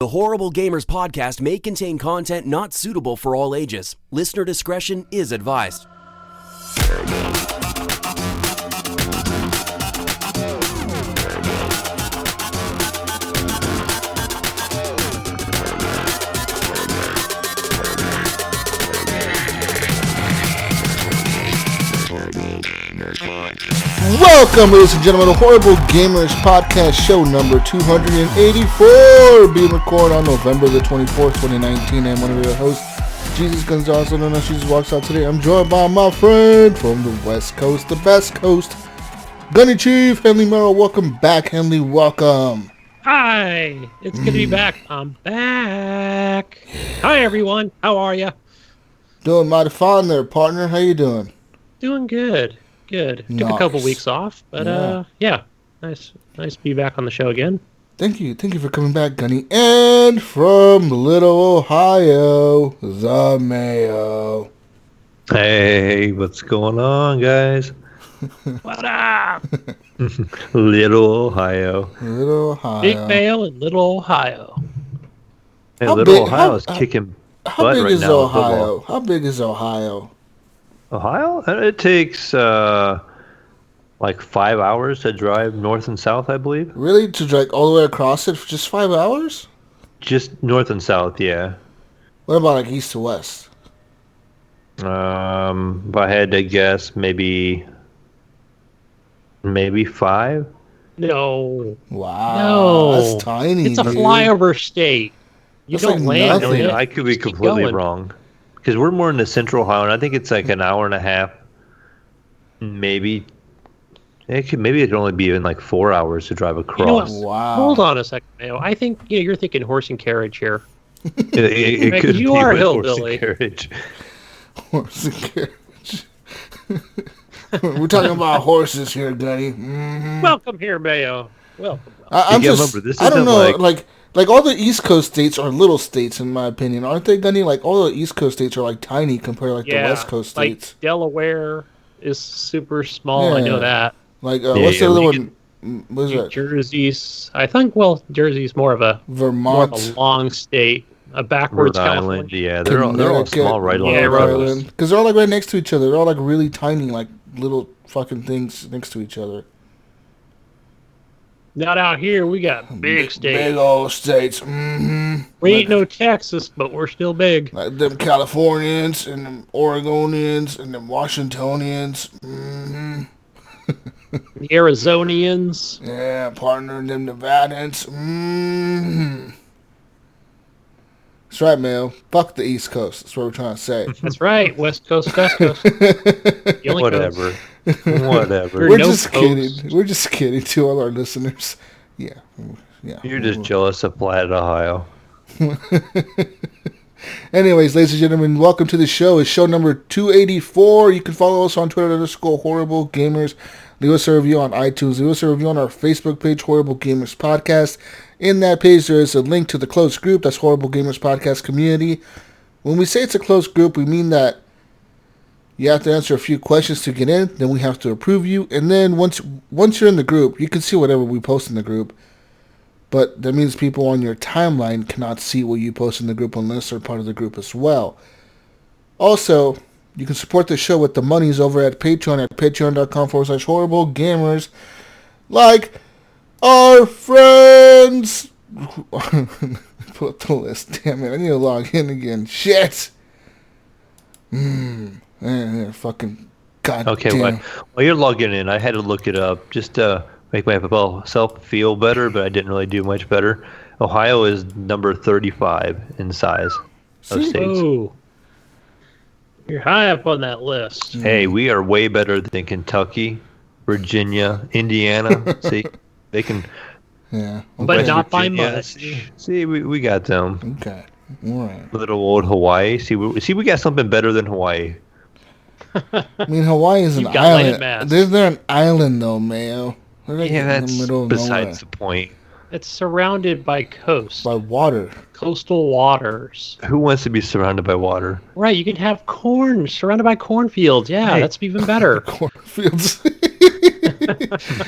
The Horrible Gamers podcast may contain content not suitable for all ages. Listener discretion is advised. Welcome, ladies and gentlemen, to Horrible Gamers Podcast, show number 284, being recorded on November the 24th, 2019. I'm one of your hosts, Jesus Gonzalez, and as Jesus walks out today, I'm joined by my friend from the West Coast, the best coast, Gunny Chief, Henley Merrill. Welcome back, Henley, welcome. Hi, it's good to be back. I'm back. Hi, everyone. How are you? Doing mighty fine there, partner. How you doing? Doing good. Good. Nice. Took a couple weeks off, but yeah, nice to be back on the show again. Thank you for coming back, Gunny. And from Little Ohio, the Mayo. Hey, what's going on, guys? What up? Little Ohio. Little Ohio. Big Mayo in Little Ohio. Hey, How Little big- Ohio how- is kicking How butt big right is now. Ohio? How big is Ohio? Ohio? It takes like 5 hours to drive north and south, I believe. Really? To drag all the way across it for just 5 hours? Just north and south, yeah. What about like east to west? If I had to guess, maybe 5. No. Wow. No. That's tiny. It's a dude. flyover state. You That's don't like land nothing. in it. I could be Just keep completely going. wrong. Because we're more in the central Ohio, and I think it's like an hour and a half. Maybe. Maybe it could only be even like 4 hours to drive across. You know what? Wow. Hold on a second, Mayo. I think you're thinking horse and carriage here. It Right, could 'cause you be are a with horse and hillbilly. carriage. Horse and carriage. We're talking about horses here, Gunny. Mm-hmm. Welcome here, Mayo. Welcome. I'm Yeah, just, remember, this I don't isn't know, like- like all the East Coast states are little states in my opinion, aren't they, Gunny? Like all the East Coast states are like tiny compared to like the West Coast states. Like Delaware is super small. I Yeah. know that. Like what's Yeah, the other we one? What is New that? Jersey's, I think. Well, Jersey's more of a Vermont, long state, a backwards Rhode California. Island, yeah, they're all small right along Yeah, the Rhode coast. Island, because they're all like right next to each other. They're all like really tiny, like little fucking things next to each other. Not out here. We got big states. Big old states. Mm-hmm. We ain't no Texas, but we're still big. Like them Californians and them Oregonians and them Washingtonians. Mm-hmm. The Arizonians. Yeah, partner, and them Nevadans. Mm-hmm. That's right, Mayo. Fuck the East Coast. That's what we're trying to say. That's right. West Coast, West Coast. The only Whatever. coast. Whatever. We're no just coast. kidding. We're just kidding to all our listeners. Yeah. You're just jealous of Flat Ohio. Anyways, ladies and gentlemen, welcome to the show. It's show number 284. You can follow us on Twitter _Horrible Gamers. Leave us a review on iTunes. Leave us a review on our Facebook page, Horrible Gamers Podcast. In that page, there is a link to the closed group. That's Horrible Gamers Podcast Community. When we say it's a closed group, we mean that you have to answer a few questions to get in. Then we have to approve you. And then once you're in the group, you can see whatever we post in the group. But that means people on your timeline cannot see what you post in the group unless they're part of the group as well. Also, you can support the show with the monies over at Patreon at patreon.com/Horrible Gamers. Like our friends. Pull up the list. Damn it, I need to log in again. Shit. Fucking goddamn. Okay, while you're logging in, I had to look it up just to make myself feel better, but I didn't really do much better. Ohio is number 35 in size of states. Oh, you're high up on that list. Hey, we are way better than Kentucky, Virginia, Indiana. See, they can. Yeah. But West not by Virginia, much. See, we got them. Okay. All right. Little old Hawaii. See, we got something better than Hawaii. I mean, Hawaii is an You've got landed island. mass. They're an island, though, Mayo. They're like Yeah, in the middle that's of nowhere. besides the point. It's surrounded by coast, By water. coastal waters. Who wants to be surrounded by water? Right, you can have corn surrounded by cornfields. Yeah, Hey. that's even better. Cornfields.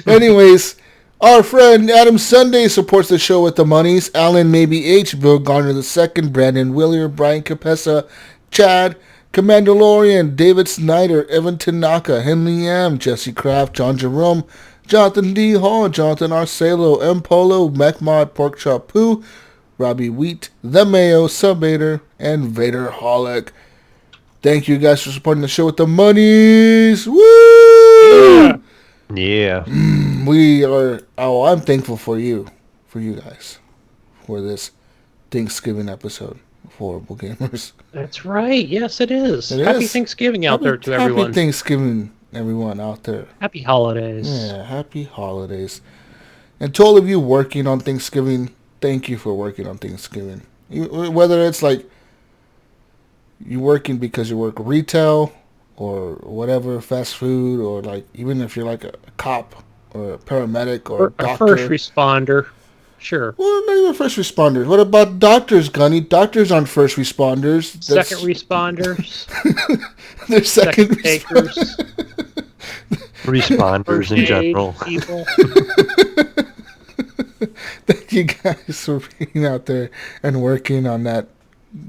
Anyways, Our friend Adam Sunday supports the show with the monies. Alan Maybe H, Bill Garner II, Brandon Willier, Brian Capessa, Chad, Commandalorian, David Snyder, Evan Tanaka, Henley M, Jesse Kraft, John Jerome, Jonathan D. Hall, Jonathan Arcelo, M. Polo, Mechmod, Porkchop Poo, Robbie Wheat, The Mayo, Subvader, and Vader Holic. Thank you guys for supporting the show with the monies. Woo! Yeah. I'm thankful for you guys, for this Thanksgiving episode of Horrible Gamers. That's right. Yes, it is. It Happy is. Thanksgiving out there to everyone. Happy Thanksgiving, everyone out there. Happy holidays. Yeah, happy holidays. And to all of you working on Thanksgiving, thank you for working on Thanksgiving. Whether it's like you working because you work retail or whatever, fast food, or like even if you're like a cop or a paramedic or a doctor. A first responder. Sure. Well, not even first responders. What about doctors, Gunny? Doctors aren't first responders. Second responders. They're second takers. Responders in general. People. Thank you guys for being out there and working on that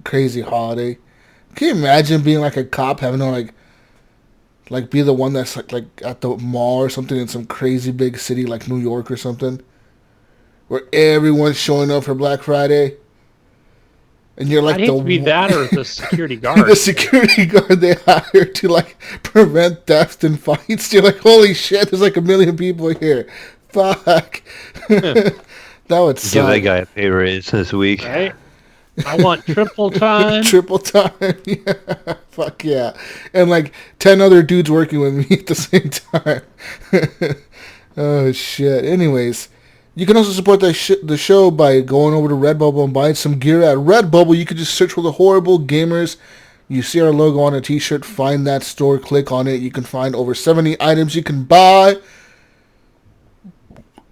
crazy holiday. Can you imagine being like a cop, having to like be the one that's like at the mall or something in some crazy big city like New York or something, where everyone's showing up for Black Friday, and you're like I'd hate to be that or the security guard. the security guard they hired to like prevent theft and fights. You're like, holy shit, there's like 1 million people here. Fuck. That would suck. Give that guy a pay raise this week. Right? I want triple time. Triple time. Yeah. Fuck yeah. And like 10 other dudes working with me at the same time. Oh shit. Anyways, you can also support the show by going over to Redbubble and buying some gear at Redbubble. You can just search for the Horrible Gamers. You see our logo on a t-shirt, find that store, click on it. You can find over 70 items you can buy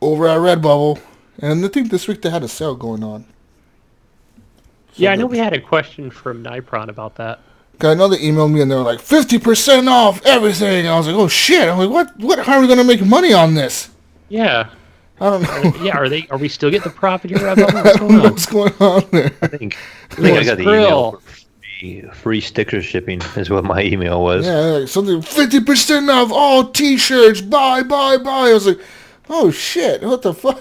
over at Redbubble. And I think this week they had a sale going on. So yeah, I know we had a question from Nipron about that. I know they emailed me and they were like, 50% off everything. And I was like, oh shit. I'm like, what? How are we going to make money on this? Yeah. I don't know. Are we still getting the profit here? What's going on there? I think I got the email for free sticker shipping is what my email was. Yeah, like something 50% off all t-shirts. Buy. I was like, oh shit, what the fuck?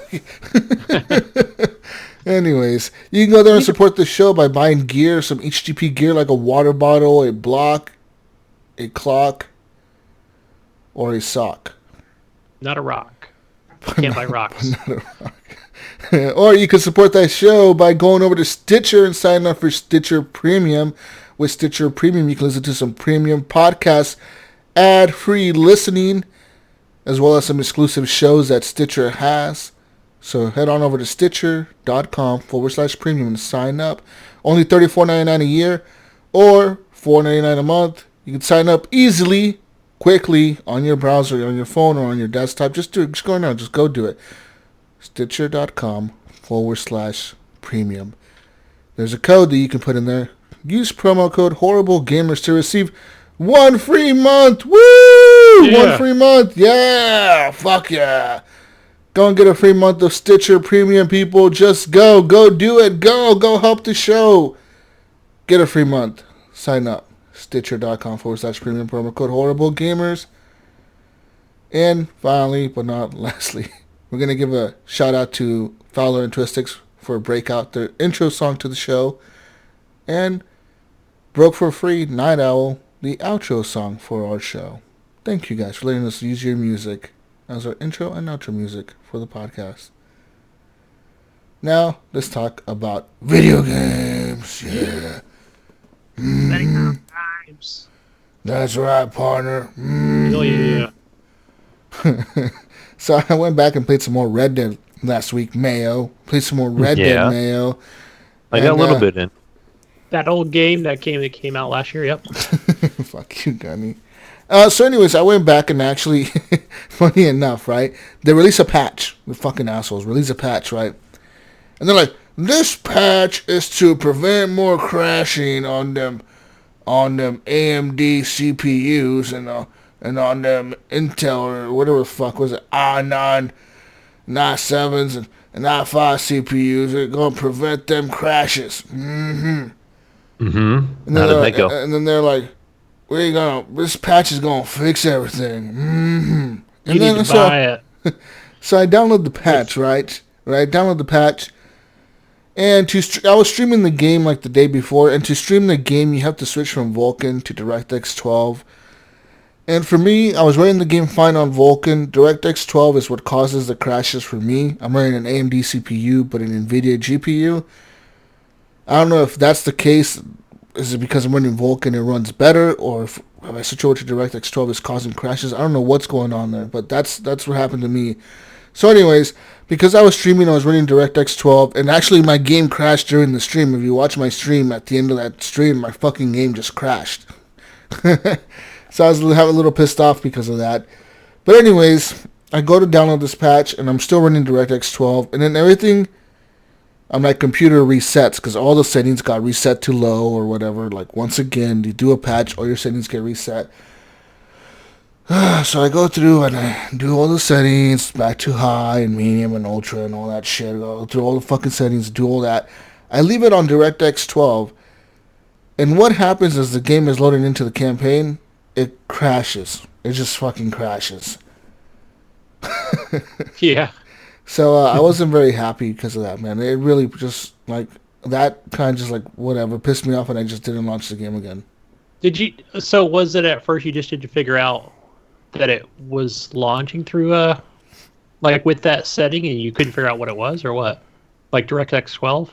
Anyways, you can go there and support the show by buying gear, some HGP gear like a water bottle, a block, a clock, or a sock. Not a rock. Can't buy rocks. Not a rock. Or you can support that show by going over to Stitcher and signing up for Stitcher Premium. With Stitcher Premium, you can listen to some premium podcasts, ad-free listening, as well as some exclusive shows that Stitcher has. So head on over to Stitcher.com/premium and sign up. Only $34.99 a year or $4.99 a month. You can sign up easily, quickly on your browser, on your phone, or on your desktop. Just go now. Just go do it. Stitcher.com/premium. There's a code that you can put in there. Use promo code HorribleGamers to receive 1 free month. Woo! Yeah. 1 free month. Yeah. Fuck yeah. Go and get a free month of Stitcher Premium, people. Just go do it. Go help the show. Get a free month. Sign up. Stitcher.com/premium, promo code HorribleGamers. And finally, but not lastly, we're going to give a shout out to Fowler and Twistix for Breakout, their intro song to the show. And Broke for Free, Night Owl, the outro song for our show. Thank you guys for letting us use your music as our intro and outro music for the podcast. Now, let's talk about video games. Yeah. Times. That's right, partner. Oh, yeah. So I went back and played some more Red Dead last week, Mayo. Played some more Red Dead, Mayo. I got a little bit in. That old game that came out last year, yep. Fuck you, Gunny. So anyways, I went back and actually, funny enough, right? They release a patch. The fucking assholes release a patch, right? And they're like, this patch is to prevent more crashing on them AMD CPUs and on them Intel or whatever the fuck was it, i9 i7s and i5 CPUs are going to prevent them crashes. Mm-hmm. Mm-hmm. How did that go? And then they're like, this patch is going to fix everything. Mm-hmm. You need to buy it. So I download the patch, right? I download the patch. And I was streaming the game like the day before. And to stream the game, you have to switch from Vulkan to DirectX 12. And for me, I was running the game fine on Vulkan. DirectX 12 is what causes the crashes for me. I'm running an AMD CPU, but an NVIDIA GPU. I don't know if that's the case. Is it because I'm running Vulkan it runs better? Or if I switch over to DirectX 12 is causing crashes? I don't know what's going on there, but that's what happened to me. So anyways, because I was streaming, I was running DirectX 12, and actually my game crashed during the stream. If you watch my stream, at the end of that stream, my fucking game just crashed. So I was a little pissed off because of that. But anyways, I go to download this patch, and I'm still running DirectX 12, and then everything on my computer resets, because all the settings got reset to low or whatever. Like, once again, you do a patch, all your settings get reset. So I go through and I do all the settings back to high and medium and ultra and all that shit. Go through all the fucking settings, do all that. I leave it on DirectX 12. And what happens is the game is loading into the campaign, it crashes. It just fucking crashes. Yeah. So I wasn't very happy because of that, man. It really just, like, that kind of just, like, whatever, pissed me off, and I just didn't launch the game again. So was it at first you just did to figure out that it was launching through like with that setting and you couldn't figure out what it was, or what? Like DirectX 12?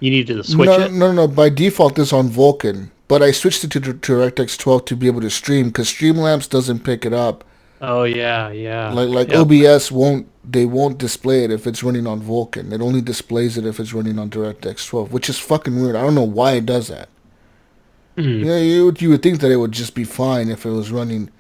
You needed to switch it? No. By default, it's on Vulkan. But I switched it to DirectX 12 to be able to stream, because Streamlabs doesn't pick it up. Oh, yeah. Like Yep. OBS won't display it if it's running on Vulkan. It only displays it if it's running on DirectX 12, which is fucking weird. I don't know why it does that. Yeah, you would think that it would just be fine if it was running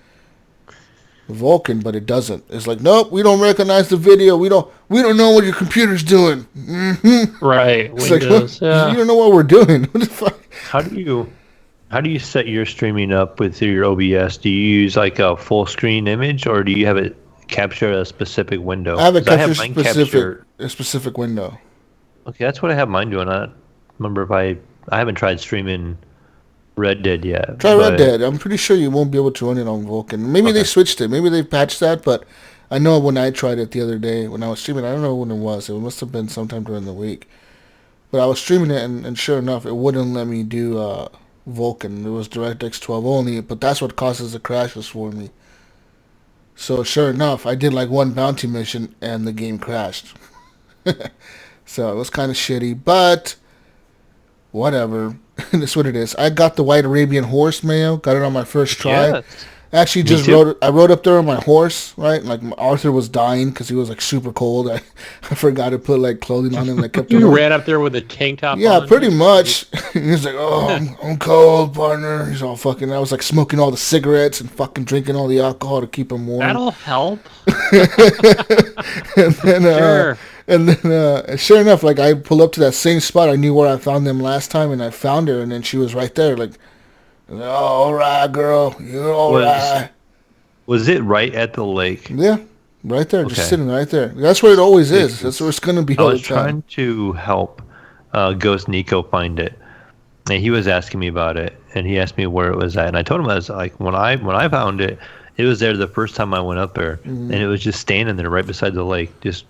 Vulkan, but it doesn't. It's like, nope, we don't recognize the video. We don't know what your computer's doing. Mm-hmm. Right. It's Windows. like, you don't know what we're doing. What the fuck? How do you set your streaming up with your OBS? Do you use like a full screen image, or do you have it capture a specific window? I have it capture capture a specific window. Okay, that's what I have mine doing. I don't remember if I haven't tried streaming Red Dead yet. Try Red Dead. I'm pretty sure you won't be able to run it on Vulkan. Maybe they switched it. Maybe they patched that, but I know when I tried it the other day when I was streaming, I don't know when it was. It must have been sometime during the week. But I was streaming it, and sure enough, it wouldn't let me do Vulkan. It was DirectX 12 only, but that's what causes the crashes for me. So sure enough, I did like one bounty mission, and the game crashed. So it was kind of shitty, but whatever. That's what it is. I got the white Arabian horse, Mayo. Got it on my first try. Yes. Actually, just rode up there on my horse, right? Like, Arthur was dying because he was, like, super cold. I forgot to put, like, clothing on him. I kept You ran up there with a tank top on? Yeah, pretty much. He was like, oh, I'm cold, partner. He's all fucking... I was, like, smoking all the cigarettes and fucking drinking all the alcohol to keep him warm. That'll help. And then, Sure. And then, sure enough, like, I pulled up to that same spot. I knew where I found them last time, and I found her, and then she was right there, like... Oh, all right, girl. You're all right. Was it right at the lake? Yeah, right there, just sitting right there. That's where it always is. That's where it's going to be all the time. I was trying to help Ghost Nico find it, and he was asking me about it, and he asked me where it was at, and I told him I was like, when I found it, it was there the first time I went up there, and it was just standing there right beside the lake, just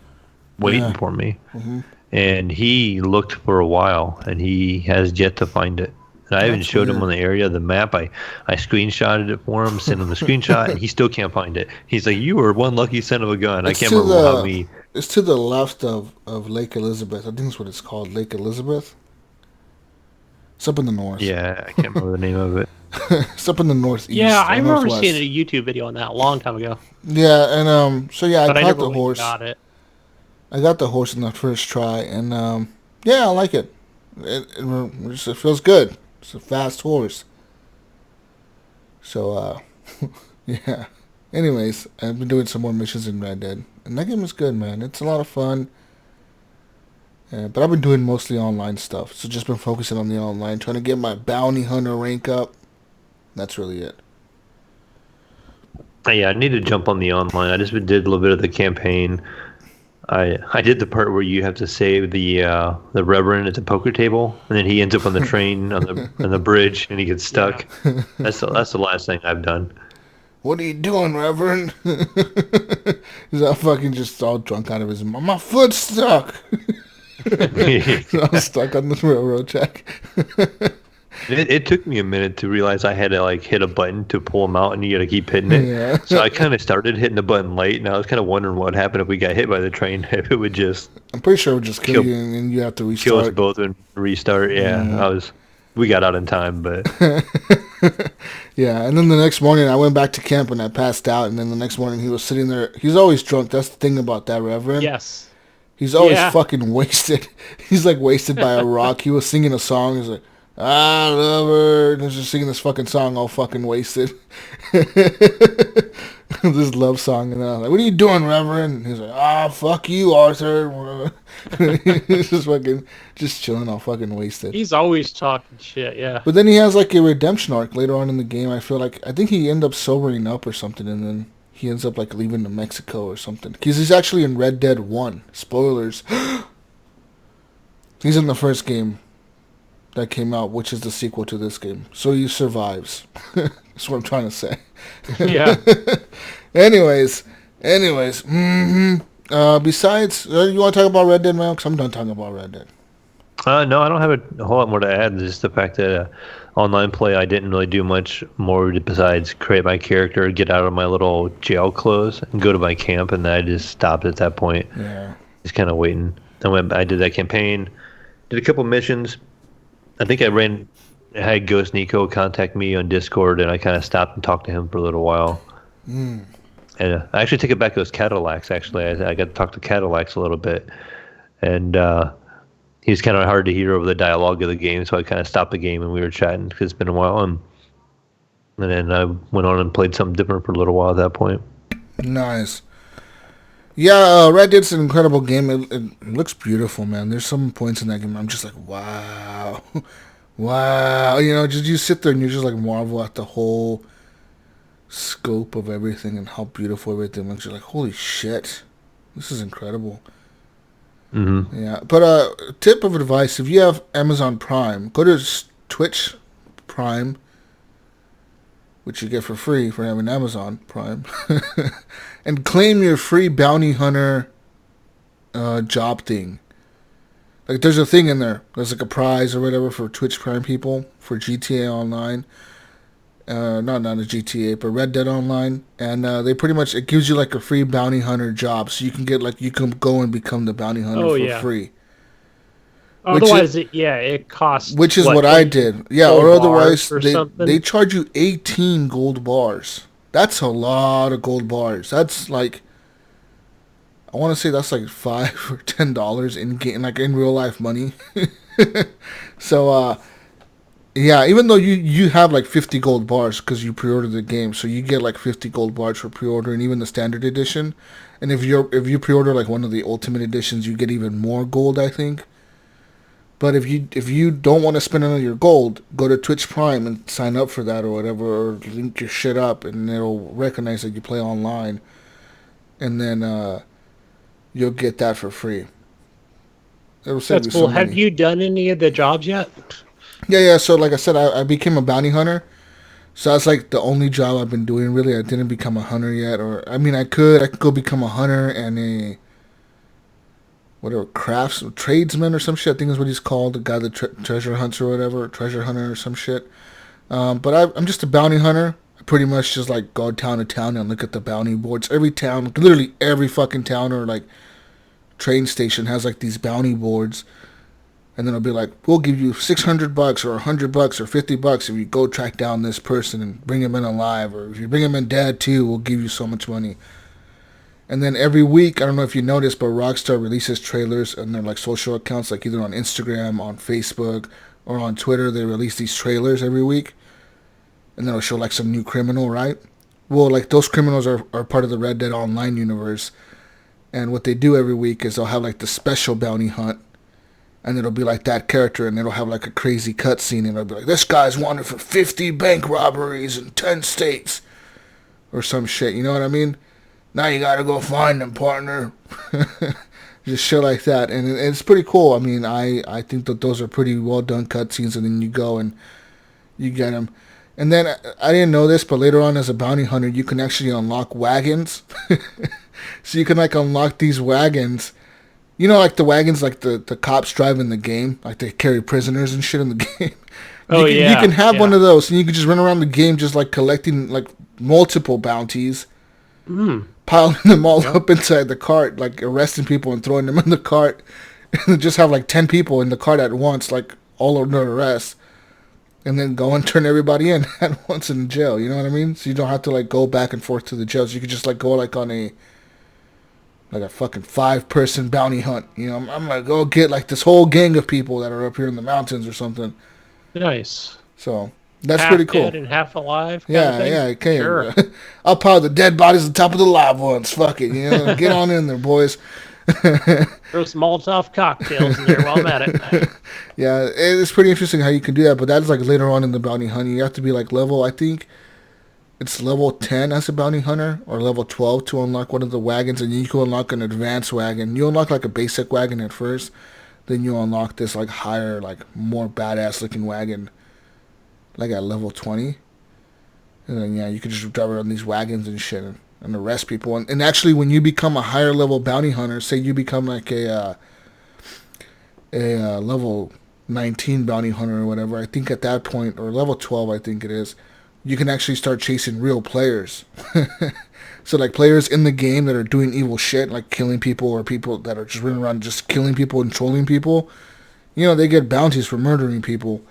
waiting for me. Mm-hmm. And he looked for a while, and he has yet to find it. And I even showed him on the area of the map. I screenshotted it for him, sent him the screenshot, and he still can't find it. He's like, "You were one lucky son of a gun." I can't remember how many. It's to the left of Lake Elizabeth. I think that's what it's called, Lake Elizabeth. It's up in the north. Yeah, I can't remember the name of it. It's up in the northeast. Yeah, I remember northwest. seeing a YouTube video on that a long time ago. Yeah, and so yeah, But I I caught never the went horse. and got it. I got the horse in the first try, and yeah, I like it. It feels good. It's a fast horse. So, yeah. Anyways, I've been doing some more missions in Red Dead. And that game is good, man. It's a lot of fun. But I've been doing mostly online stuff. So just been focusing on the online, trying to get my bounty hunter rank up. That's really it. Yeah, I need to jump on the online. I just did a little bit of the campaign. I did the part where you have to save the Reverend at the poker table, and then he ends up on the train on the bridge, and he gets stuck. Yeah. That's the last thing I've done. What are you doing, Reverend? He's all fucking just all drunk out of his mind. My foot's stuck. I'm stuck on this railroad track. It took me a minute to realize I had to like hit a button to pull him out, and you got to keep hitting it. Yeah. So I kind of started hitting the button late, and I was kind of wondering what happened if we got hit by the train. If it would just I'm pretty sure it would just kill you, and then you have to kill us restart. both and restart. Yeah, we got out in time, but Yeah, and then the next morning I went back to camp and I passed out, and then the next morning he was sitting there. He's always drunk. That's the thing about that Reverend. Yes. He's always Yeah. fucking wasted. He's like wasted by a rock. He was singing a song. He's like, I love her. And he's just singing this fucking song all fucking wasted. This love song. And I was like, what are you doing, Reverend? And he's like, fuck you, Arthur. He's just fucking, just chilling all fucking wasted. He's always talking shit, yeah. But then he has like a redemption arc later on in the game. I think he ended up sobering up or something, and then he ends up like leaving to Mexico or something. Because he's actually in Red Dead 1. Spoilers. He's in the first game that came out, which is the sequel to this game. So he survives. That's what I'm trying to say. Yeah. Anyways. Besides, you want to talk about Red Dead, man? Because I'm done talking about Red Dead. no, I don't have a whole lot more to add. Just the fact that online play, I didn't really do much more besides create my character, get out of my little jail clothes, and go to my camp, and then I just stopped at that point. Yeah. Just kind of waiting. I did that campaign, did a couple missions. I think I had Ghost Nico contact me on Discord, and I kind of stopped and talked to him for a little while. And I actually take it back to those Cadillacs. Actually, I got to talk to Cadillacs a little bit, and he's kind of hard to hear over the dialogue of the game, so I kind of stopped the game and we were chatting because it's been a while, and then I went on and played something different for a little while at that point. Nice. Yeah, Red Dead's an incredible game. It looks beautiful, man. There's some points in that game I'm just like, wow. Wow. You know, just you sit there and you just like marvel at the whole scope of everything and how beautiful everything looks. You're like, holy shit. This is incredible. Mm-hmm. Yeah. But tip of advice, if you have Amazon Prime, go to Twitch Prime, which you get for free for having Amazon Prime, and claim your free bounty hunter job thing. Like, there's a thing in there. There's like a prize or whatever for Twitch Prime people for GTA Online. Not a GTA, but Red Dead Online. And they pretty much, it gives you like a free bounty hunter job. So you can get like, you can go and become the bounty hunter for free. Otherwise, it costs. Which is what I did. Yeah, or otherwise, they charge you 18 gold bars. That's a lot of gold bars. That's like, I want to say that's like $5 or $10 in game, like in real life money. So, yeah, even though you have like 50 gold bars because you pre-ordered the game, so you get like 50 gold bars for pre-order and even the standard edition. And if you pre-order like one of the ultimate editions, you get even more gold, I think. But if you don't want to spend any of your gold, go to Twitch Prime and sign up for that or whatever, or link your shit up, and it'll recognize that you play online, and then you'll get that for free. It'll save That's you cool. some Have money. you done any of the jobs yet? Yeah. So like I said, I became a bounty hunter. So that's like the only job I've been doing. Really, I didn't become a hunter yet, or I mean, I could go become a hunter and a whatever tradesman or some shit. I think is what he's called, the guy that treasure hunts or whatever, treasure hunter or some shit. But I'm just a bounty hunter. I pretty much just like go town to town and look at the bounty boards. Every town, literally every fucking town or like train station has like these bounty boards. And then it'll be like, we'll give you $600 or $100 or $50 if you go track down this person and bring him in alive. Or if you bring him in dead too, we'll give you so much money. And then every week, I don't know if you noticed, but Rockstar releases trailers on their like social accounts, like either on Instagram, on Facebook, or on Twitter. They release these trailers every week. And then it'll show like some new criminal, right? Well, like those criminals are part of the Red Dead Online universe. And what they do every week is they'll have like the special bounty hunt. And it'll be like that character, and it'll have like a crazy cutscene, and it'll be like, this guy's wanted for 50 bank robberies in 10 states. Or some shit, you know what I mean? Now you gotta go find him, partner. just shit like that, and it's pretty cool. I mean, I think that those are pretty well done cutscenes, and then you go and you get them. And then I didn't know this, but later on as a bounty hunter, you can actually unlock wagons. So you can like unlock these wagons. You know, like the wagons like the cops drive in the game, like they carry prisoners and shit in the game. You can have one of those, and you can just run around the game just like collecting like multiple bounties, piling them all up inside the cart, like arresting people and throwing them in the cart, and just have like 10 people in the cart at once, like all under arrest, and then go and turn everybody in at once in jail. You know what I mean? So you don't have to like go back and forth to the jails. You could just like go like on a fucking 5-person bounty hunt. You know, I'm gonna go get like this whole gang of people that are up here in the mountains or something. Nice. So that's half pretty cool. Dead and half alive. Yeah, okay. Sure. I'll pile the dead bodies on top of the live ones. Fuck it, you know. Get on in there, boys. Throw some Molotov cocktails in there while I'm at it. Yeah, it's pretty interesting how you can do that, but that's like later on in the bounty hunting. You have to be like level, I think it's level 10 as a bounty hunter, or level 12 to unlock one of the wagons, and then you can unlock an advanced wagon. You unlock like a basic wagon at first, then you unlock this like higher, like more badass looking wagon, like at level 20. And then you can just drive around these wagons and shit and arrest people. And actually, when you become a higher level bounty hunter, say you become like a level 19 bounty hunter or whatever, I think at that point, or level 12 I think it is, you can actually start chasing real players. So like players in the game that are doing evil shit, like killing people, or people that are just running around just killing people and trolling people, you know, they get bounties for murdering people.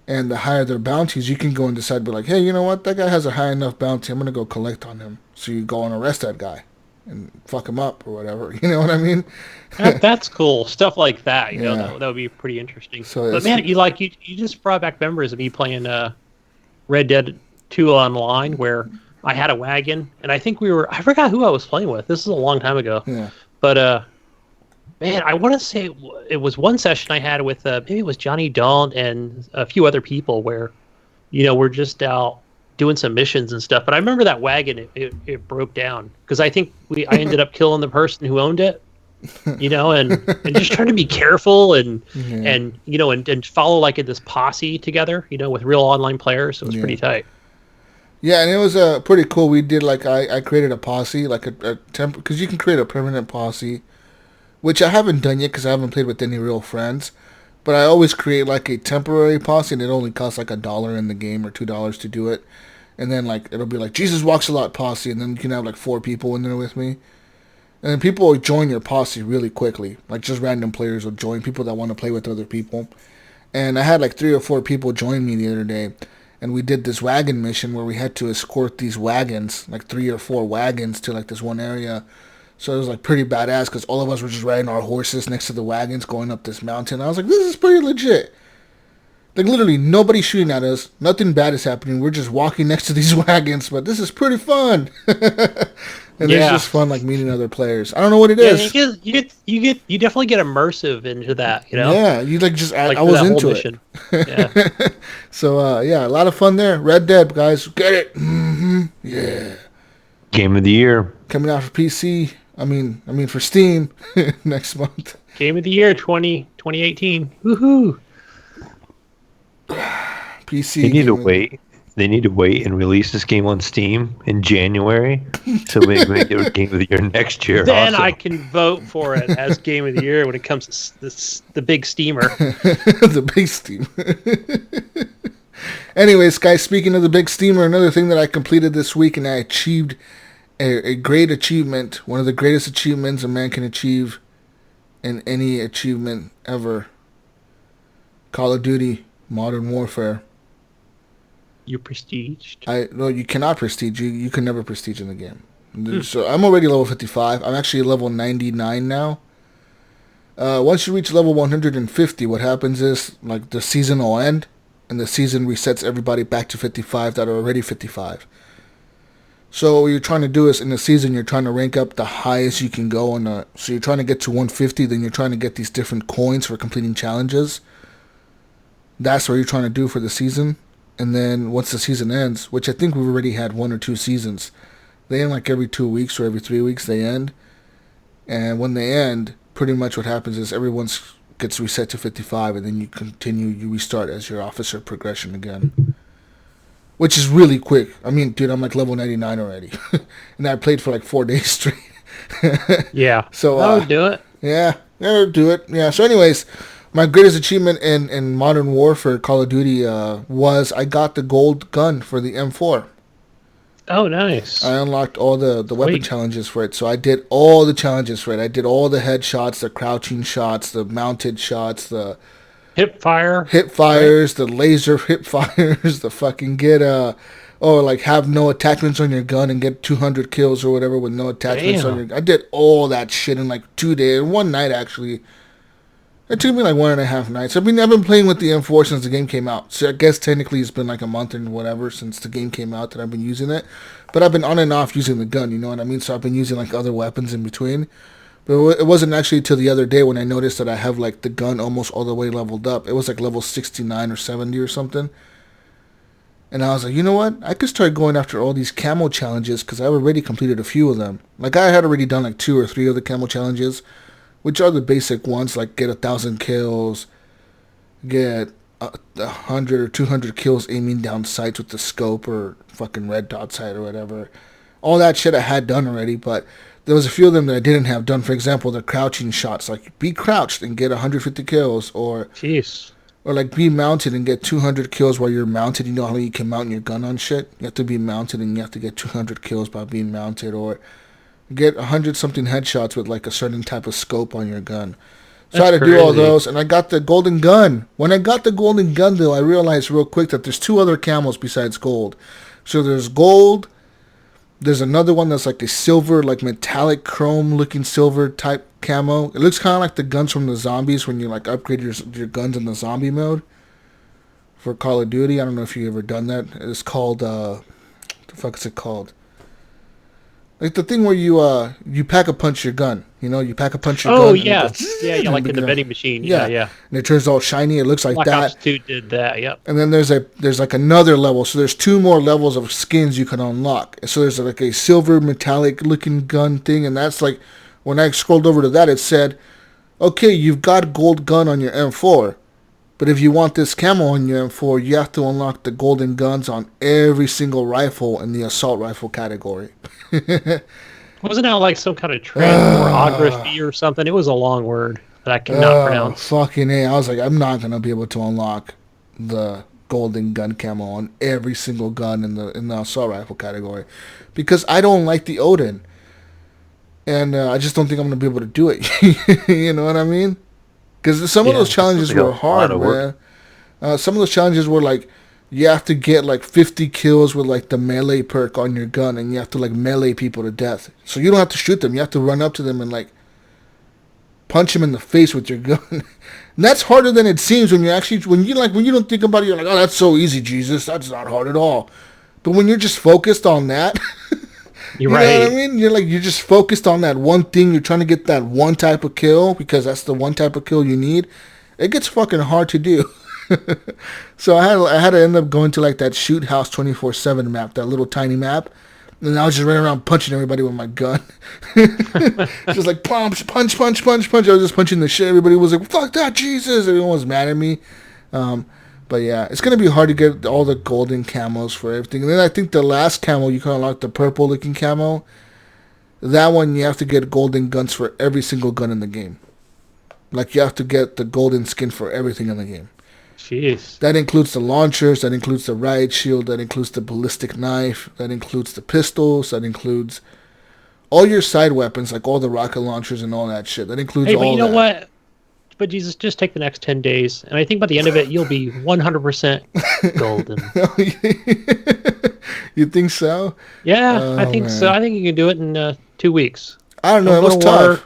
And the higher their bounties, you can go and decide, be like, hey, you know what, that guy has a high enough bounty, I'm going to go collect on him. So you go and arrest that guy and fuck him up or whatever. You know what I mean? That's cool. Stuff like that, you know, that would be pretty interesting. So but man, you just brought back memories of me playing Red Dead 2 online, where I had a wagon, and I think I forgot who I was playing with. This is a long time ago. Yeah. But, man, I want to say it was one session I had with, maybe it was Johnny Dawn and a few other people where, you know, we're just out doing some missions and stuff. But I remember that wagon, it broke down, because I think I ended up killing the person who owned it, you know, and just trying to be careful and you know, and follow like this posse together, you know, with real online players. So it was pretty tight. Yeah, and it was pretty cool. We did like I created a posse, like a temp, because you can create a permanent posse, which I haven't done yet because I haven't played with any real friends. But I always create like a temporary posse, and it only costs like $1 in the game or $2 to do it. And then like it'll be like Jesus Walks a Lot posse, and then you can have like 4 people in there with me. And then people will join your posse really quickly. Like just random players will join, people that want to play with other people. And I had like 3 or 4 people join me the other day. And we did this wagon mission where we had to escort these wagons, like 3 or 4 wagons, to like this one area. So it was like pretty badass because all of us were just riding our horses next to the wagons going up this mountain. I was like, this is pretty legit. Like literally nobody shooting at us. Nothing bad is happening. We're just walking next to these wagons, but this is pretty fun. And it's just fun, like meeting other players. I don't know what it is. You definitely get immersive into that, you know? Yeah, you like just like I was into mission. it. Yeah. So yeah, a lot of fun there. Red Dead, guys, get it? Mm-hmm. Yeah. Game of the year coming out for PC. I mean for Steam next month. Game of the year 2018. Woohoo! PC. They need to wait. They need to wait and release this game on Steam in January to make it Game of the Year next year. Then also. I can vote for it as Game of the Year when it comes to the big steamer. The big steamer. Anyways, guys, speaking of the big steamer, another thing that I completed this week and I achieved a great achievement, one of the greatest achievements a man can achieve in any achievement ever. Call of Duty Modern Warfare. You prestiged? No, you cannot prestige. You can never prestige in the game. So I'm already level 55. I'm actually level 99 now. Once you reach level 150, what happens is like the season will end, and the season resets everybody back to 55 that are already 55. So what you're trying to do is in the season you're trying to rank up the highest you can go on. So you're trying to get to 150, then you're trying to get these different coins for completing challenges. That's what you're trying to do for the season. And then once the season ends, which I think we've already had 1 or 2 seasons, they end like every 2 weeks or every 3 weeks they end. And when they end, pretty much what happens is everyone gets reset to 55, and then you restart as your officer progression again. Which is really quick. I mean, dude, I'm like level 99 already. And I played for like 4 days straight. Yeah. So I would do it. Yeah, do it. Yeah, so anyways, my greatest achievement in Modern Warfare Call of Duty was I got the gold gun for the M4. Oh, nice. I unlocked all the weapon challenges for it. So I did all the challenges for it. I did all the headshots, the crouching shots, the mounted shots, the hip fires, right? The laser hip fires, the fucking like have no attachments on your gun and get 200 kills or whatever with no attachments on your gun. I did all that shit in like 2 days, one night actually. It took me like 1.5 nights. I've been playing with the M4 since the game came out. So I guess technically it's been like a month and whatever since the game came out that I've been using it. But I've been on and off using the gun, you know what I mean? So I've been using like other weapons in between. But it wasn't actually till the other day when I noticed that I have like the gun almost all the way leveled up. It was like level 69 or 70 or something. And I was like, you know what? I could start going after all these camo challenges because I've already completed a few of them. Like I had already done like 2 or 3 of the camo challenges, which are the basic ones, like get 1,000 kills, get 100 or 200 kills aiming down sights with the scope or fucking red dot sight or whatever. All that shit I had done already, but there was a few of them that I didn't have done. For example, the crouching shots, like be crouched and get 150 kills, or like be mounted and get 200 kills while you're mounted. You know how you can mount your gun on shit? You have to be mounted and you have to get 200 kills by being mounted, or get 100-something headshots with like a certain type of scope on your gun. So I had to do all those, and I got the golden gun. When I got the golden gun, though, I realized real quick that there's 2 other camos besides gold. So there's gold. There's another one that's like a silver, like metallic chrome-looking silver type camo. It looks kind of like the guns from the zombies when you like upgrade your guns in the zombie mode for Call of Duty. I don't know if you've ever done that. It's called what the fuck is it called? Like the thing where you pack a punch your gun. You know, you pack a punch your gun. Oh, yeah. Yeah, like in the vending machine. Yeah. And it turns all shiny. It looks like Black that. Ops 2 did that, yep. And then there's like another level. So there's 2 more levels of skins you can unlock. So there's like a silver metallic looking gun thing. And that's like, when I scrolled over to that, it said, okay, you've got gold gun on your M4. But if you want this camo on your M4, you have to unlock the golden guns on every single rifle in the assault rifle category. Wasn't that like some kind of transmography or something? It was a long word that I cannot pronounce. Fucking A. I was like, I'm not going to be able to unlock the golden gun camo on every single gun in the assault rifle category because I don't like the Odin. And I just don't think I'm going to be able to do it. You know what I mean? Because some of those challenges were hard, man. Some of those challenges were like, you have to get like 50 kills with like the melee perk on your gun, and you have to like melee people to death. So you don't have to shoot them. You have to run up to them and like punch them in the face with your gun. And that's harder than it seems when you don't think about it. You're like, oh, that's so easy, Jesus. That's not hard at all. But when you're just focused on that, you know what I mean? You're just focused on that one thing. You're trying to get that one type of kill because that's the one type of kill you need. It gets fucking hard to do. So I had to end up going to like that Shoot House 24/7 map, that little tiny map, and I was just running around punching everybody with my gun. Just like punch. I was just punching the shit. Everybody was like, "Fuck that, Jesus!" Everyone was mad at me. But yeah, it's gonna be hard to get all the golden camos for everything. And then I think the last camo you can unlock, the purple looking camo. That one you have to get golden guns for every single gun in the game. Like you have to get the golden skin for everything in the game. Jeez. That includes the launchers, that includes the riot shield, that includes the ballistic knife, that includes the pistols, that includes all your side weapons, like all the rocket launchers and all that shit. That includes all that. Hey, but you know what? But Jesus, just take the next 10 days, and I think by the end of it, you'll be 100% golden. You think so? Yeah, I think so. I think you can do it in 2 weeks. I don't know. It was tough.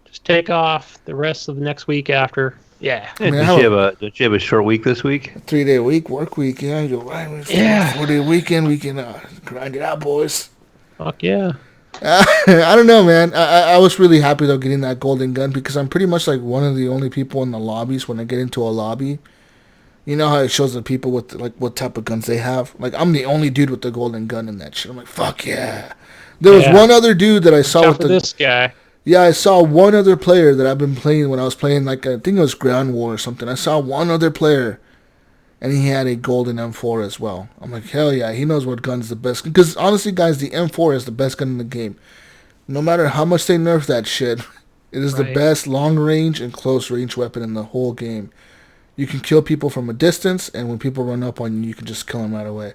Just take off the rest of the next week after. Yeah. Don't you have a short week this week? 3-day week, work week. Yeah, you're right. Yeah. 4-day weekend. We can grind it out, boys. Fuck yeah. I don't know, man. I was really happy though getting that golden gun because I'm pretty much like one of the only people in the lobbies when I get into a lobby. You know how it shows the people with like what type of guns they have. Like I'm the only dude with the golden gun in that shit. I'm like, fuck yeah. There was one other dude that I saw with this guy. Yeah, I saw one other player that I've been playing when I was playing, like, I think it was Ground War or something. I saw one other player, and he had a golden M4 as well. I'm like, hell yeah, he knows what gun's the best. Because, honestly, guys, the M4 is the best gun in the game. No matter how much they nerf that shit, it is the best long-range and close-range weapon in the whole game. You can kill people from a distance, and when people run up on you, you can just kill them right away.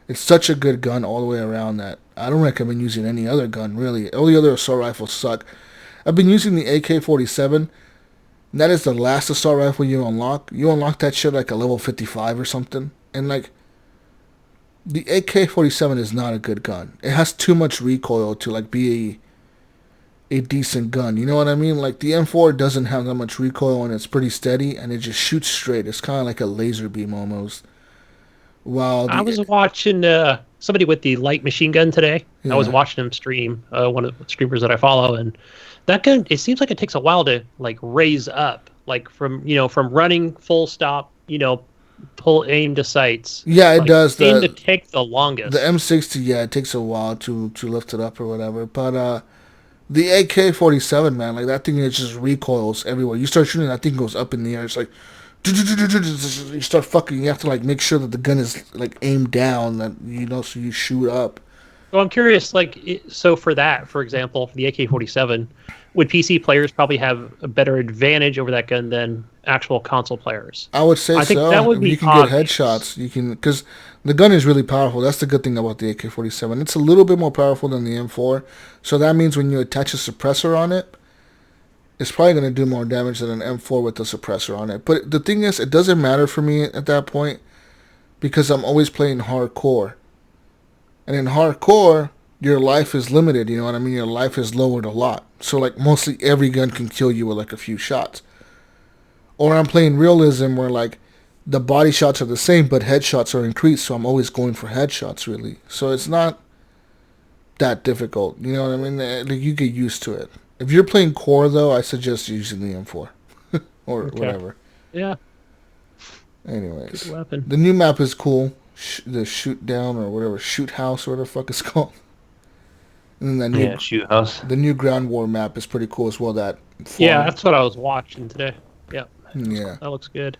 It's such a good gun all the way around that I don't recommend using any other gun, really. All the other assault rifles suck. I've been using the AK-47, and that is the last assault rifle you unlock. You unlock that shit like a level 55 or something, and like, the AK-47 is not a good gun. It has too much recoil to like be a decent gun. You know what I mean? Like, the M4 doesn't have that much recoil, and it's pretty steady, and it just shoots straight. It's kind of like a laser beam almost. While I was watching somebody with the light machine gun today. Yeah. I was watching him stream, one of the streamers that I follow, and that gun, it seems like it takes a while to like raise up, like from running full stop, pull aim to sights. Yeah, it does. Seem to take the longest. The M60, yeah, it takes a while to lift it up or whatever. But the AK-47, man, like, that thing, it just recoils everywhere. You start shooting, that thing goes up in the air. It's like, you start fucking, you have to, like, make sure that the gun is, like, aimed down, that so you shoot up. Well, I'm curious, like, so for that, for example, for the AK-47, would PC players probably have a better advantage over that gun than actual console players? I would say so. I think that would be you can get headshots. You can, because the gun is really powerful. That's the good thing about the AK-47. It's a little bit more powerful than the M4. So that means when you attach a suppressor on it, it's probably going to do more damage than an M4 with the suppressor on it. But the thing is, it doesn't matter for me at that point because I'm always playing hardcore. And in hardcore, your life is limited, you know what I mean? Your life is lowered a lot. So, like, mostly every gun can kill you with, like, a few shots. Or I'm playing realism where, like, the body shots are the same, but headshots are increased, so I'm always going for headshots, really. So it's not that difficult, you know what I mean? Like, you get used to it. If you're playing core, though, I suggest using the M4. Or whatever. Yeah. Anyways. Good weapon. The new map is cool. The shoot down or whatever, shoot house or whatever the fuck it's called. And then that shoot house. The new ground war map is pretty cool as well. Yeah, that's what I was watching today. Yeah. Yeah. That looks good.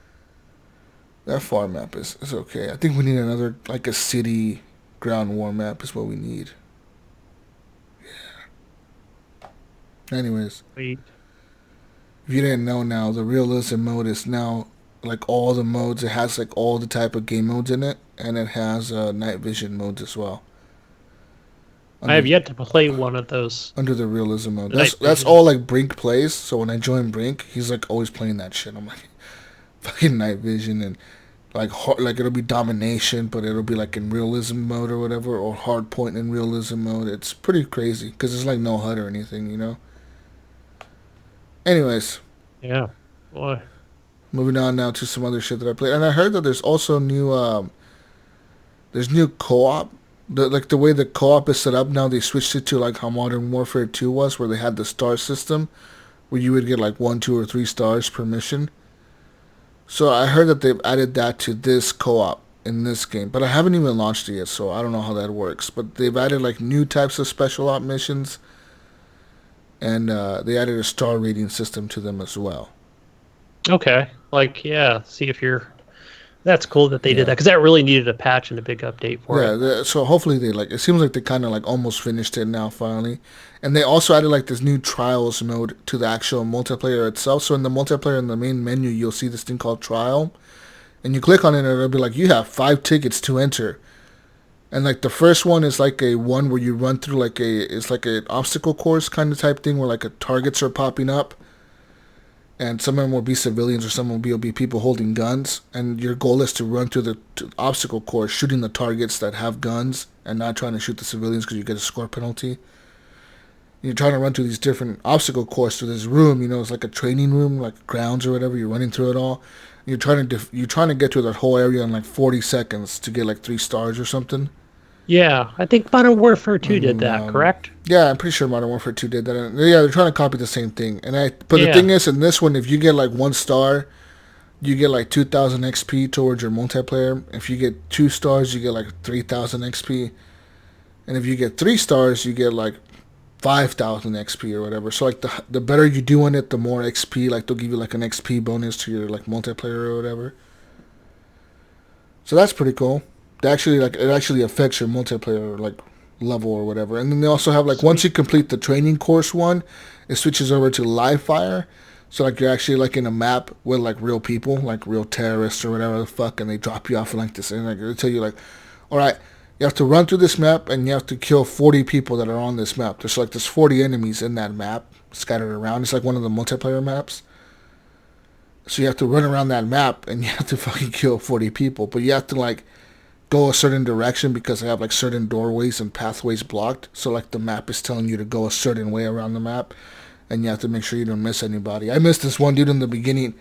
That farm map is okay. I think we need another, like, a city ground war map is what we need. Yeah. Anyways. Sweet. If you didn't know now, the realism mode is now, like, all the modes. It has, like, all the type of game modes in it, and it has night vision modes as well. I have yet to play one of those. Under the realism mode. That's all, like, Brink plays. So when I join Brink, he's, like, always playing that shit. I'm like, fucking night vision and, like, it'll be domination, but it'll be, like, in realism mode or whatever, or hard point in realism mode. It's pretty crazy because it's, like, no HUD or anything, you know? Anyways. Yeah. Boy. Moving on now to some other shit that I played. And I heard that there's also new, there's new co-op. The way the co-op is set up now, they switched it to, like, how Modern Warfare 2 was, where they had the star system, where you would get, like, 1, 2, or 3 stars per mission. So I heard that they've added that to this co-op in this game. But I haven't even launched it yet, so I don't know how that works. But they've added, like, new types of special op missions. And they added a star rating system to them as well. Okay. Like, yeah, see if you're... That's cool that they did that, because that really needed a patch and a big update for it. Yeah, so hopefully they, like, it seems like they kind of, like, almost finished it now, finally. And they also added, like, this new trials mode to the actual multiplayer itself. So in the multiplayer, in the main menu, you'll see this thing called trial. And you click on it, and it'll be like, you have 5 tickets to enter. And, like, the first one is, like, a one where you run through, like, it's like an obstacle course kind of type thing where, like, targets are popping up. And some of them will be civilians or some will be people holding guns. And your goal is to run through the obstacle course, shooting the targets that have guns and not trying to shoot the civilians because you get a score penalty. You're trying to run through these different obstacle courses through this room. You know, it's like a training room, like grounds or whatever. You're running through it all. You're trying to get through that whole area in like 40 seconds to get like 3 stars or something. Yeah, I think Modern Warfare 2 did that, correct? Yeah, I'm pretty sure Modern Warfare 2 did that. And yeah, they're trying to copy the same thing. But the thing is, in this one, if you get like 1 star, you get like 2,000 XP towards your multiplayer. If you get 2 stars, you get like 3,000 XP. And if you get 3 stars, you get like 5,000 XP or whatever. So like the better you do on it, the more XP. Like they'll give you like an XP bonus to your like multiplayer or whatever. So that's pretty cool. It actually affects your multiplayer like level or whatever. And then they also have like once you complete the training course one, it switches over to live fire. So like you're actually like in a map with like real people, like real terrorists or whatever the fuck, and they drop you off in like this, and like they tell you like, all right, you have to run through this map and you have to kill 40 people that are on this map. There's 40 enemies in that map scattered around. It's like one of the multiplayer maps. So you have to run around that map and you have to fucking kill 40 people, but you have to like go a certain direction because they have like certain doorways and pathways blocked. So like the map is telling you to go a certain way around the map, and you have to make sure you don't miss anybody. I missed this one dude in the beginning,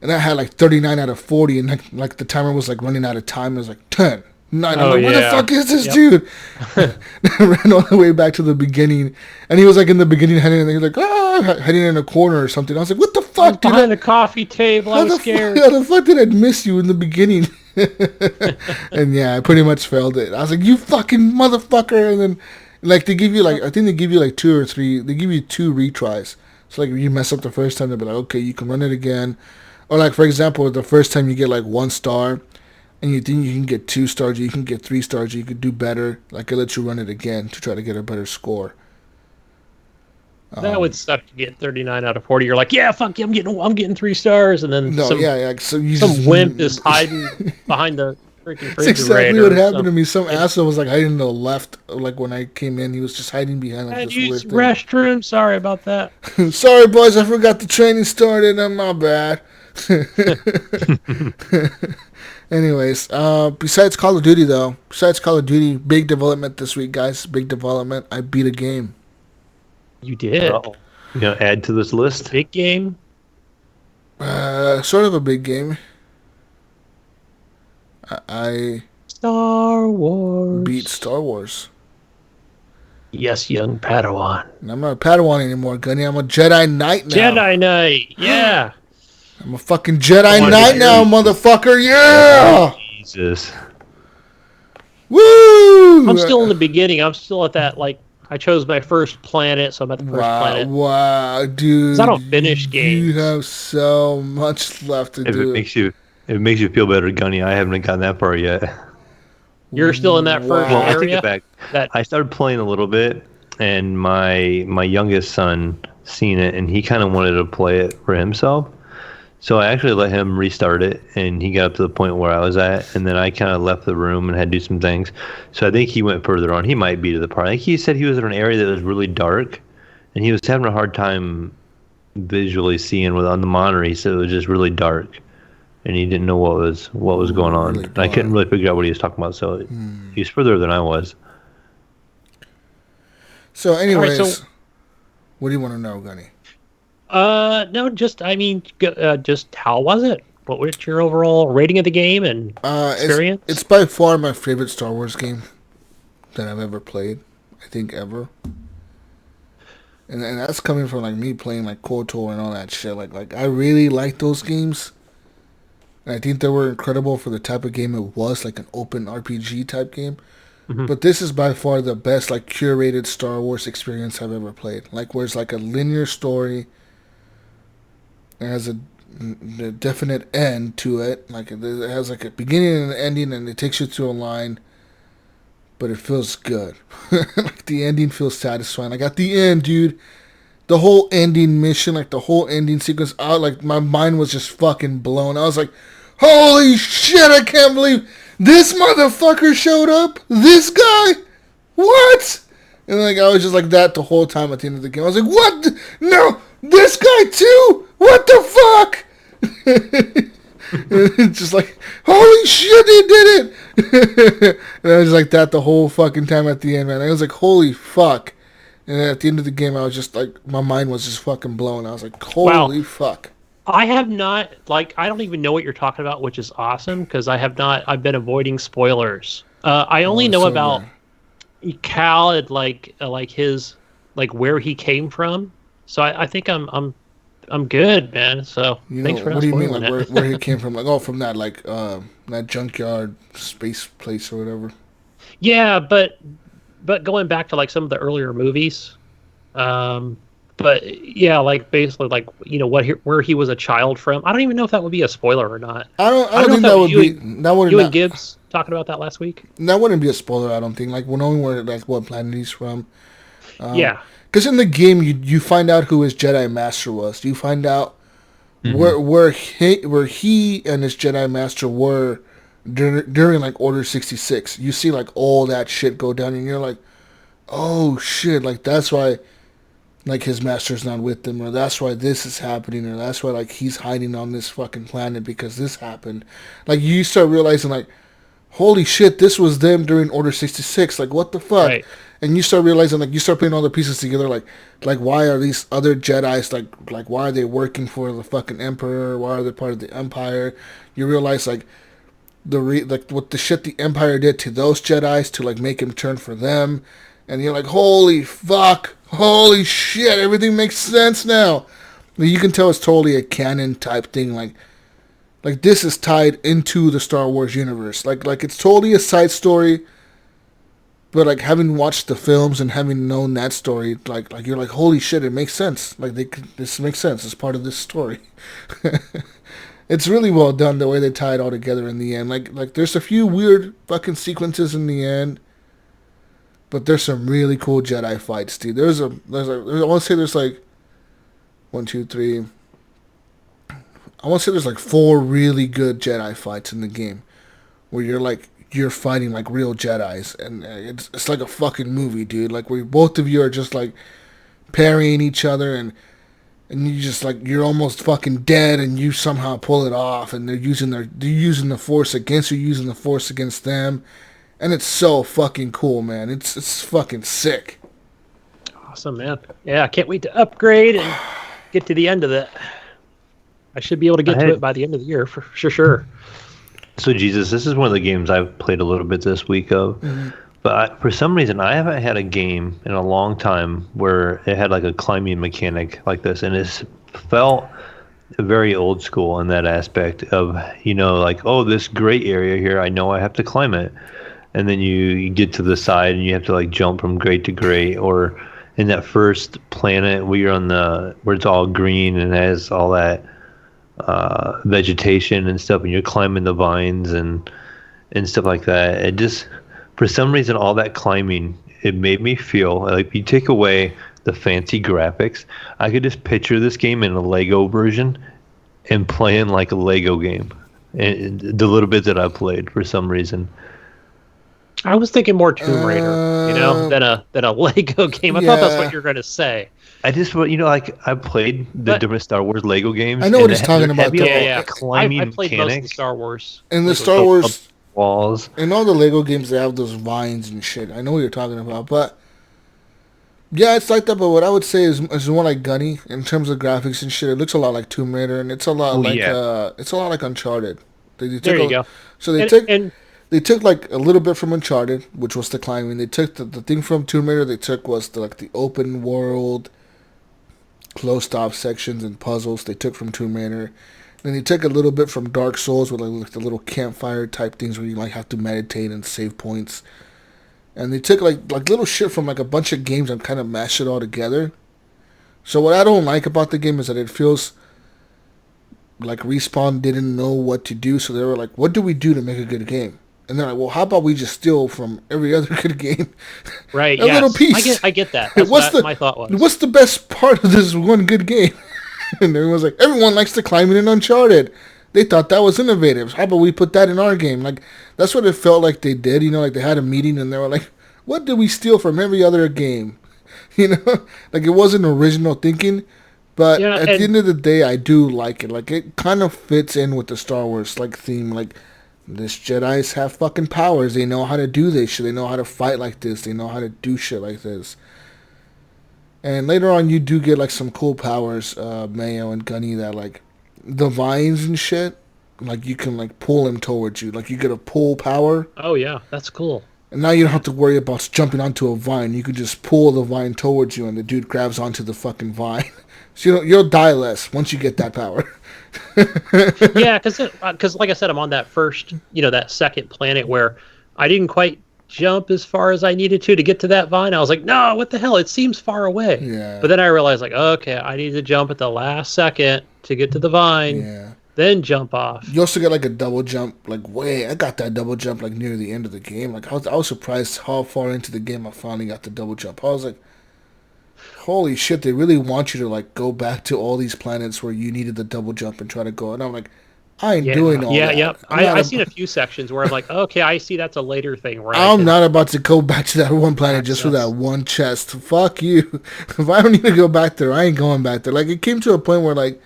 and I had like 39 out of 40, and like the timer was like running out of time. It was like 10, 9. I'm like, where the fuck is this dude? I ran all the way back to the beginning, and he was like in the beginning hiding, and he was like hiding in a corner or something. I was like, what the fuck, dude? Behind the coffee table, I was scared. How the fuck did I miss you in the beginning? And yeah, I pretty much failed it. I was like, you fucking motherfucker. And then like they give you like, I think they give you like 2 or 3, they give you 2 retries. So like if you mess up the first time, they'll be like, okay, you can run it again. Or like for example, the first time you get like 1 star and you think you can get 2 stars, you can get 3 stars, you could do better. Like it lets you run it again to try to get a better score. That would suck to get 39 out of 40. You're like, yeah, fuck yeah, I'm getting 3 stars, and then some wimp is hiding behind the freaking refrigerator. That's exactly what happened to me. Some asshole was like hiding to the left, like when I came in, he was just hiding behind like this weird thing. Restroom. Sorry about that. Sorry, boys, I forgot the training started. I'm not bad. Anyways, besides Call of Duty, big development this week, guys. Big development. I beat a game. You did. You gonna add to this list? Big game? Sort of a big game. I Star Wars. beat Star Wars. Yes, young Padawan. And I'm not a Padawan anymore, Gunny. I'm a Jedi Knight now. Jedi Knight, yeah. I'm a fucking Jedi Knight now, mother,fucker. Yeah! Oh, Jesus. Woo! I'm still in the beginning. I'm still at that, like, I chose my first planet, so I'm at the first planet. Wow, dude. 'Cause I don't finish games. You have so much left to do. If it makes you feel better, Gunny, I haven't gotten that far yet. You're still in that first Well, I area? take it back. I started playing a little bit, and my youngest son seen it, and he kind of wanted to play it for himself. So I actually let him restart it, and he got up to the point where I was at, and then I kind of left the room and had to do some things. So I think he went further on. He might be to the part. I think he said he was in an area that was really dark, and he was having a hard time visually seeing on the monitor. He said it was just really dark, and he didn't know what was going on. Really I couldn't really figure out what he was talking about, so he was further than I was. So anyways, what do you want to know, Gunny? No, just how was it? What was your overall rating of the game and experience? It's by far my favorite Star Wars game that I've ever played. I think ever. And that's coming from like me playing like KOTOR and all that shit. Like I really like those games. And I think they were incredible for the type of game it was, like an open RPG type game. Mm-hmm. But this is by far the best like curated Star Wars experience I've ever played. Like where it's like a linear story. It has a definite end to it. Like it has like a beginning and an ending, and it takes you to a line. But it feels good. Like the ending feels satisfying. Like at the end, dude, the whole ending mission, like the whole ending sequence, like my mind was just fucking blown. I was like, holy shit! I can't believe this motherfucker showed up. This guy, what? And like I was just like that the whole time at the end of the game. I was like, what? No, this guy too. What the fuck? It's just like, holy shit, he did it! And I was like that the whole fucking time at the end, man. I was like, holy fuck. And then at the end of the game, I was just like, my mind was just fucking blown. I was like, holy fuck. I have not, like, I don't even know what you're talking about, which is awesome, because I've been avoiding spoilers. I only know about Cal and like his, like where he came from. So I think I'm good, man. So thanks for not spoiling it. What do you mean, like where he came from? Like, from that that junkyard space place or whatever. Yeah, but but going back to like some of the earlier movies, but yeah, like basically like where he was a child from. I don't even know if that would be a spoiler or not. I don't think that would be. That would you and Gibbs talking about that last week. That wouldn't be a spoiler. I don't think. Like knowing where like what planet he's from. Yeah. Because in the game you find out who his Jedi Master was. You find out where he and his Jedi Master were during like Order 66. You see like all that shit go down, and you're like, oh shit! Like that's why, like his master's not with them, or that's why this is happening, or that's why like he's hiding on this fucking planet because this happened. Like you start realizing like, holy shit, this was them during Order 66. Like what the fuck? Right. And you start realizing, like, you start putting all the pieces together, like why are these other Jedis, like, why are they working for the fucking Emperor? Why are they part of the Empire? You realize, like, what the shit the Empire did to those Jedis to, like, make him turn for them. And you're like, holy fuck, holy shit, everything makes sense now. You can tell it's totally a canon type thing, like this is tied into the Star Wars universe. Like it's totally a side story. But like having watched the films and having known that story, like you're like, holy shit, it makes sense. Like this makes sense. It's part of this story. It's really well done the way they tie it all together in the end. Like there's a few weird fucking sequences in the end, but there's some really cool Jedi fights, dude. I want to say there's like 1, 2, 3. I want to say there's like 4 really good Jedi fights in the game, where you're fighting like real Jedis, and it's like a fucking movie, dude. Like where both of you are just like parrying each other, and you just like you're almost fucking dead, and you somehow pull it off, and they're using the Force against you, using the Force against them, and it's so fucking cool, man. It's fucking sick. Awesome, man. Yeah, I can't wait to upgrade and get to the end of that. I should be able to get to it by the end of the year for sure. So, Jesus, this is one of the games I've played a little bit this week of. Mm-hmm. But for some reason, I haven't had a game in a long time where it had like a climbing mechanic like this. And it felt very old school in that aspect of, like, oh, this great area here, I know I have to climb it. And then you get to the side and you have to like jump from grate to grate. Or in that first planet where you're on where it's all green and has all that vegetation and stuff, and you're climbing the vines and stuff like that. It just, for some reason, all that climbing, it made me feel like, if you take away the fancy graphics, I could just picture this game in a Lego version and playing like a Lego game. And the little bit that I played, for some reason, I was thinking more Tomb Raider, than a Lego game. I thought that's what you were going to say. I just, like, I played the different Star Wars Lego games. I know what he's talking about. Yeah. Climbing I played mechanics. most of the Star Wars. In the Star Wars walls. In all the Lego games, they have those vines and shit. I know what you're talking about, but yeah, it's like that. But what I would say is more like Gunny in terms of graphics and shit. It looks a lot like Tomb Raider, and it's a lot like Uncharted. There you go. So they took like a little bit from Uncharted, which was the climbing. They took the thing from Tomb Raider. They took was the open world, closed off sections and puzzles. They took from Tomb Raider. Then they took a little bit from Dark Souls with like the little campfire type things where you like have to meditate and save points. And they took like little shit from like a bunch of games and kind of mashed it all together. So what I don't like about the game is that it feels like Respawn didn't know what to do, so they were like, what do we do to make a good game? And they're like, well, how about we just steal from every other good game? Right, little piece. I get that. That's what my thought was. What's the best part of this one good game? And everyone's like, everyone likes the climbing in Uncharted. They thought that was innovative. How about we put that in our game? Like, that's what it felt like they did. Like they had a meeting and they were like, what did we steal from every other game? Like it wasn't original thinking. But at the end of the day, I do like it. Like, it kind of fits in with the Star Wars, like, theme. Like, this Jedis have fucking powers. They know how to do this shit. They know how to fight like this. They know how to do shit like this. And later on, you do get, like, some cool powers, Mayo and Gunny, that, like, the vines and shit, like, you can, like, pull them towards you. Like, you get a pull power. Oh, yeah. That's cool. And now you don't have to worry about jumping onto a vine. You can just pull the vine towards you, and the dude grabs onto the fucking vine. So you'll die less once you get that power. Yeah, because like I said, I'm on that first, that second planet where I didn't quite jump as far as I needed to get to that vine. I was like, no, what the hell? It seems far away. Yeah. But then I realized, like, okay, I need to jump at the last second to get to the vine. Yeah. Then jump off. You also get like a double jump, like I got that double jump like near the end of the game. Like I was surprised how far into the game I finally got the double jump. I was like, holy shit, they really want you to like go back to all these planets where you needed the double jump and try to go. And I'm like, I ain't doing all that. Yeah. I've seen a few sections where I'm like, okay, I see that's a later thing, right? I'm not about to go back to that one planet just for that one chest. Fuck you. If I don't need to go back there, I ain't going back there. Like it came to a point where like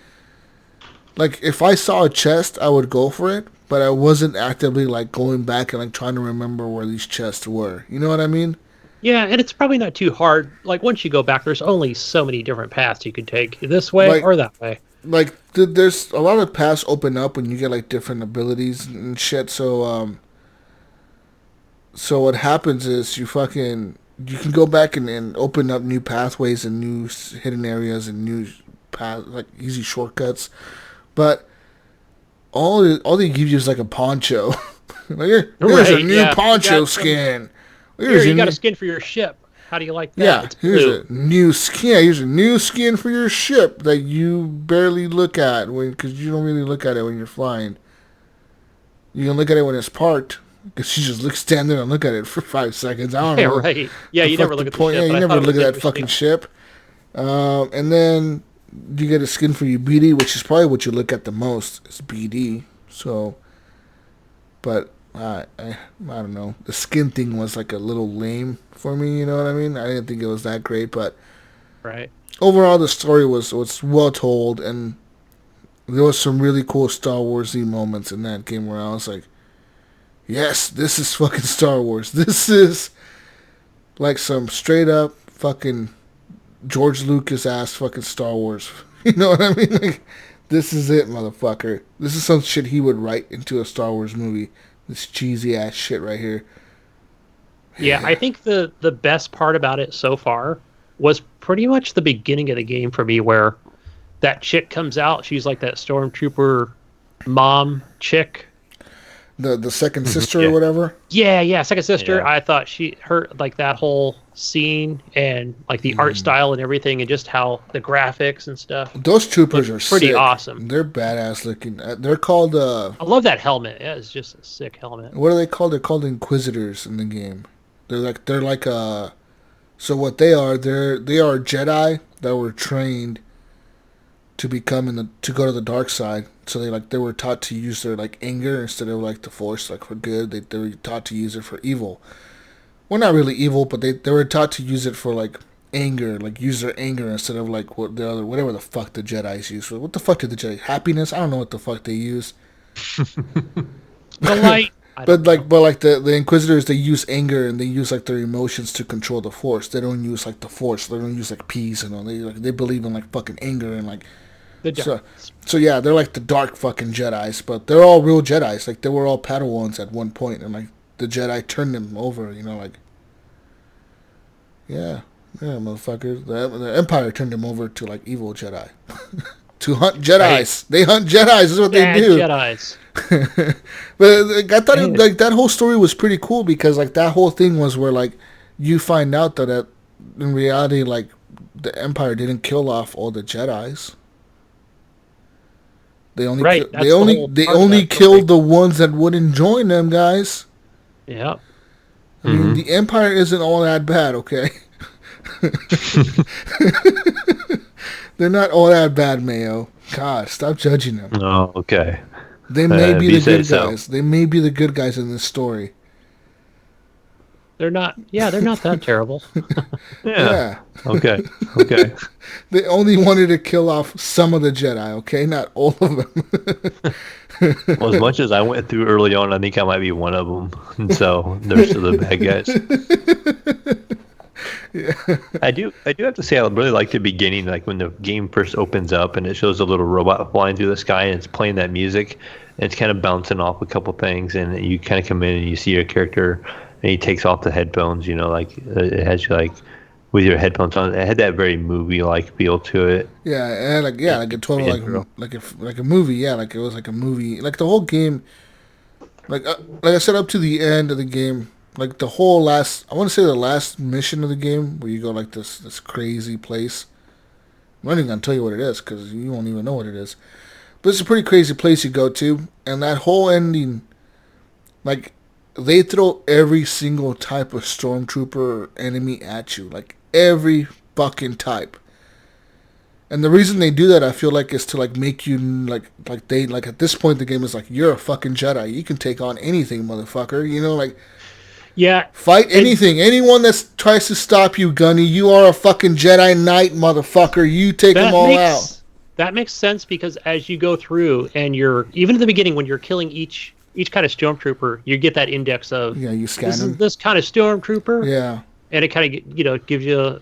if I saw a chest, I would go for it, but I wasn't actively like going back and like trying to remember where these chests were. You know what I mean? Yeah, and it's probably not too hard. Like once you go back, there's only so many different paths you could take, this way or that way. Like there's a lot of paths open up when you get like different abilities and shit. So what happens is you can go back and open up new pathways and new hidden areas and new like easy shortcuts. But all they give you is like a poncho. Like, here's a new poncho skin. Here, you got a skin for your ship. How do you like that? Yeah, here's a new skin. Here's a new skin for your ship that you barely look at because you don't really look at it when you're flying. You can look at it when it's parked because you just stand there and look at it for 5 seconds. I don't know. Yeah, right. Yeah, you never look at the ship. Yeah, you never look at that fucking ship. And then you get a skin for your BD, which is probably what you look at the most. It's BD. So, but I don't know. The skin thing was like a little lame for me. You know what I mean? I didn't think it was that great, but right. Overall, the story was well told, and there was some really cool Star Wars-y moments in that game where I was like, yes, this is fucking Star Wars. This is like some straight up fucking George Lucas ass fucking Star Wars. You know what I mean? Like, this is it, motherfucker. This is some shit he would write into a Star Wars movie. This cheesy ass shit right here. Yeah, I think the best part about it so far was pretty much the beginning of the game for me, where that chick comes out. She's like that stormtrooper mom chick. The second sister or whatever? Yeah, second sister. Yeah. I thought her like that whole scene and like the art style and everything and just how the graphics and stuff. Those troopers are pretty sick. Awesome. They're badass looking. They're called... I love that helmet. Yeah, it's just a sick helmet. What are they called? They're called Inquisitors in the game. They're like so what they are Jedi that were trained to to go to the dark side. So they were taught to use their like anger instead of like the Force, like for good. They were taught to use it for evil. Well, not really evil, but they were taught to use it for like anger, like use their anger instead of like whatever the fuck the Jedi's use. What the fuck did the Jedi? Happiness? I don't know what the fuck they use. The light. But the Inquisitors, they use anger and they use like their emotions to control the Force. They don't use like the Force. They don't use like peace and all. They believe in like fucking anger and like. So yeah, they're like the dark fucking Jedis, but they're all real Jedis. Like they were all Padawans at one point, and like the Jedi turned them over. You know, like yeah, motherfuckers. The Empire turned them over to like evil Jedi to hunt Jedis. Right. They hunt Jedis. Is what they do. Jedis. But I thought like that whole story was pretty cool because like that whole thing was where like you find out that in reality like the Empire didn't kill off all the Jedis. They only killed the ones that wouldn't join them, guys. Yeah. I mean, the Empire isn't all that bad, okay? They're not all that bad, Mayo. God, stop judging them. Oh, okay. They may be the good guys. They may be the good guys in this story. They're not. Yeah, they're not that terrible. Yeah. Okay. They only wanted to kill off some of the Jedi, okay? Not all of them. Well, as much as I went through early on, I think I might be one of them. And so they're still the bad guys. Yeah. I do have to say I really like the beginning, like when the game first opens up and it shows a little robot flying through the sky and it's playing that music and it's kind of bouncing off a couple things and you kind of come in and you see your character and he takes off the headphones, you know, like it has you like with your headphones on. It had that very movie-like feel to it. Yeah, and like a total like a movie. Yeah, like it was like a movie. Like the whole game, like I said, up to the end of the game, like the whole last, I want to say the last mission of the game where you go like this crazy place. I'm not even gonna tell you what it is because you won't even know what it is. But it's a pretty crazy place you go to, and that whole ending, like they throw every single type of stormtrooper or enemy at you, like every fucking type. And the reason they do that, I feel like, is to like make you like at this point the game is like, you're a fucking Jedi. You can take on anything, motherfucker. You know, like Yeah. fight anything. Anyone that tries to stop you, Gunny, you are a fucking Jedi Knight, motherfucker. You take them all out. That makes sense because as you go through and you're even in the beginning when you're killing each kind of stormtrooper, you get that index of You scan them. this kind of stormtrooper. Yeah. And it kind of gives you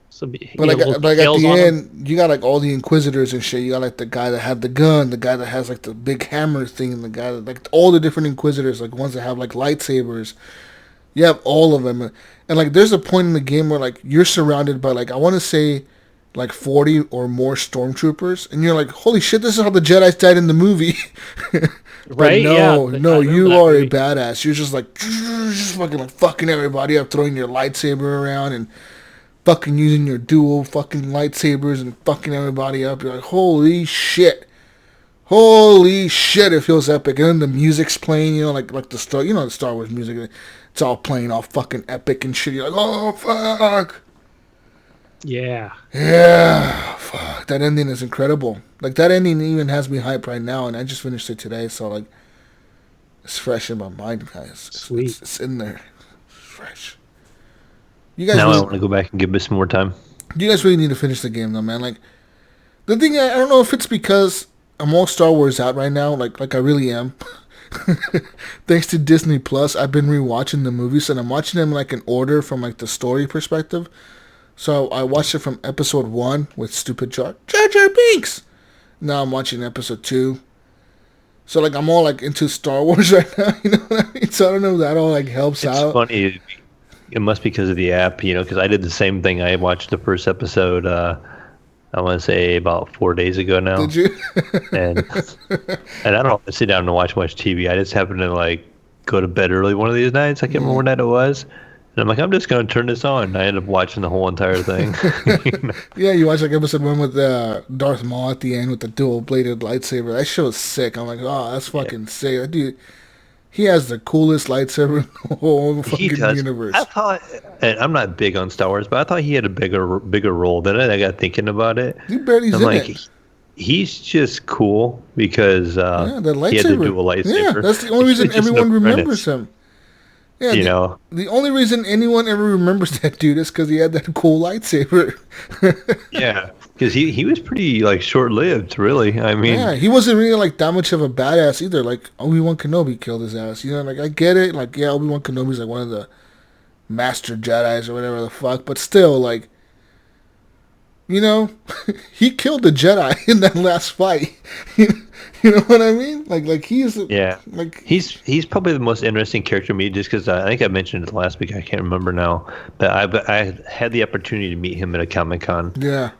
some. But like at the end, you got like all the Inquisitors and shit. You got like the guy that had the gun, the guy that has like the big hammer thing, and the guy that like all the different Inquisitors, like ones that have like lightsabers. You have all of them, and like there's a point in the game where like you're surrounded by like I want to say like 40 or more stormtroopers, and you're like, holy shit, this is how the Jedi died in the movie. Right? No, you are a badass. You're just like just fucking everybody up, throwing your lightsaber around and fucking using your dual fucking lightsabers and fucking everybody up. You're like, holy shit, it feels epic. And then the music's playing, like the Star Wars music. It's all playing all fucking epic and shit. You're like, oh fuck. Yeah. Yeah, fuck. That ending is incredible. Like that ending even has me hyped right now, and I just finished it today, so like it's fresh in my mind, guys. Sweet. It's in there. It's fresh. You guys now I want to go back and give this some more time. You guys really need to finish the game though, man. Like the thing, I don't know if it's because I'm all Star Wars out right now, like I really am. Thanks to Disney Plus, I've been rewatching the movies, and I'm watching them like in order from like the story perspective. So I watched it from episode 1 with stupid Jar Jar Binks. Now I'm watching episode 2. So like I'm all like into Star Wars right now, you know what I mean? So I don't know if that all like helps out. It's funny. It must be because of the app, because I did the same thing. I watched the first episode, I want to say about 4 days ago now. Did you? and I don't sit down and watch much TV. I just happen to like go to bed early one of these nights. I can't remember what night it was. And I'm like, I'm just going to turn this on. I end up watching the whole entire thing. Yeah, you watch like episode 1 with Darth Maul at the end with the dual-bladed lightsaber. That show's sick. I'm like, oh, that's fucking sick. That dude, he has the coolest lightsaber in the whole fucking universe. I thought, and I'm not big on Star Wars, but I thought he had a bigger role than it. I got thinking about it. He barely's in it. He's just cool because the lightsaber. he had the dual lightsaber. Yeah, that's the only reason everyone remembers him. Yeah, the only reason anyone ever remembers that dude is because he had that cool lightsaber. Yeah, because he was pretty like short-lived, really. I mean, yeah, he wasn't really like that much of a badass either. Like Obi-Wan Kenobi killed his ass. Like I get it. Like yeah, Obi-Wan Kenobi's like one of the master Jedis or whatever the fuck, but still like. He killed the Jedi in that last fight. You know what I mean? Like he's like he's probably the most interesting character to me, just because I think I mentioned it last week. I can't remember now, but I had the opportunity to meet him at a Comic-Con. Yeah,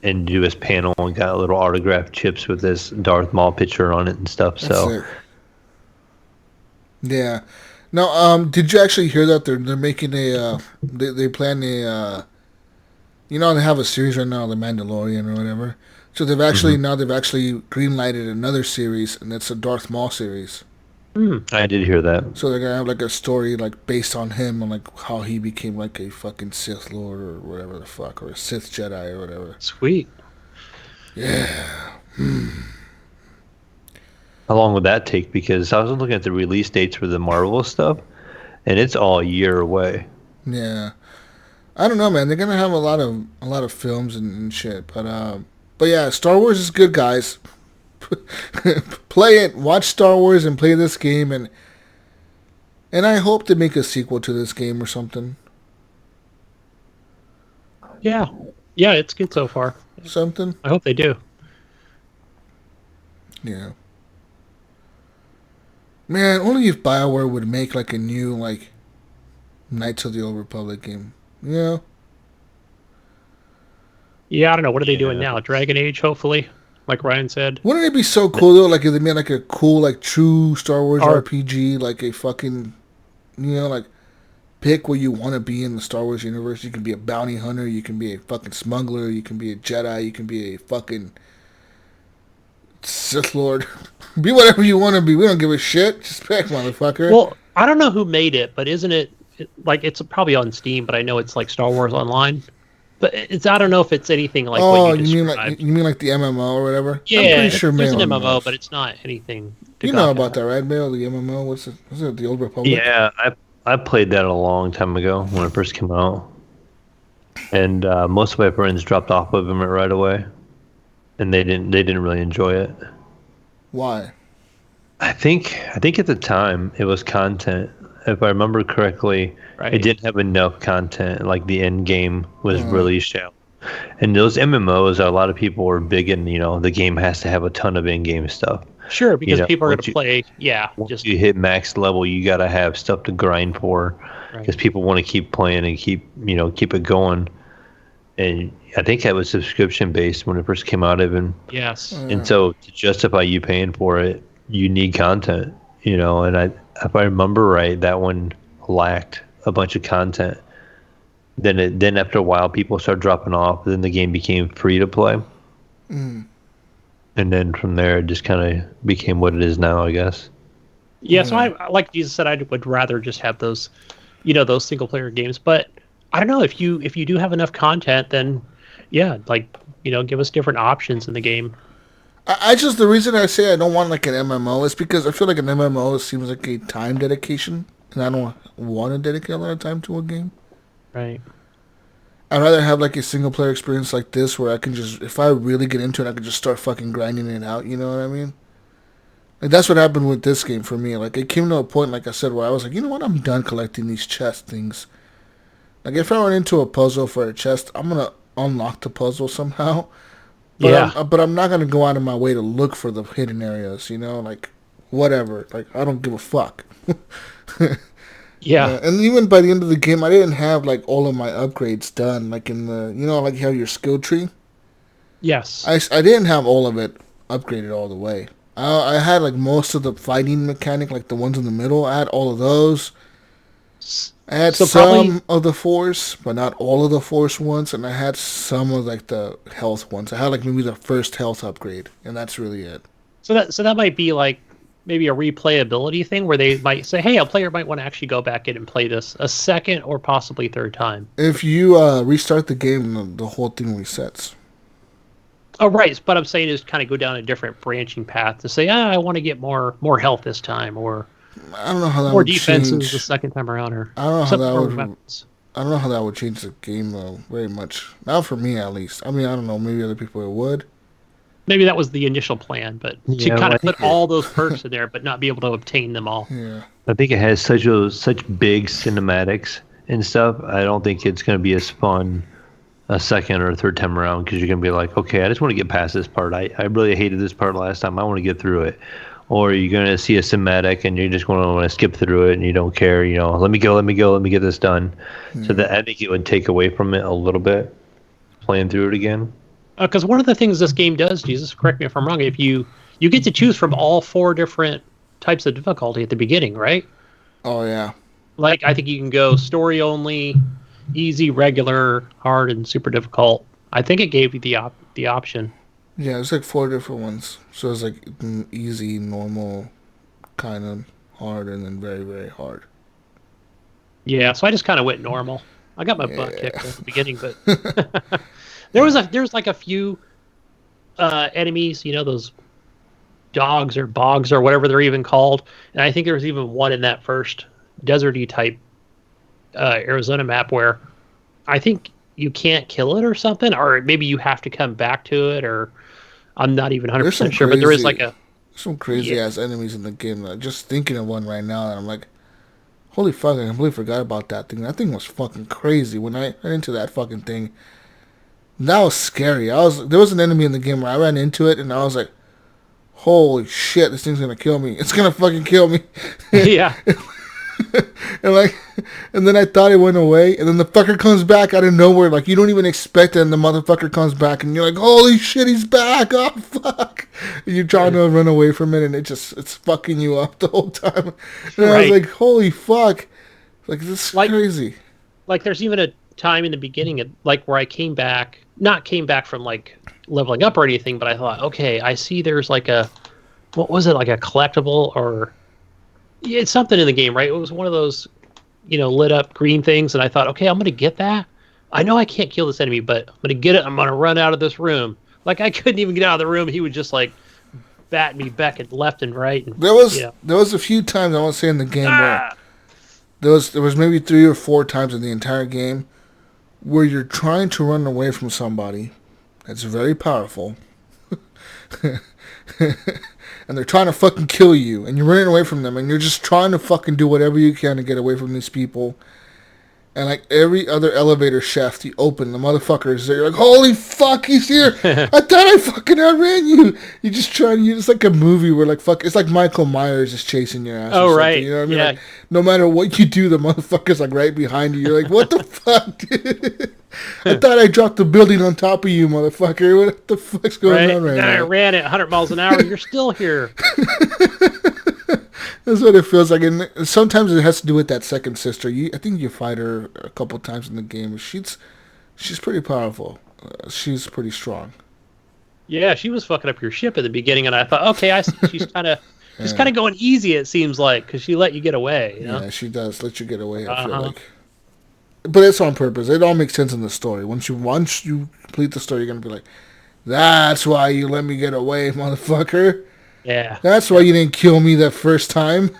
and do his panel and got little autographed chips with this Darth Maul picture on it and stuff. So yeah. Now, did you actually hear that they're making a they plan a they have a series right now, The Mandalorian or whatever. So they've actually greenlighted another series, and it's a Darth Maul series. I did hear that. So they're gonna have like a story like based on him and like how he became like a fucking Sith Lord or whatever the fuck, or a Sith Jedi or whatever. Sweet. Yeah. How long would that take? Because I was looking at the release dates for the Marvel stuff, and it's all a year away. Yeah. I don't know, man. They're gonna have a lot of films and shit, but yeah, Star Wars is good, guys. Play it, watch Star Wars, and play this game, and I hope to make a sequel to this game or something. Yeah, it's good so far. Something. I hope they do. Yeah. Man, only if BioWare would make like a new like Knights of the Old Republic game. Yeah. Yeah, I don't know. What are they doing now? Dragon Age, hopefully, like Ryan said. Wouldn't it be so cool though? Like if they made like a cool, like true Star Wars RPG, like a fucking, like pick what you want to be in the Star Wars universe. You can be a bounty hunter, you can be a fucking smuggler, you can be a Jedi, you can be a fucking Sith Lord. Be whatever you want to be. We don't give a shit. Just pick, motherfucker. Well, I don't know who made it, but isn't it like it's probably on Steam? But I know it's like Star Wars Online. But I don't know if it's anything like what you described. You mean like the MMO or whatever? Yeah, I'm pretty sure there's Mayo an MMO, knows. but it's not anything. You know about that, right, Mayo? The MMO? What's it? Was it the Old Republic? Yeah, I played that a long time ago when it first came out, and most of my friends dropped off of it right away, and they didn't really enjoy it. Why? I think at the time it was content. If I remember correctly, Right. it didn't have enough content. Like the end game was really shallow. And those MMOs, a lot of people were big in, the game has to have a ton of in-game stuff. Sure, because people are going once to play. Yeah, Once you hit max level, you got to have stuff to grind for, because people want to keep playing and keep it going. And I think that was subscription based when it first came out, even. Yes. And so to justify you paying for it, you need content, And if I remember right, that one lacked a bunch of content. Then after a while, people started dropping off. Then the game became free to play. And then from there, it just kind of became what it is now, I guess. Yeah, so I like Jesus said, I would rather just have those, those single player games. But I don't know if you do have enough content, then yeah, give us different options in the game. The reason I say I don't want like an MMO is because I feel like an MMO seems like a time dedication, and I don't want to dedicate a lot of time to a game. Right. I'd rather have like a single player experience like this where I can just, if I really get into it, I can just start fucking grinding it out. You know what I mean? Like that's what happened with this game for me. Like it came to a point, like I said, where I was like, you know what? I'm done collecting these chest things. Like if I run into a puzzle for a chest, I'm gonna unlock the puzzle somehow. But I'm not gonna go out of my way to look for the hidden areas. Like whatever. Like I don't give a fuck. Yeah. And even by the end of the game, I didn't have like all of my upgrades done. Like in the, like you have your skill tree. Yes. I didn't have all of it upgraded all the way. I had like most of the fighting mechanic, like the ones in the middle. I had all of those. I had some of the force, but not all of the force ones, and I had some of like the health ones. I had like maybe the first health upgrade, and that's really it. So that might be like maybe a replayability thing where they might say, hey, a player might want to actually go back in and play this a second or possibly third time. If you restart the game, the whole thing resets. Oh, right. But I'm saying is kind of go down a different branching path to say, I want to get more health this time, or I don't know how that more would defenses change. the second time around, or I don't know how that would. weapons. I don't know how that would change the game though, very much. Not for me, at least. I mean, I don't know. Maybe other people it would. Maybe that was the initial plan, but to kind of put all those perks in there, but not be able to obtain them all. Yeah. I think it has such big cinematics and stuff. I don't think it's going to be as fun a second or a third time around, because you're going to be like, okay, I just want to get past this part. I really hated this part last time. I want to get through it. Or you're going to see a cinematic and you're just going to want to skip through it and you don't care. Let me get this done. So that I think it would take away from it a little bit, playing through it again. Because one of the things this game does, Jesus, correct me if I'm wrong, if you get to choose from all 4 different types of difficulty at the beginning, right? Oh, yeah. Like, I think you can go story only, easy, regular, hard, and super difficult. I think it gave you the option. Yeah, there's like 4 different ones. So it's like easy, normal, kind of hard, and then very, very hard. Yeah, so I just kind of went normal. I got my butt kicked at the beginning, but there's like a few enemies, those dogs or bogs or whatever they're even called, and I think there was even one in that first deserty type Arizona map where I think you can't kill it or something, or maybe you have to come back to it, or I'm not even 100% sure, but there is like some crazy ass enemies in the game. Just thinking of one right now, and I'm like, holy fuck, I completely forgot about that thing. That thing was fucking crazy. When I ran into that fucking thing, that was scary. There was an enemy in the game where I ran into it, and I was like, holy shit, this thing's gonna kill me. It's gonna fucking kill me. Yeah. and then I thought it went away, and then the fucker comes back out of nowhere. Like, you don't even expect it, and the motherfucker comes back, and you're like, holy shit, he's back. Oh, fuck. And you're trying to run away from it, and it's fucking you up the whole time. And I was like, holy fuck. Like, this is Like- crazy. Like, there's even a time in the beginning, like, where I not came back from, like, leveling up or anything, but I thought, okay, I see there's, like, what was it, like a collectible or... Yeah, it's something in the game, right? It was one of those, lit up green things, and I thought, okay, I'm going to get that. I know I can't kill this enemy, but I'm going to get it. I'm going to run out of this room. Like, I couldn't even get out of the room. He would just, like, bat me back and left and right. And, There was a few times, I won't say in the game, where there was maybe 3 or 4 times in the entire game where you're trying to run away from somebody that's very powerful. And they're trying to fucking kill you, and you're running away from them, and you're just trying to fucking do whatever you can to get away from these people. And like every other elevator shaft you open, the motherfucker is there. You're like, holy fuck, he's here! I thought I fucking outran you. You're just like a movie where like fuck, it's like Michael Myers is chasing your ass. Oh, or right. You know what I mean? Yeah. Like, no matter what you do, the motherfucker's like right behind you. You're like, what the fuck, dude? I thought I dropped the building on top of you, motherfucker. What the fuck's going on right now? I now? ran at 100 miles an hour. You're still here. That's what it feels like, and sometimes it has to do with that second sister. I think you fight her a couple times in the game. She's pretty powerful. She's pretty strong. Yeah, she was fucking up your ship at the beginning, and I thought, okay, I see she's kind of going easy. It seems like because she let you get away. Yeah, she does let you get away. I feel like, but it's on purpose. It all makes sense in the story. Once you complete the story, you're gonna be like, "That's why you let me get away, motherfucker." Yeah. That's why you didn't kill me that first time.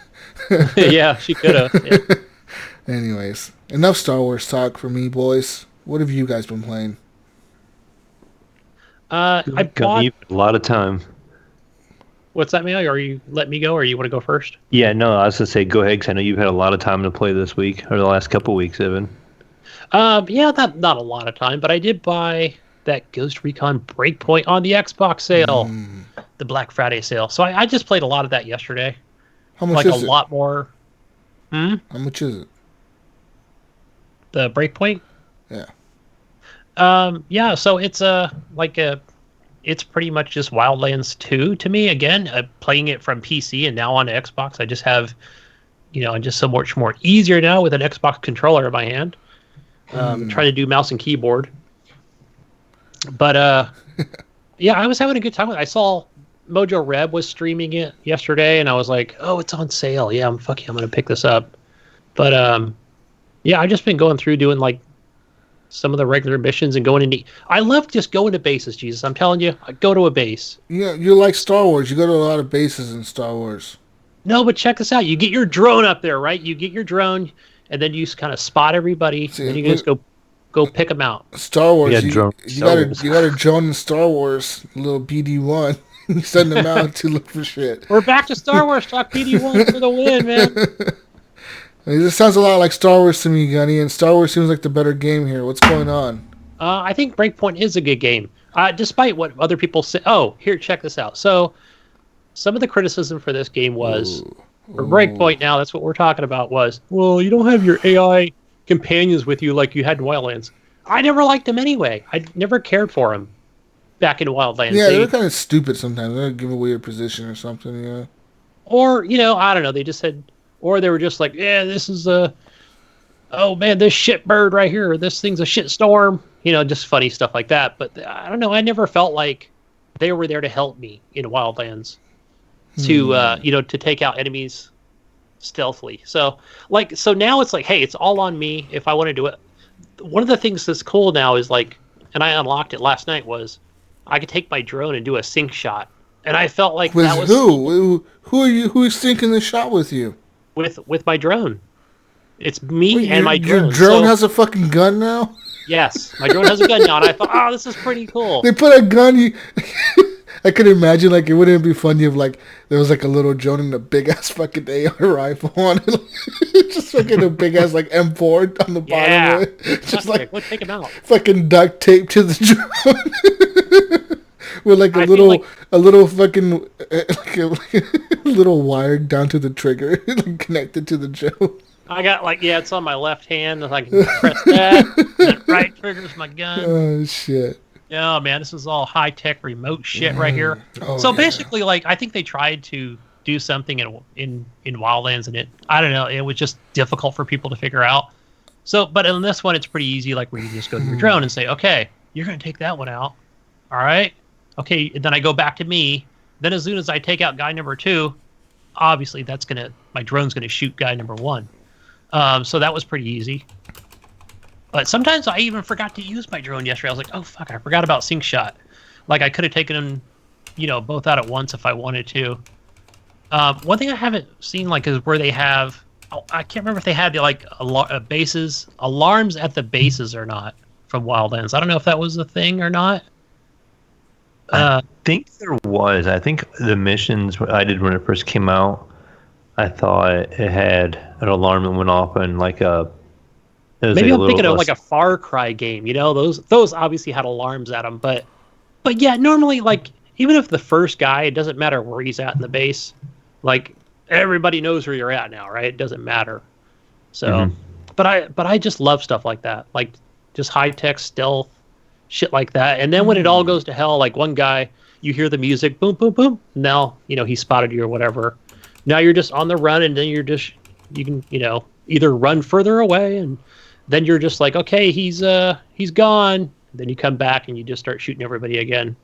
Yeah, she could have. Yeah. Anyways, enough Star Wars talk for me, boys. What have you guys been playing? I bought... a lot of time. What's that, Mayo? Are you let me go, or you want to go first? Yeah, no, I was going to say go ahead, because I know you've had a lot of time to play this week, or the last couple weeks, even. Yeah, not a lot of time, but I did buy that Ghost Recon Breakpoint on the Xbox sale, the Black Friday sale. So I just played a lot of that yesterday. How much is it? Like a lot more. How much is it? The Breakpoint? Yeah. Yeah, so it's it's pretty much just Wildlands 2 to me. Again, playing it from PC and now on Xbox. I just have, just so much more easier now with an Xbox controller in my hand. Trying to do mouse and keyboard. But, yeah, I was having a good time with it. I saw Mojo Reb was streaming it yesterday, and I was like, oh, it's on sale. Yeah, I'm going to pick this up. But, yeah, I've just been going through doing, like, some of the regular missions and going into... I love just going to bases, Jesus. I'm telling you, I go to a base. Yeah, you like Star Wars. You go to a lot of bases in Star Wars. No, but check this out. You get your drone up there, right? You get your drone, and then you just kind of spot everybody, and then you can just go pick them out. Star Wars. Yeah, you got a drone in Star Wars, a little BD-1. You send them out to look for shit. We're back to Star Wars talk. PD1 for the win, man. This sounds a lot like Star Wars to me, Gunny, and Star Wars seems like the better game here. What's going on? I think Breakpoint is a good game, despite what other people say. Oh, here, check this out. So, some of the criticism for this game was, for Breakpoint now, that's what we're talking about, was, well, you don't have your AI companions with you like you had in Wildlands. I never liked them anyway. I never cared for them back in Wildlands. Yeah, they were kind of stupid sometimes. They would give away your position or something, yeah. Or, I don't know, they just said... Or they were just like, yeah, this is oh man, this shit bird right here, this thing's a shit storm. Just funny stuff like that. But I don't know, I never felt like they were there to help me in Wildlands to take out enemies stealthily. So now it's like, hey, it's all on me if I want to do it. One of the things that's cool now is like, and I unlocked it last night, was I could take my drone and do a sync shot. And I felt like with that was... Who are you? Who's syncing the shot with you? With my drone. It's me and my drone. Your drone has a fucking gun now? Yes, my drone has a gun now, and I thought, oh, this is pretty cool. They put a gun... I could imagine, like, it wouldn't be funny if, like, there was, like, a little drone and a big-ass fucking AR rifle on it. Just fucking a big-ass, like, M4 on the bottom of it. Just, like, let's take him out. Fucking duct tape to the drone. With, like, a little fucking, like a little wire down to the trigger, like, connected to the drone. I got, like, it's on my left hand, and I can press that, and then right trigger's my gun. Oh, shit. Yeah, man, this is all high-tech remote shit right here. Oh, so basically, like, I think they tried to do something in Wildlands, and I don't know, it was just difficult for people to figure out. So, but in this one, it's pretty easy, like where you just go to your drone and say, okay, you're going to take that one out. All right. Okay. And then I go back to me. Then as soon as I take out guy number 2, obviously my drone's going to shoot guy number 1. So that was pretty easy. But sometimes I even forgot to use my drone yesterday. I was like, oh, fuck, I forgot about sync shot. Like, I could have taken them, both out at once if I wanted to. One thing I haven't seen, like, is where they have... I can't remember if they had, like, alarms at the bases or not from Wildlands. I don't know if that was a thing or not. I think there was. I think the missions I did when it first came out, I thought it had an alarm that went off and, like, maybe I'm thinking of like a Far Cry game, those obviously had alarms at them, but yeah, normally, like, even if the first guy, it doesn't matter where he's at in the base, like, everybody knows where you're at now, right? It doesn't matter. So, but I just love stuff like that, like just high tech stealth shit like that. And then when it all goes to hell, like one guy, you hear the music, boom, boom, boom. Now he spotted you or whatever. Now you're just on the run, and then you can either run further away and then you're just like, okay, he's gone. Then you come back and you just start shooting everybody again.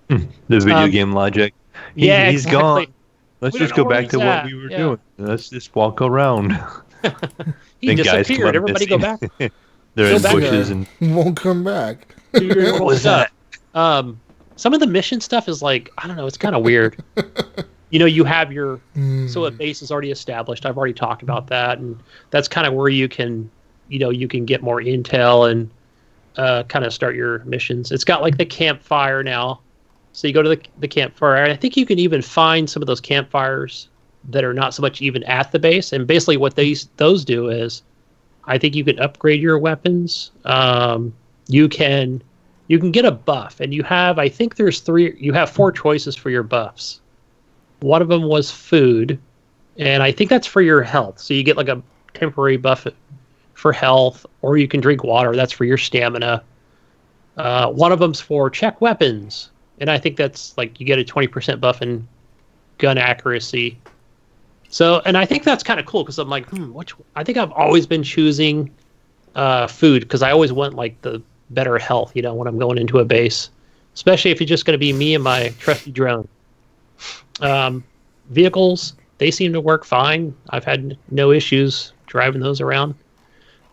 The video game logic. He's gone. Let's just go back to what we were doing. Let's just walk around. He disappeared. Everybody go back. They're in bushes and won't come back. What was that? Some of the mission stuff is like, I don't know, it's kind of weird. You have your so a base is already established. I've already talked about that, and that's kind of where you can get more intel and kind of start your missions. It's got like the campfire now. So you go to the campfire. And I think you can even find some of those campfires that are not so much even at the base. And basically what those do is I think you can upgrade your weapons. You can get a buff. And you have 4 choices for your buffs. One of them was food. And I think that's for your health. So you get like a temporary buff for health, or you can drink water. That's for your stamina. One of them's for check weapons, and I think that's like you get a 20% buff in gun accuracy. So, and I think that's kind of cool because I'm like, I think I've always been choosing food because I always want like the better health, when I'm going into a base, especially if it's just going to be me and my trusty drone. Vehicles, they seem to work fine. I've had no issues driving those around.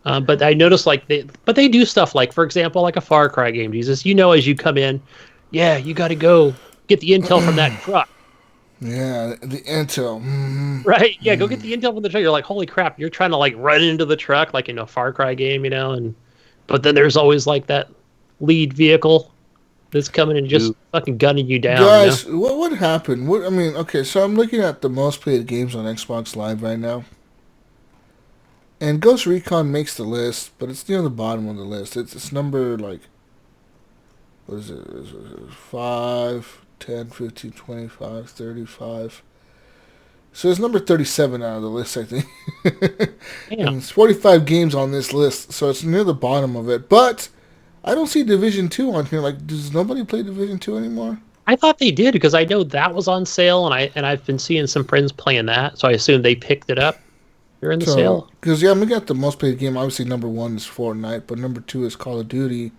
But I noticed they do stuff like, for example, like a Far Cry game, Jesus, as you come in, you got to go get the intel from that truck. Yeah, the intel. Mm-hmm. Right? Yeah, go get the intel from the truck. You're like, holy crap, you're trying to like run into the truck like in a Far Cry game, but then there's always like that lead vehicle that's coming and just fucking gunning you down. Guys, what happened? Okay, so I'm looking at the most played games on Xbox Live right now. And Ghost Recon makes the list, but it's near the bottom of the list. It's number, like, what is it? 5, 10, 15, 25, 35. So it's number 37 out of the list, I think. And it's 45 games on this list, so it's near the bottom of it. But I don't see Division 2 on here. Like, does nobody play Division 2 anymore? I thought they did, because I know that was on sale, and I've been seeing some friends playing that, so I assume they picked it up. You're in the sale. Because, I'm looking at the most played game. Obviously, number 1 is Fortnite, but number 2 is Call of Duty.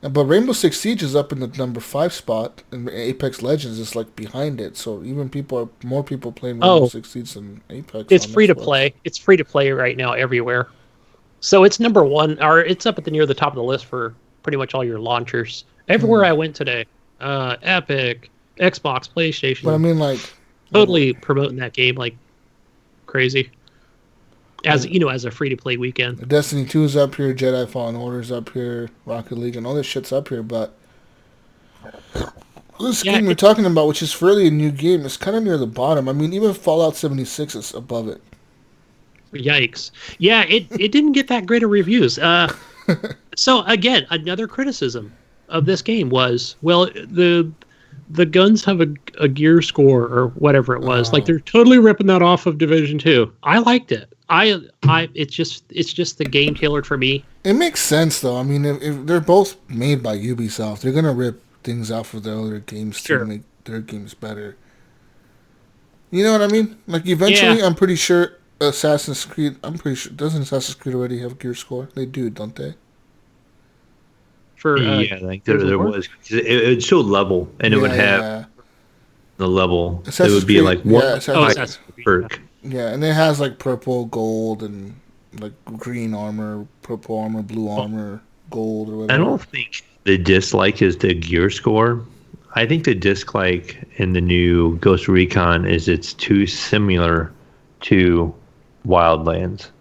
But Rainbow Six Siege is up in the number 5 spot, and Apex Legends is, like, behind it. So even more people playing Rainbow Six Siege than Apex. It's free to play. It's free to play right now everywhere. So it's number 1, or it's up near the top of the list for pretty much all your launchers. Everywhere I went today. Epic, Xbox, PlayStation. But I mean, like, totally promoting that game like crazy. As a free to play weekend. Destiny 2 is up here, Jedi Fallen Order is up here, Rocket League, and all this shit's up here. But this game we're talking about, which is fairly a new game, is kind of near the bottom. I mean, even Fallout 76 is above it. Yikes! Yeah, it didn't get that great of reviews. So again, another criticism of this game was, well, the guns have a gear score or whatever it was. Like, they're totally ripping that off of Division 2. I liked it. It's just the game tailored for me. It makes sense though. I mean, if they're both made by Ubisoft, they're gonna rip things off of their other games to make their games better. You know what I mean? Like, eventually, I'm pretty sure Assassin's Creed, doesn't Assassin's Creed already have gear score? They do, don't they? For yeah, like there was. It would show level, and it would have the level. Assassin's it would be Creed, like one Assassin's Creed, perk. Yeah, and it has like purple, gold, and like green armor, purple armor, blue armor, gold, or whatever. I don't think the dislike is the gear score. I think the dislike in the new Ghost Recon is it's too similar to Wildlands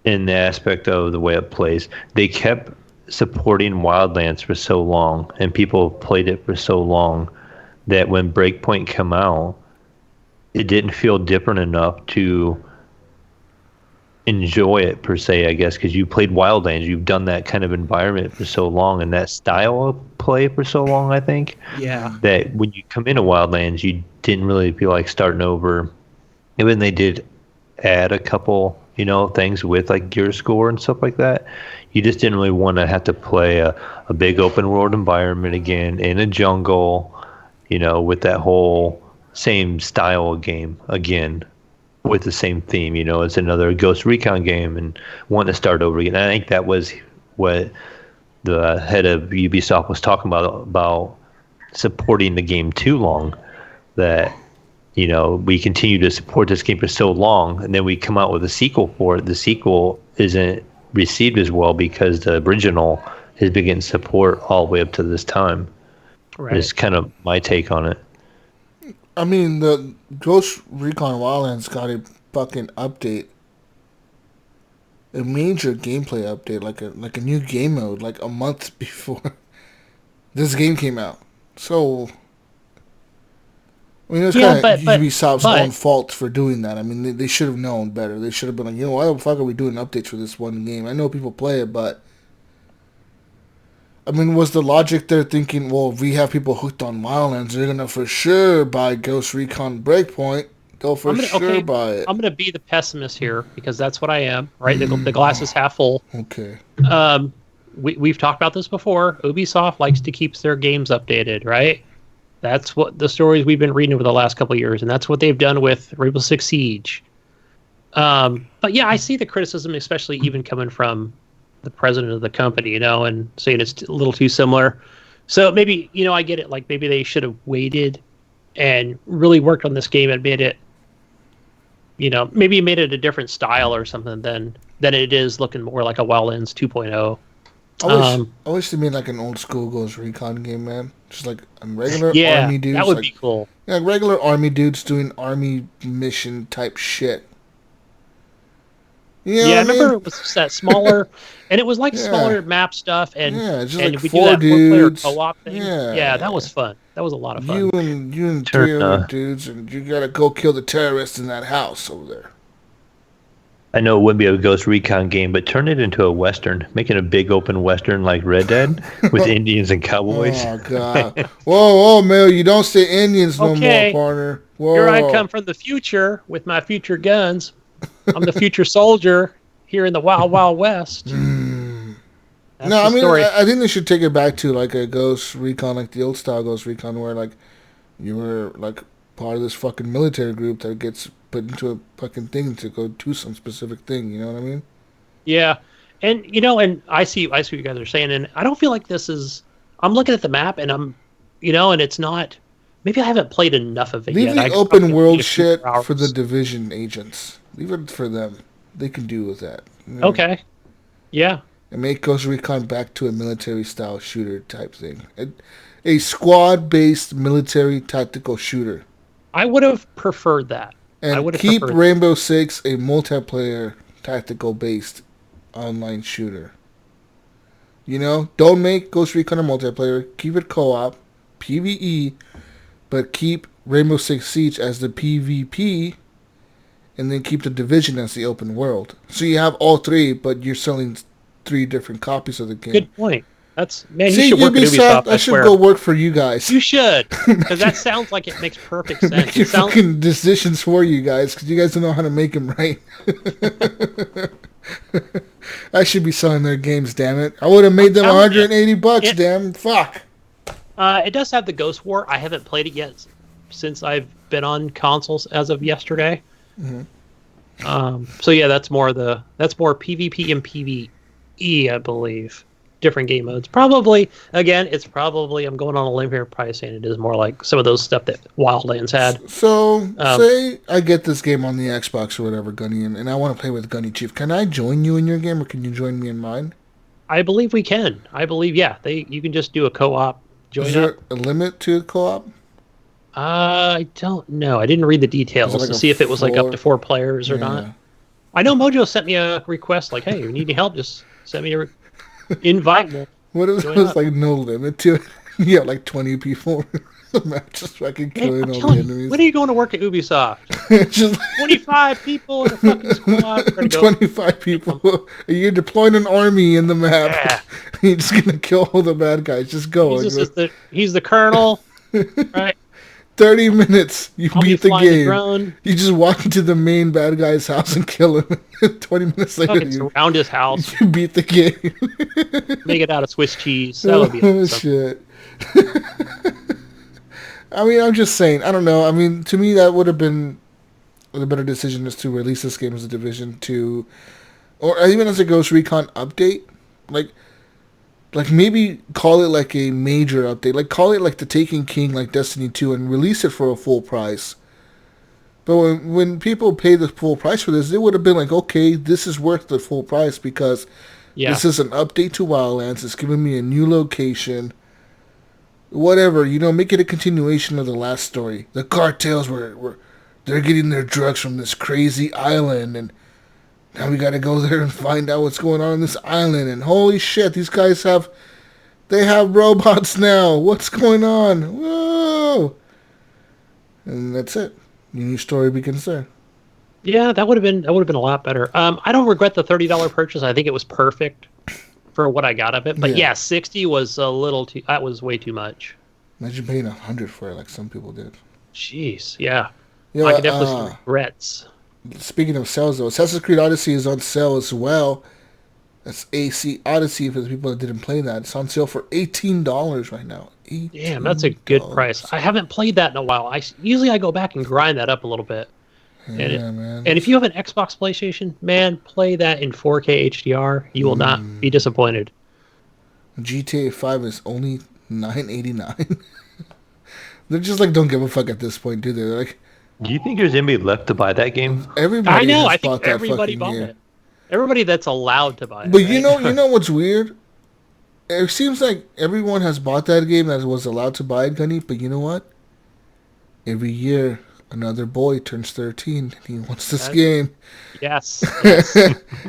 in the aspect of the way it plays. They kept supporting Wildlands for so long, and people played it for so long that when Breakpoint came out, it didn't feel different enough to enjoy it per se, I guess, because you played Wildlands, you've done that kind of environment for so long and that style of play for so long, I think. Yeah. That when you come into Wildlands, you didn't really feel like starting over. Even they did add a couple, things with like gear score and stuff like that. You just didn't really want to have to play a big open world environment again in a jungle, with that whole same style of game again. With the same theme, it's another Ghost Recon game and want to start over again. And I think that was what the head of Ubisoft was talking about supporting the game too long, that, we continue to support this game for so long, and then we come out with a sequel for it. The sequel isn't received as well because the original has been getting support all the way up to this time. Right. It's kind of my take on it. I mean, the Ghost Recon Wildlands got a fucking update, a major gameplay update, like a new game mode, like a month before this game came out. So, I mean, it was kind of Ubisoft's own fault for doing that. I mean, they should have known better. They should have been like, why the fuck are we doing updates for this one game? I know people play it, but I mean, was the logic there thinking, well, if we have people hooked on Wildlands, they're going to for sure buy Ghost Recon Breakpoint. They'll for sure buy it. I'm going to be the pessimist here because that's what I am, right? The glass is half full. Okay. We've talked about this before. Ubisoft likes to keep their games updated, right? That's what the stories we've been reading over the last couple of years, and that's what they've done with Rainbow Six Siege. But yeah, I see the criticism, especially even coming from the president of the company, and saying it's a little too similar. So maybe, I get it. Like maybe they should have waited and really worked on this game and made it, maybe made it a different style or something than it is looking more like a Wildlands 2.0. I wish they made like an old school Ghost Recon game, man. Just like a regular army dudes. That would be cool. Yeah, like regular army dudes doing army mission type shit. I remember it was that smaller, and it was like smaller map stuff, and just and like we four do that dudes. 4-player co-op thing. Yeah, that was fun. That was a lot of fun. You and three other dudes, and you gotta go kill the terrorists in that house over there. I know it wouldn't be a Ghost Recon game, but turn it into a Western. Make it a big open Western like Red Dead with Indians and cowboys. Oh, God. Whoa, Mayo, you don't say Indians no more, partner. Whoa. Here I come from the future with my future guns. I'm the future soldier here in the Wild Wild West. No, I mean, I think they should take it back to like a Ghost Recon, like the old style Ghost Recon, where like you were like part of this fucking military group that gets put into a fucking thing to go do some specific thing. You know what I mean? Yeah, and and I see what you guys are saying, and I don't feel like this is. I'm looking at the map, and I'm, and it's not. Maybe I haven't played enough of it yet. Leave the open world shit for the Division agents. Leave it for them. They can deal with that. Okay. Yeah. And make Ghost Recon back to a military-style shooter type thing. A squad-based military tactical shooter. I would have preferred that. And keep Rainbow Six a multiplayer tactical-based online shooter. Don't make Ghost Recon a multiplayer. Keep it co-op, PvE, but keep Rainbow Six Siege as the PvP, and then keep the Division as the open world. So you have all three, but you're selling 3 different copies of the game. Good point. You should work at Ubisoft. I should go work for you guys. You should, because that sounds like it makes perfect sense. Make your fucking decisions for you guys, because you guys don't know how to make them right. I should be selling their games, damn it. I would have made them $180, damn. Fuck. It does have the Ghost War. I haven't played it yet since I've been on consoles as of yesterday. Mm-hmm. So yeah, that's more PvP and PvE, I believe. Different game modes. Probably, again, I'm going on a limb here, probably saying it is more like some of those stuff that Wildlands had. So, say I get this game on the Xbox or whatever, Gunny, and I want to play with Gunny Chief. Can I join you in your game, or can you join me in mine? I believe we can. I believe, yeah. You can just do a co-op. Is there a limit to co-op? I don't know. I didn't read the details to see if it was like up to 4 players or not. I know Mojo sent me a request like, hey, you need any help, just send me a invite me. What if there was like no limit to it? You have like 20 people just fucking killing all the enemies. When are you going to work at Ubisoft? Just 25 people in a fucking squad. 25 people. You're deploying an army in the map. Yeah. You're just going to kill all the bad guys. Just go. He's the colonel, right? 30 minutes, you beat the game. You just walk into the main bad guy's house and kill him. 20 minutes later, you surround his house. You beat the game. Make it out of Swiss cheese. That would be awesome. Shit. I mean, I'm just saying. I don't know. I mean, to me, that would have been the better decision is to release this game as a Division 2, or even as a Ghost Recon update. Like maybe call it like a major update. Like call it like the Taken King, like Destiny 2, and release it for a full price. But when people pay the full price for this, it would have been like, okay, this is worth the full price because this is an update to Wildlands. It's giving me a new location. Whatever, make it a continuation of the last story. The cartels were they're getting their drugs from this crazy island, and now we gotta go there and find out what's going on this island. And holy shit, these guys have robots now. What's going on? Whoa! And that's it. New story begins there. Yeah, that would have been a lot better. I don't regret the $30 purchase. I think it was perfect for what I got of it. But yeah, 60 was a little too. That was way too much. Imagine paying 100 for it, like some people did. Jeez, yeah. I could definitely see regrets. Speaking of sales, though, Assassin's Creed Odyssey is on sale as well. That's AC Odyssey for the people that didn't play that. It's on sale for $18 right now. Damn, that's a good price. I haven't played that in a while. Usually I go back and grind that up a little bit. Man. And if you have an Xbox PlayStation, man, play that in 4K HDR. You will not be disappointed. GTA 5 is only $9.89. They're just like, don't give a fuck at this point, do they? They're like, do you think there's anybody left to buy that game? Everybody. I know. I think everybody bought it. Everybody that's allowed to buy it. But right? you know what's weird? It seems like everyone has bought that game that was allowed to buy it, Gunny. But you know what? Every year, another boy turns 13 and he wants this game. Yes.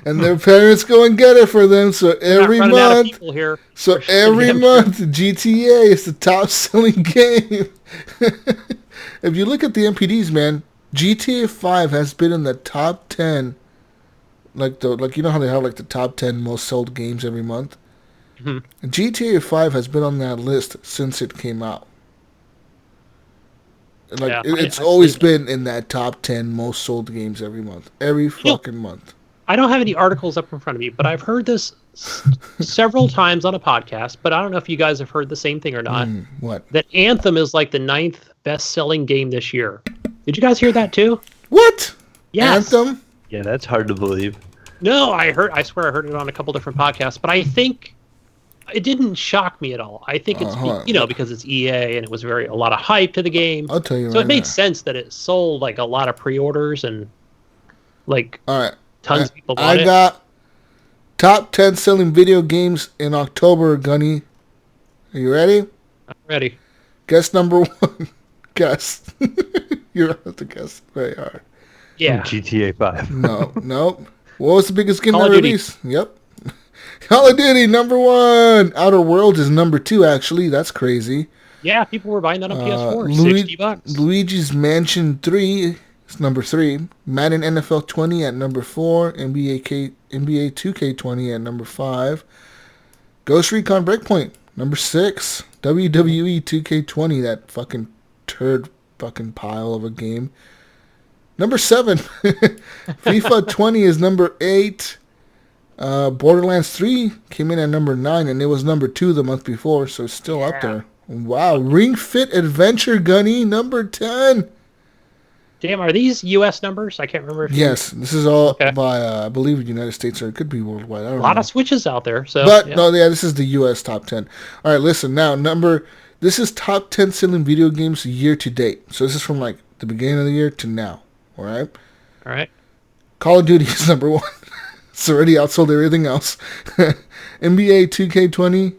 And their parents go and get it for them. So every month, GTA is the top selling game. If you look at the MPDs, man, GTA 5 has been in the top 10. Like you know how they have like the top 10 most sold games every month? Mm-hmm. GTA 5 has been on that list since it came out. Like it's always been in that top 10 most sold games every month. Every fucking month. I don't have any articles up in front of me, but I've heard this several times on a podcast, but I don't know if you guys have heard the same thing or not. What? That Anthem is like the 9th best-selling game this year. Did you guys hear that too? What? Yes. Anthem? Yeah, that's hard to believe. No, I swear I heard it on a couple different podcasts, but I think it didn't shock me at all. I think it's because it's EA and it was a lot of hype to the game. I'll tell you. So it made sense that it sold like a lot of pre-orders and like tons of people bought it. I got top 10 selling video games in October, Gunny. Are you ready? I'm ready. Guess number 1. Guess. You don't have to guess very hard. Yeah. GTA 5. No. What was the biggest game that released? Yep. Call of Duty, number 1. Outer Worlds is number 2, actually. That's crazy. Yeah, people were buying that on PS4. $60. Luigi's Mansion 3 is number 3. Madden NFL 20 at number 4. NBA 2K20 at number 5. Ghost Recon Breakpoint, number 6. WWE 2K20, that fucking turd fucking pile of a game. Number 7. FIFA 20 is number 8. Borderlands 3 came in at number 9, and it was number 2 the month before, so it's still up there. Wow. Ring Fit Adventure, Gunny, number 10. Damn, are these U.S. numbers? I can't remember. Yes, this is all by, I believe, the United States, or it could be worldwide. I don't know. A lot of Switches out there. So, but, this is the U.S. top 10. All right, listen, now, this is top 10 selling video games year to date. So this is from, like, the beginning of the year to now, all right? All right. Call of Duty is number 1. It's already outsold everything else. NBA 2K20,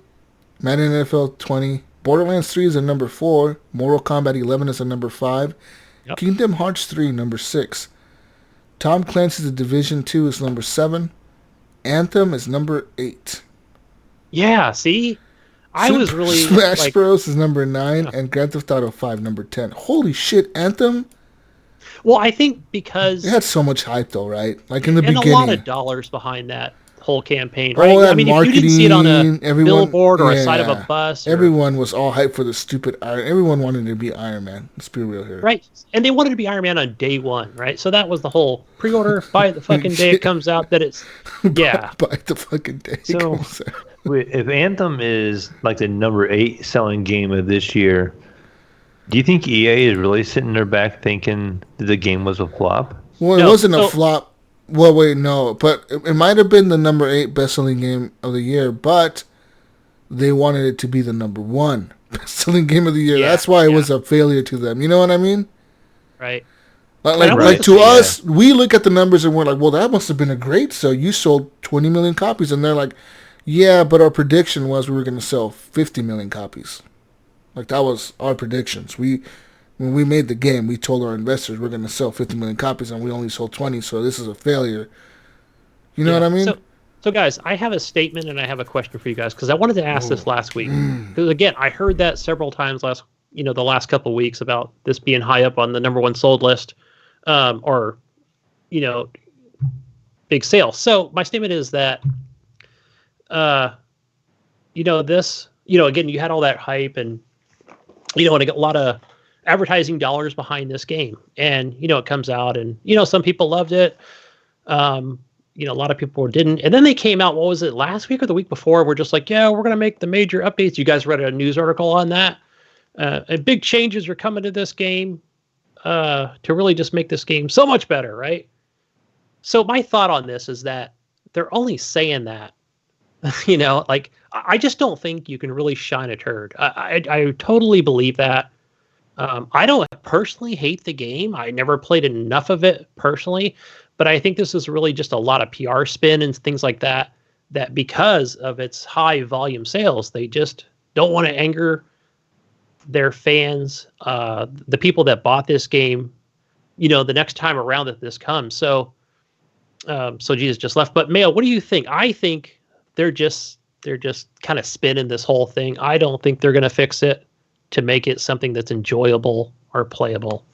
Madden NFL 20, Borderlands 3 is at number 4, Mortal Kombat 11 is at number 5, Yep. Kingdom Hearts 3, number 6. Tom Clancy's The Division 2 is number 7. Anthem is number 8. Yeah, see? I was really... Smash Bros. Is number 9, and Grand Theft Auto 5, number 10. Holy shit, Anthem? Well, I think because... It had so much hype, though, right? Like, in the beginning. And a lot of dollars behind that whole campaign, right? I mean, if you didn't see it on a billboard or a side of a bus... Everyone was all hyped for the stupid Iron... Everyone wanted to be Iron Man. Let's be real here. Right. And they wanted to be Iron Man on day one, right? So that was the whole pre-order, buy it the fucking day it comes out, that it's... Yeah. Buy it the fucking day it comes out. If Anthem is like the number 8 selling game of this year, do you think EA is really sitting there back thinking that the game was a flop? Well, it wasn't a flop. Well, wait, no. But it might have been the number 8 best-selling game of the year, but they wanted it to be the number 1 best-selling game of the year. Yeah, that's why it was a failure to them. You know what I mean? Right. Like to us, we look at the numbers and we're like, well, that must have been a great sale. You sold 20 million copies. And they're like, yeah, but our prediction was we were going to sell 50 million copies. Like, that was our predictions. When we made the game, we told our investors we're going to sell 50 million copies, and we only sold 20, so this is a failure. You know what I mean? So, guys, I have a statement and I have a question for you guys, because I wanted to ask this last week. Because, again, I heard that several times the last couple of weeks about this being high up on the number 1 sold list, or, big sales. So, my statement is that, again, you had all that hype and, and a lot of advertising dollars behind this game, and it comes out, and some people loved it, a lot of people didn't, and then they came out, what was it, last week or the week before, we're just like, yeah, we're gonna make the major updates. You guys read a news article on that, and big changes are coming to this game to really just make this game so much better, right? So my thought on this is that they're only saying that, I just don't think you can really shine a turd. I totally believe that. I don't personally hate the game. I never played enough of it personally, but I think this is really just a lot of PR spin and things like that because of its high volume sales, they just don't want to anger their fans, the people that bought this game, the next time around that this comes. So Jesus just left. But Mayo, what do you think? I think they're just kind of spinning this whole thing. I don't think they're going to fix it to make it something that's enjoyable or playable.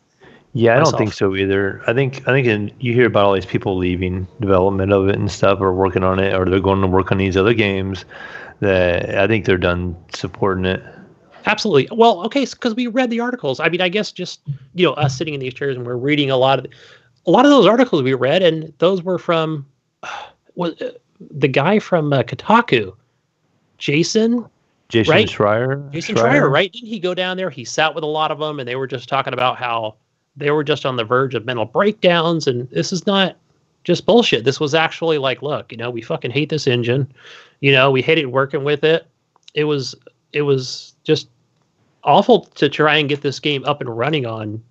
Yeah, I don't think so either. I think you hear about all these people leaving development of it and stuff, or working on it, or they're going to work on these other games, that I think they're done supporting it. Absolutely. Well, okay, because we read the articles. I mean, I guess just, us sitting in these chairs and we're reading a lot of those articles we read, and those were from the guy from Kotaku, Jason right? Schreier. Jason Schreier, right? Didn't he go down there? He sat with a lot of them, and they were just talking about how they were just on the verge of mental breakdowns, and this is not just bullshit. This was actually like, look, we fucking hate this engine. We hated working with it. It was just awful to try and get this game up and running on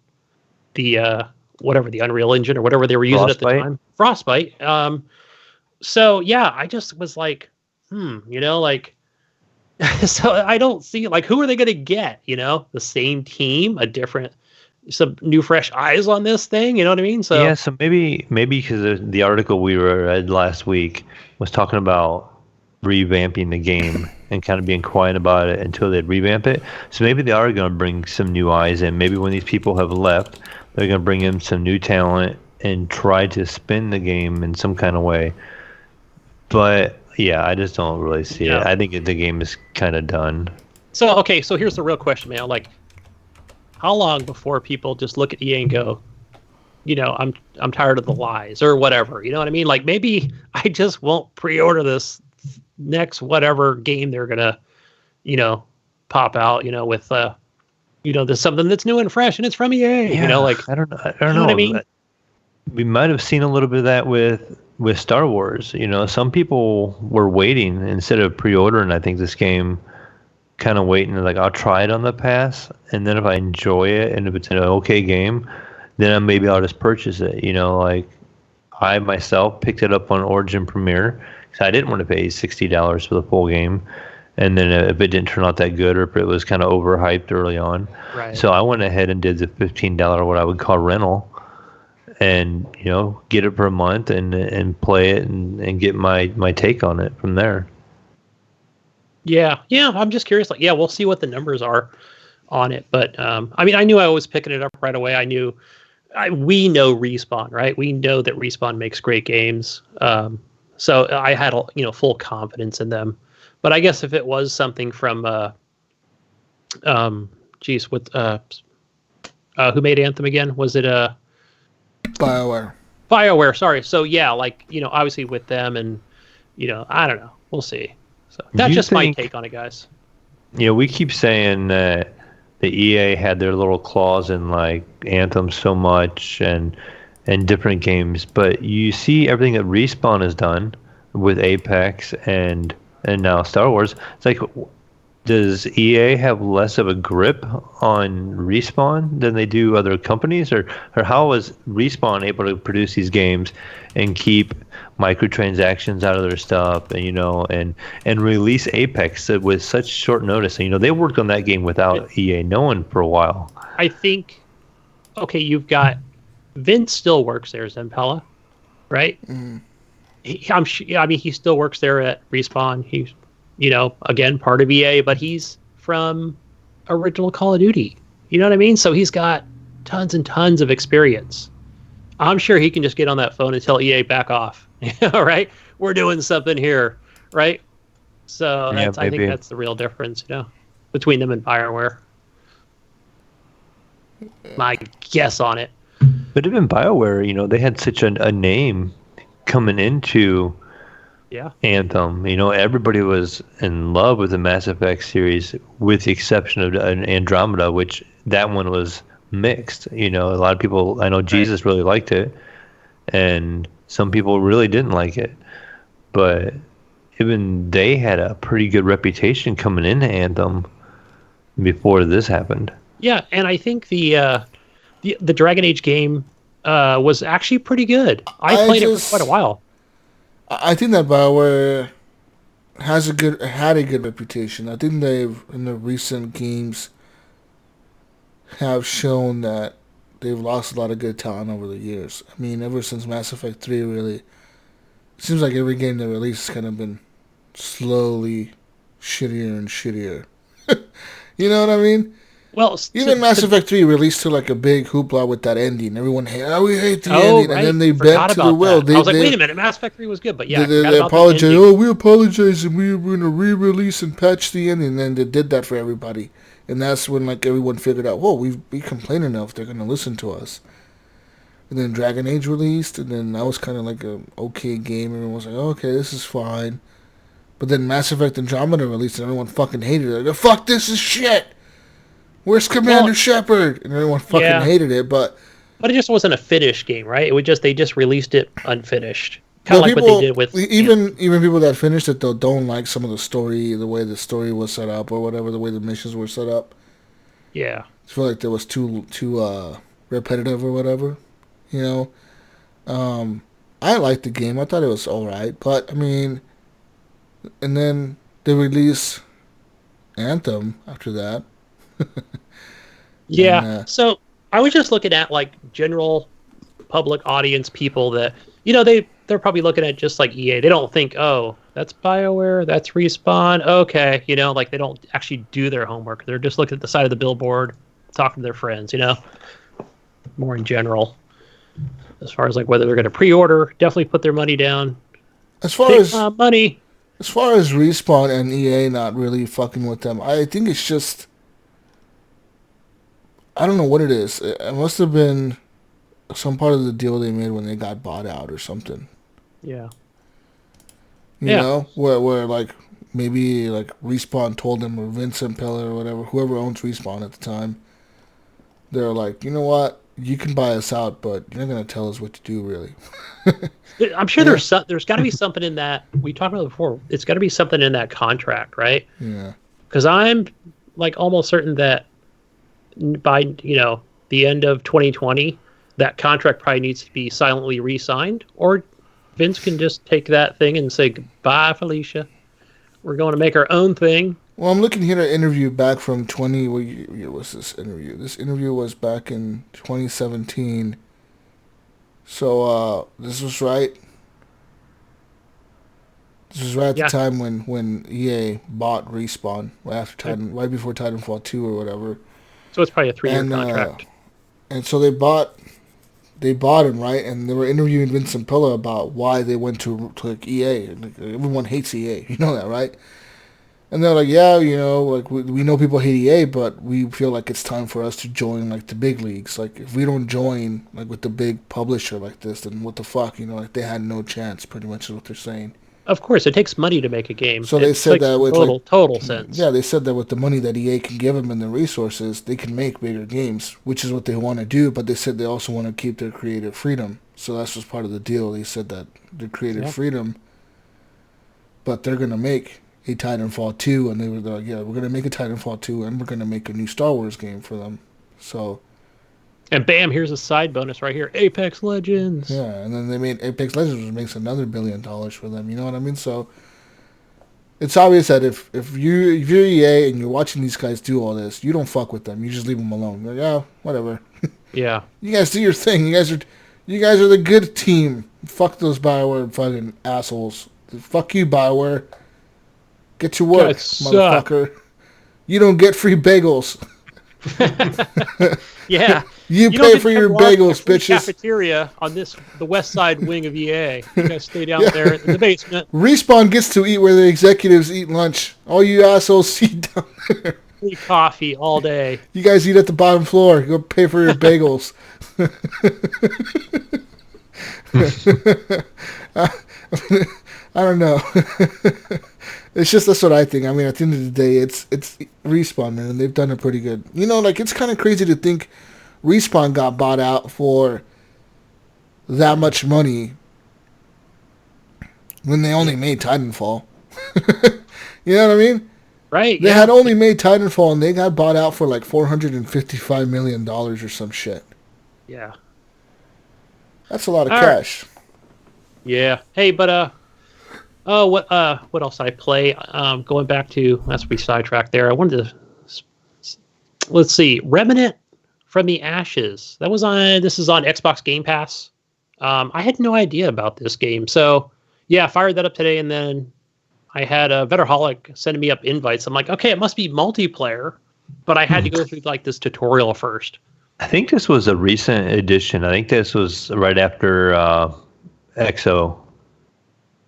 the whatever, the Unreal Engine or whatever they were using at the time. Frostbite. So yeah, I just was like, so I don't see, who are they going to get? The same team, some new fresh eyes on this thing. You know what I mean? So yeah, so maybe because the article we read last week was talking about revamping the game and kind of being quiet about it until they revamp it. So maybe they are going to bring some new eyes in. Maybe when these people have left, they're going to bring in some new talent and try to spin the game in some kind of way. But yeah, I just don't really see it. I think the game is kind of done. So here's the real question, man. How long before people just look at EA and go, I'm tired of the lies or whatever. You know what I mean? Maybe I just won't pre-order this next whatever game they're gonna, pop out. With there's something that's new and fresh and it's from EA. Yeah, I don't know. What I mean? We might have seen a little bit of that with Star Wars. Some people were waiting instead of pre-ordering. I think this game, kind of waiting, like I'll try it on the pass, and then if I enjoy it and if it's an okay game, then maybe I'll just purchase it. Like I myself picked it up on Origin Premiere because I didn't want to pay $60 for the full game. And then if it didn't turn out that good, or if it was kind of overhyped early on, Right. So I went ahead and did the $15 what I would call rental, and get it for a month and play it and get my take on it from there. Yeah. I'm just curious. Like, we'll see what the numbers are on it. But I mean, I knew I was picking it up right away. We know Respawn, right? We know that Respawn makes great games. So I had full confidence in them. But I guess if it was something from, who made Anthem again? Was it BioWare? BioWare, sorry. So yeah, like obviously with them, and I don't know. We'll see. So that's just my take on it, guys. We keep saying that the EA had their little claws in like Anthem so much and different games, but you see everything that Respawn has done with Apex and now Star Wars. It's like, does EA have less of a grip on Respawn than they do other companies, or how is Respawn able to produce these games and keep microtransactions out of their stuff, and and release Apex with such short notice? And, they worked on that game without EA knowing for a while. I think, okay, you've got Vince still works there, Zampella, right? Mm. He still works there at Respawn. He's, again, part of EA, but he's from original Call of Duty. You know what I mean? So he's got tons and tons of experience. I'm sure he can just get on that phone and tell EA back off. All right, we're doing something here, right? So I think that's the real difference, between them and BioWare. My guess on it. But even BioWare, they had such a name coming into Anthem. Everybody was in love with the Mass Effect series, with the exception of Andromeda, which that one was mixed. A lot of people, I know Jesus really liked it, and some people really didn't like it. But even they had a pretty good reputation coming into Anthem before this happened. Yeah, and I think the Dragon Age game was actually pretty good. I played it for quite a while. I think that BioWare had a good reputation. I think they've, in the recent games, have shown that they've lost a lot of good talent over the years. I mean, ever since Mass Effect 3, really, it seems like every game they release has kind of been slowly shittier and shittier. You know what I mean? Well, even Mass Effect 3 released to like a big hoopla with that ending. Everyone we hate the ending, right. And then they bent to the will. I was like, wait a minute, Mass Effect 3 was good, but they apologize. Oh, we apologize, and we're going to re-release and patch the ending. And then they did that for everybody, and that's when like everyone figured out, whoa, we complain enough, they're going to listen to us. And then Dragon Age released, and then that was kind of like a okay game. Everyone was like, oh, okay, this is fine. But then Mass Effect Andromeda released, and everyone fucking hated it. Like, fuck, this is shit. Where's Commander Shepard? And everyone fucking hated it, but it just wasn't a finished game, right? It was just they just released it unfinished, kind of like what they did with even people that finished it though don't like some of the story, the way the story was set up, or whatever, the way the missions were set up. Yeah, I feel like there was too repetitive or whatever, I liked the game. I thought it was all right, but I mean, and then they released Anthem after that. Yeah. And, so I was just looking at like general public audience people that they're probably looking at just like EA. They don't think, oh, that's BioWare, that's Respawn. Okay, like they don't actually do their homework. They're just looking at the side of the billboard, talking to their friends. More in general, as far as like whether they're going to pre-order, definitely put their money down. As far as money, as far as Respawn and EA not really fucking with them, I think it's just. I don't know what it is. It must have been some part of the deal they made when they got bought out or something. Yeah. You know, where like maybe like Respawn told them, or Vincent Peller or whatever, whoever owns Respawn at the time, they're like, you know what? You can buy us out, but you're not going to tell us what to do, really. I'm sure there's got to be something in that. We talked about it before. It's got to be something in that contract, right? Yeah. Because I'm like almost certain that by the end of 2020, that contract probably needs to be silently re-signed, or Vince can just take that thing and say, goodbye, Felicia. We're going to make our own thing. Well, I'm looking here at an interview back from what year was this interview? This interview was back in 2017. So this was right. This was right at the time when EA bought Respawn, right before Titanfall 2 or whatever. So it's probably a 3-year contract. And so they bought him, right? And they were interviewing Vince and Pilla about why they went to like EA. Like, everyone hates EA, you know that, right? And they're like, yeah, like we know people hate EA, but we feel like it's time for us to join like the big leagues. Like if we don't join like with the big publisher like this, then what the fuck, like they had no chance. Pretty much is what they're saying. Of course, it takes money to make a game. So they said that with total sense. Yeah, they said that with the money that EA can give them and the resources, they can make bigger games, which is what they want to do. But they said they also want to keep their creative freedom. So that's just part of the deal. They said that their creative freedom, but they're gonna make a Titanfall 2, and they're like, yeah, we're gonna make a Titanfall 2, and we're gonna make a new Star Wars game for them. So. And bam, here's a side bonus right here, Apex Legends. Yeah, and then they made Apex Legends, which makes another $1 billion for them. You know what I mean? So it's obvious that if you're EA and you're watching these guys do all this, you don't fuck with them. You just leave them alone. You're like, yeah, whatever. Yeah. You guys do your thing. You guys are the good team. Fuck those BioWare fucking assholes. Fuck you, BioWare. Get your work, motherfucker. You don't get free bagels. Yeah. You pay for your bagels, bitches. Cafeteria on the west side wing of EA. You guys stay down there in the basement. Respawn gets to eat where the executives eat lunch. All you assholes eat down there. Free coffee all day. You guys eat at the bottom floor. Go pay for your bagels. I don't know. It's just, that's what I think. I mean, at the end of the day, it's Respawn, man, and they've done it pretty good. Like, it's kind of crazy to think Respawn got bought out for that much money when they only made Titanfall. You know what I mean? Right. They had only made Titanfall, and they got bought out for like $455 million or some shit. Yeah. That's a lot of cash. Yeah. Hey, but what else did I play? Going back to, that's we sidetracked there. I wanted to, let's see, Remnant from the Ashes. This is on Xbox Game Pass. I had no idea about this game. So yeah, I fired that up today, and then I had Vetterholic sending me up invites. I'm like, okay, it must be multiplayer, but I had to go through like this tutorial first. I think this was a recent edition. I think this was right after EXO.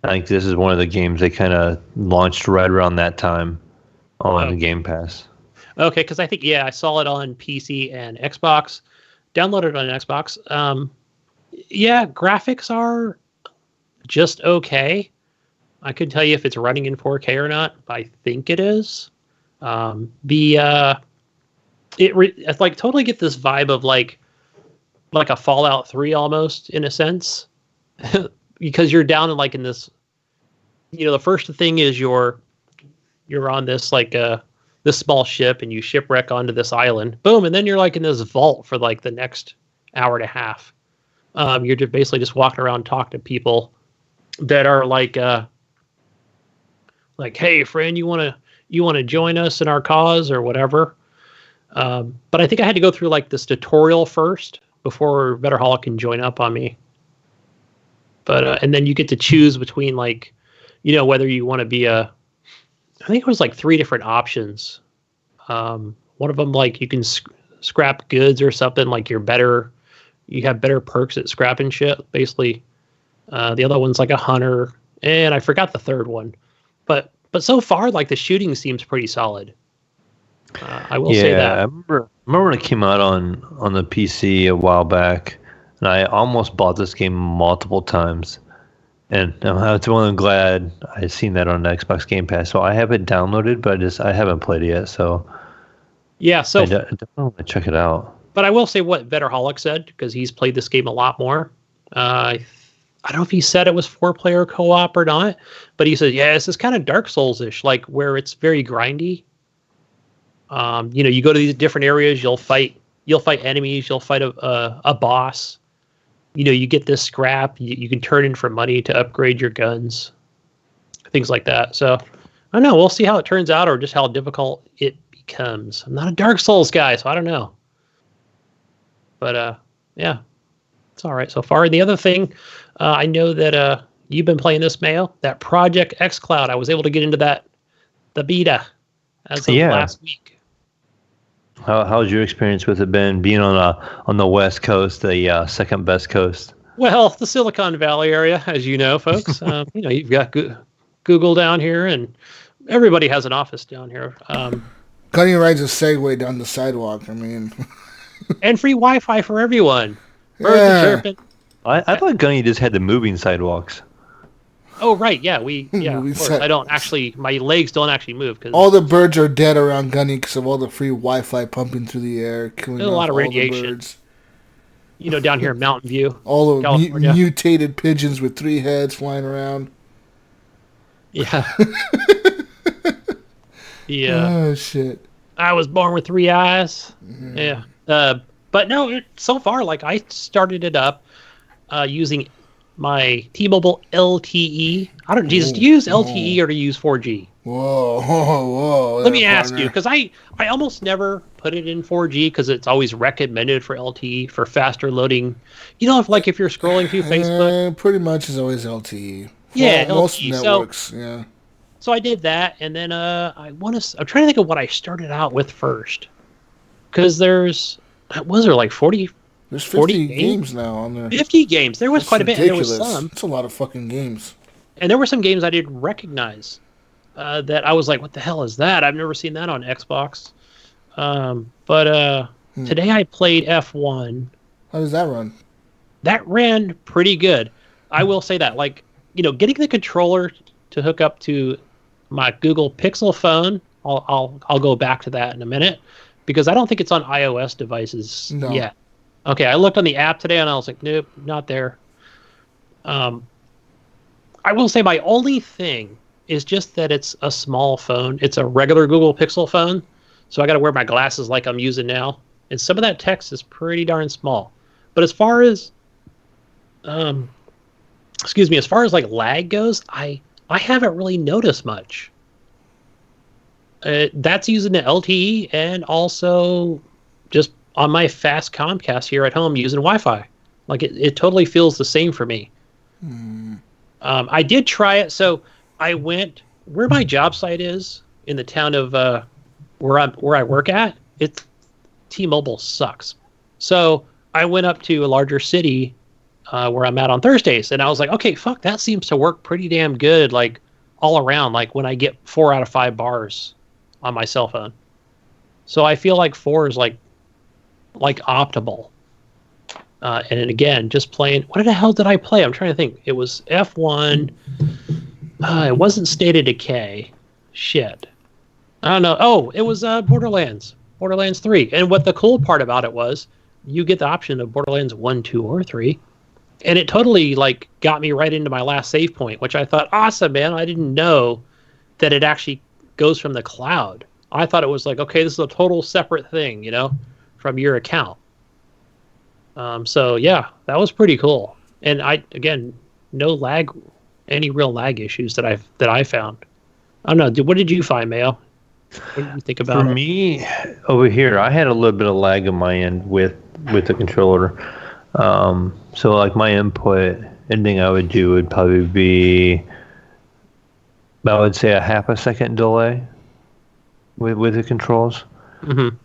I think this is one of the games they kind of launched right around that time on Game Pass. Okay, because I think, I saw it on PC and Xbox. Downloaded it on Xbox. Graphics are just okay. I couldn't tell you if it's running in 4K or not, but I think it is. It's like totally get this vibe of like a Fallout 3 almost, in a sense. Because you're down in this, the first thing is you're on this this small ship, and you shipwreck onto this island. Boom, and then you're like in this vault for like the next hour and a half. You're just basically just walking around talking to people that are like, hey friend, you want to join us in our cause or whatever. But I think I had to go through like this tutorial first before Vetterholic can join up on me. But and then you get to choose between whether you want to be I think it was like 3 different options. One of them, like you can scrap goods or something, like you have better perks at scrapping shit, basically. The other one's like a hunter, and I forgot the third one. But so far, like the shooting seems pretty solid. I will say that. I remember when it came out on the PC a while back, and I almost bought this game multiple times. And I'm glad I've seen that on the Xbox Game Pass. So I have it downloaded, but I haven't played it yet. So yeah, so I don't want to check it out. But I will say what Vetterholic said, because he's played this game a lot more. I don't know if he said it was 4-player co-op or not, but he said, yeah, this is kind of Dark Souls-ish, like where it's very grindy. You go to these different areas, you'll fight enemies, you'll fight a boss. You get this scrap, you can turn in for money to upgrade your guns, things like that. So I don't know, we'll see how it turns out, or just how difficult it becomes. I'm not a Dark Souls guy, so I don't know. But yeah, it's all right so far. And the other thing, I know that you've been playing this, Mayo, that Project xCloud. I was able to get into the beta as of last week. How's your experience with it been, being on the West Coast, the second best coast? Well, the Silicon Valley area, as you know, folks. You've got Google down here, and everybody has an office down here. Gunny rides a Segway down the sidewalk. I mean, and free Wi-Fi for everyone. Birds are chirping. I thought Gunny just had the moving sidewalks. Oh, right. Yeah, of course. I don't actually, my legs don't actually move. Cause all the birds are dead around Gunny because of all the free Wi-Fi pumping through the air, killing a lot of radiation. The birds. Down here in Mountain View. All the mutated pigeons with 3 heads flying around. Yeah. Yeah. Oh, shit. I was born with 3 eyes. Mm-hmm. Yeah. But no, so far, like, I started it up using my T-Mobile LTE. I don't. Jesus, do you use LTE or do you use 4G? Whoa! Let me ask you, because I almost never put it in 4G because it's always recommended for LTE for faster loading. If you're scrolling through Facebook, pretty much is always LTE. Yeah, most LTE. networks. Yeah. So I did that, and then I'm trying to think of what I started out with first, because there's 40. There's 50 games now on there. 50 games. There was quite ridiculous. A bit. There was some. It's a lot of fucking games. And there were some games I didn't recognize that I was like, what the hell is that? I've never seen that on Xbox. But today I played F1. How does that run? That ran pretty good. I will say that. Getting the controller to hook up to my Google Pixel phone, I'll go back to that in a minute, because I don't think it's on iOS devices yet. Okay, I looked on the app today and I was like, nope, not there. I will say my only thing is just that it's a small phone. It's a regular Google Pixel phone, so I got to wear my glasses like I'm using now. And some of that text is pretty darn small. But as far as, as far as like lag goes, I haven't really noticed much. That's using the LTE and also just on my fast Comcast here at home using Wi-Fi. Like it totally feels the same for me. I did try it. So I went where my job site is in the town of where I work at. It's T-Mobile sucks. So I went up to a larger city where I'm at on Thursdays, and I was like, okay, fuck, that seems to work pretty damn good. Like all around, like when I get 4 out of 5 bars on my cell phone. So I feel like 4 is like optimal. And again, just playing. What the hell did I play? I'm trying to think. It was F1. It wasn't State of Decay. Shit. I don't know. Oh, it was Borderlands. Borderlands 3. And what the cool part about it was, you get the option of Borderlands 1, 2, or 3. And it totally got me right into my last save point, which I thought, awesome, man. I didn't know that it actually goes from the cloud. I thought it was okay, this is a total separate thing, from your account. So yeah, that was pretty cool. And no lag, any real lag issues that I found. I don't know. What did you find, Mayo? What did you think about it? For me, over here, I had a little bit of lag on my end with the controller. So my input, anything I would do would probably be, I would say, a half a second delay with the controls. Mm-hmm.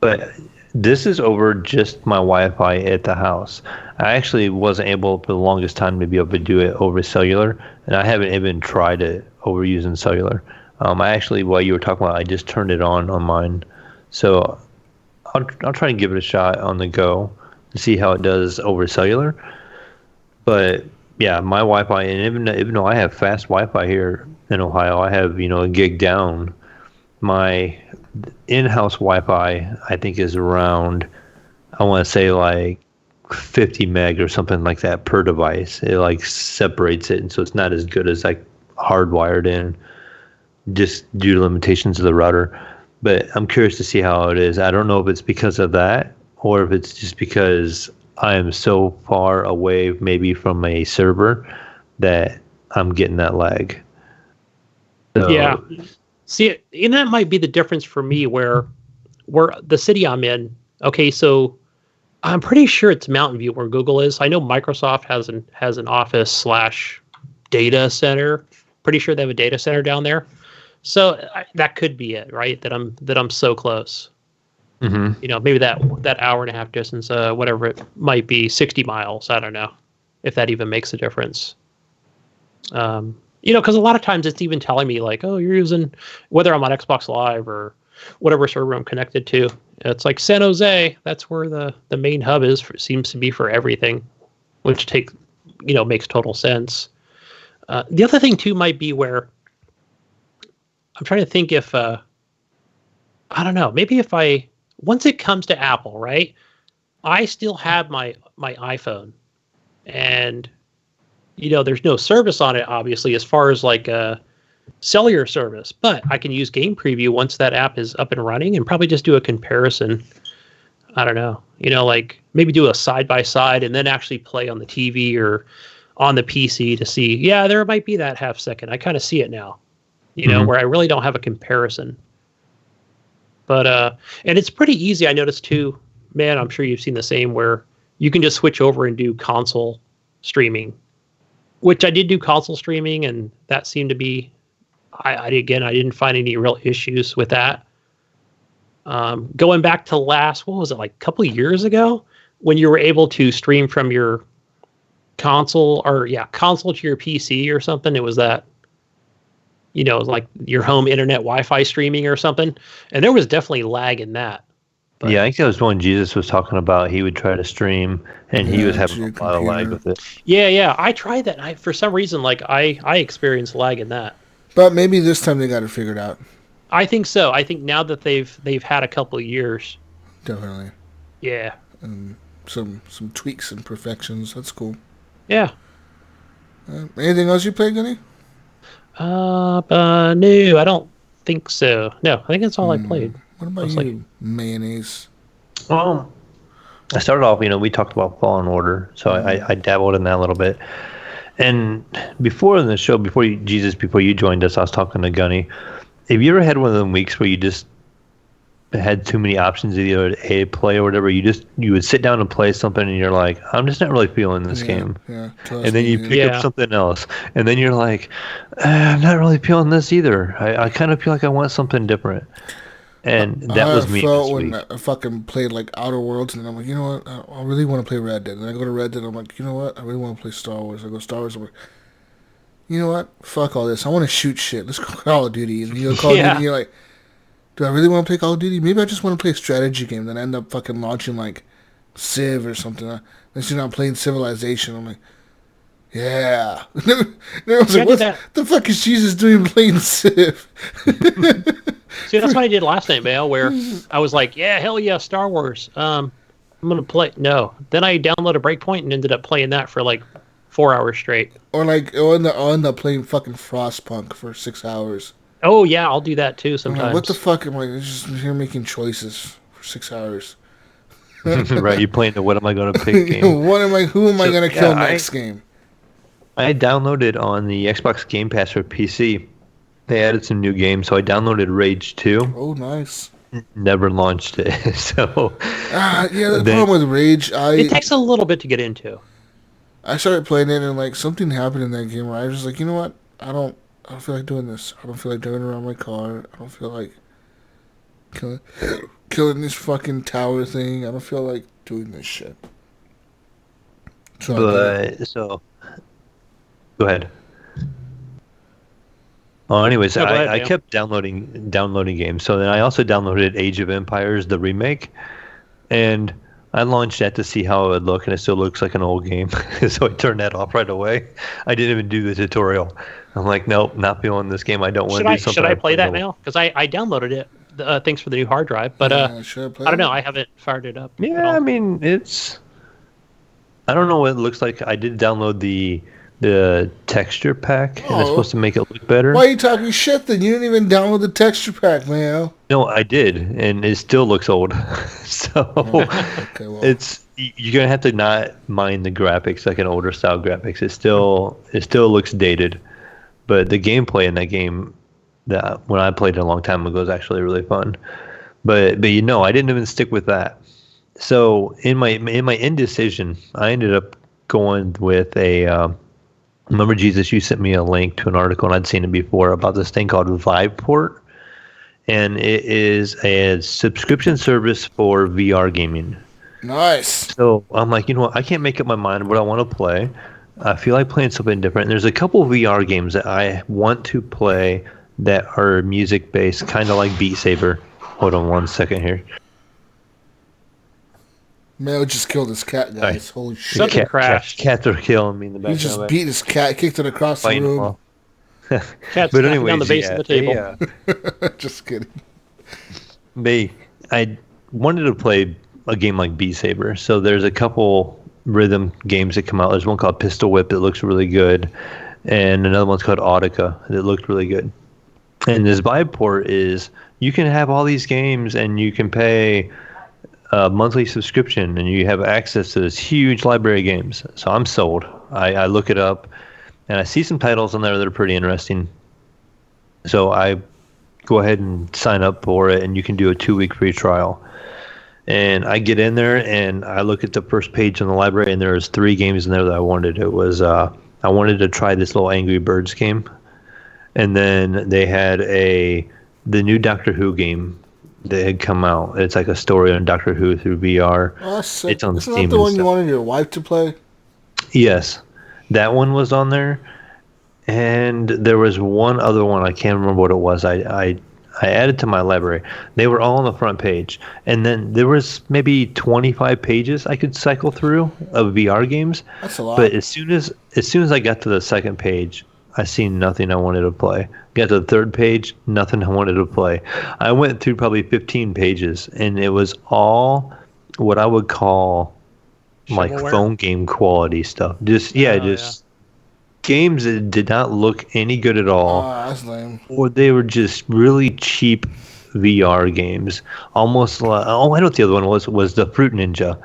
But this is over just my Wi-Fi at the house. I actually wasn't able for the longest time to be able to do it over cellular, and I haven't even tried it over using cellular. I actually, while you were talking about it, I just turned it on mine. So I'll try and give it a shot on the go to see how it does over cellular. But yeah, my Wi-Fi, and even though I have fast Wi-Fi here in Ohio, I have a gig down. My in-house Wi-Fi, I think, is around I want to say like 50 meg or something like that per device. It like separates it, and so it's not as good as like hardwired in, just due to limitations of the router. But I'm curious to see how it is. I don't know if it's because of that or if it's just because I am so far away maybe from a server that I'm getting that lag. So, yeah. See, and that might be the difference for me where the city I'm in. Okay, so I'm pretty sure it's Mountain View where Google is. I know Microsoft has an office / data center. Pretty sure they have a data center down there. So that could be it, right? That I'm so close. mm-hmm. You know, maybe that hour and a half distance, whatever it might be, 60 miles. I don't know if that even makes a difference. You know, because a lot of times it's even telling me like, oh, you're using, whether I'm on Xbox Live or whatever server I'm connected to. It's like San Jose. That's where the main hub is. Seems to be for everything, which makes total sense. The other thing too might be where I'm trying to think if I don't know. Maybe if once it comes to Apple, right? I still have my iPhone, and there's no service on it, obviously, as far as like a cellular service, but I can use Game Preview once that app is up and running and probably just do a comparison. I don't know, like maybe do a side by side and then actually play on the TV or on the PC to see, yeah, there might be that half second. I kind of see it now, where I really don't have a comparison. But, and it's pretty easy. I noticed too, man, I'm sure you've seen the same, where you can just switch over and do console streaming, which I did do console streaming, and that seemed to be, I didn't find any real issues with that. Going back to what was it, like a couple of years ago, when you were able to stream from your console to your PC or something, it was that, like your home internet Wi-Fi streaming or something, and there was definitely lag in that. But, yeah, I think that was one Jesus was talking about. He would try to stream, and he was having a lot of lag with it. Yeah, I tried that. And for some reason, like I experienced lag in that. But maybe this time they got it figured out. I think so. I think now that they've had a couple of years. Definitely. Yeah. Some tweaks and perfections. That's cool. Yeah. Anything else you played, Gunny? No, I don't think so. No, I think that's all I played. What about you, Mayonnaise? Well, I started off, we talked about Fallen Order, so I dabbled in that a little bit. And before the show, before you joined us, I was talking to Gunny. Have you ever had one of them weeks where you just had too many options either to play or whatever? You would sit down and play something, and you're like, I'm just not really feeling this game. Yeah, and then you pick up something else, and then you're like, I'm not really feeling this either. I kind of feel like I want something different. And that was me. I felt when I fucking played like Outer Worlds, and I'm like, you know what? I really want to play Red Dead. And I go to Red Dead, I'm like, you know what? I really want to play Star Wars. I go Star Wars. I'm like, you know what? Fuck all this. I want to shoot shit. Let's go Call of Duty. And you go Call of Duty, and you're like, do I really want to play Call of Duty? Maybe I just want to play a strategy game. Then I end up fucking launching like Civ or something. Then I'm playing Civilization. I'm like, yeah. Then I was like, what the fuck is Jesus doing playing Civ? See, that's what I did last night, Mayo, where I was like, yeah, hell yeah, Star Wars. I'm going to play. No. Then I downloaded Breakpoint and ended up playing that for like 4 hours straight. Or I'll end up playing fucking Frostpunk for 6 hours. Oh, yeah, I'll do that too sometimes. Like, what the fuck am I just here making choices for 6 hours? Right, you're playing the what am I going to pick game. Who am I going to kill next game? I downloaded on the Xbox Game Pass for PC. They added some new games, so I downloaded Rage 2. Oh, nice. Never launched it, so... the problem with Rage, it takes a little bit to get into. I started playing it, and like something happened in that game where I was just like, you know what? I don't feel like doing this. I don't feel like driving around my car. I don't feel like killing this fucking tower thing. I don't feel like doing this shit. So go ahead. Oh, anyways, I kept downloading games. So then I also downloaded Age of Empires, the remake, and I launched that to see how it would look, and it still looks like an old game. So I turned that off right away. I didn't even do the tutorial. I'm like, nope, not feeling this game. I don't want to do something. Should I play that now? Because I downloaded it thanks for the new hard drive. But Yeah, sure, I don't know. I haven't fired it up. at Yeah, all. I mean, I don't know what it looks like. I did download the texture pack, and it's supposed to make it look better. Why are you talking shit then? You didn't even download the texture pack, man. No, I did, and it still looks old. So Okay, well. you're gonna have to not mind the graphics, like an older style graphics. It still looks dated, but the gameplay in that game, that when I played it a long time ago, was actually really fun. But I didn't even stick with that. So in my indecision, I ended up going with a. Remember, Jesus, you sent me a link to an article, and I'd seen it before, about this thing called Viveport, and it is a subscription service for VR gaming. Nice. So I'm like, you know what? I can't make up my mind what I want to play. I feel like playing something different. And there's a couple of VR games that I want to play that are music-based, kind of like Beat Saber. Hold on one second here. Mayo just killed his cat, guys. Holy shit. Something crashed. Cats are killing me in the He background. just beat his cat, kicked it across the Fighting them room. all. Cat's But knocking anyways, down the base of the table. Just kidding. I wanted to play a game like Beat Saber. So there's a couple rhythm games that come out. There's one called Pistol Whip that looks really good, and another one's called Audica that looked really good. And this Viveport is, you can have all these games and you can pay a monthly subscription and you have access to this huge library of games. So I'm sold. I look it up and I see some titles on there that are pretty interesting. So I go ahead and sign up for it, and you can do a 2-week free trial. And I get in there and I look at the first page in the library, and there's 3 games in there that I wanted. It was I wanted to try this little Angry Birds game, and then they had the new Doctor Who game that had come out. It's like a story on Doctor Who through VR. Oh, sick. It's on Isn't Steam that the and one you stuff. wanted your wife to play? Yes, that one was on there, and there was one other one. I can't remember what it was. I added to my library. They were all on the front page, and then there was maybe 25 pages I could cycle through of VR games. That's a lot. But as soon as I got to the second page, I seen nothing I wanted to play. Got to the third page, nothing I wanted to play. I went through probably 15 pages, and it was all what I would call like Shovelware? phone game quality stuff. Just games that did not look any good at all, That's lame. or they were just really cheap VR games. Almost like, I know what the other one was the Fruit Ninja.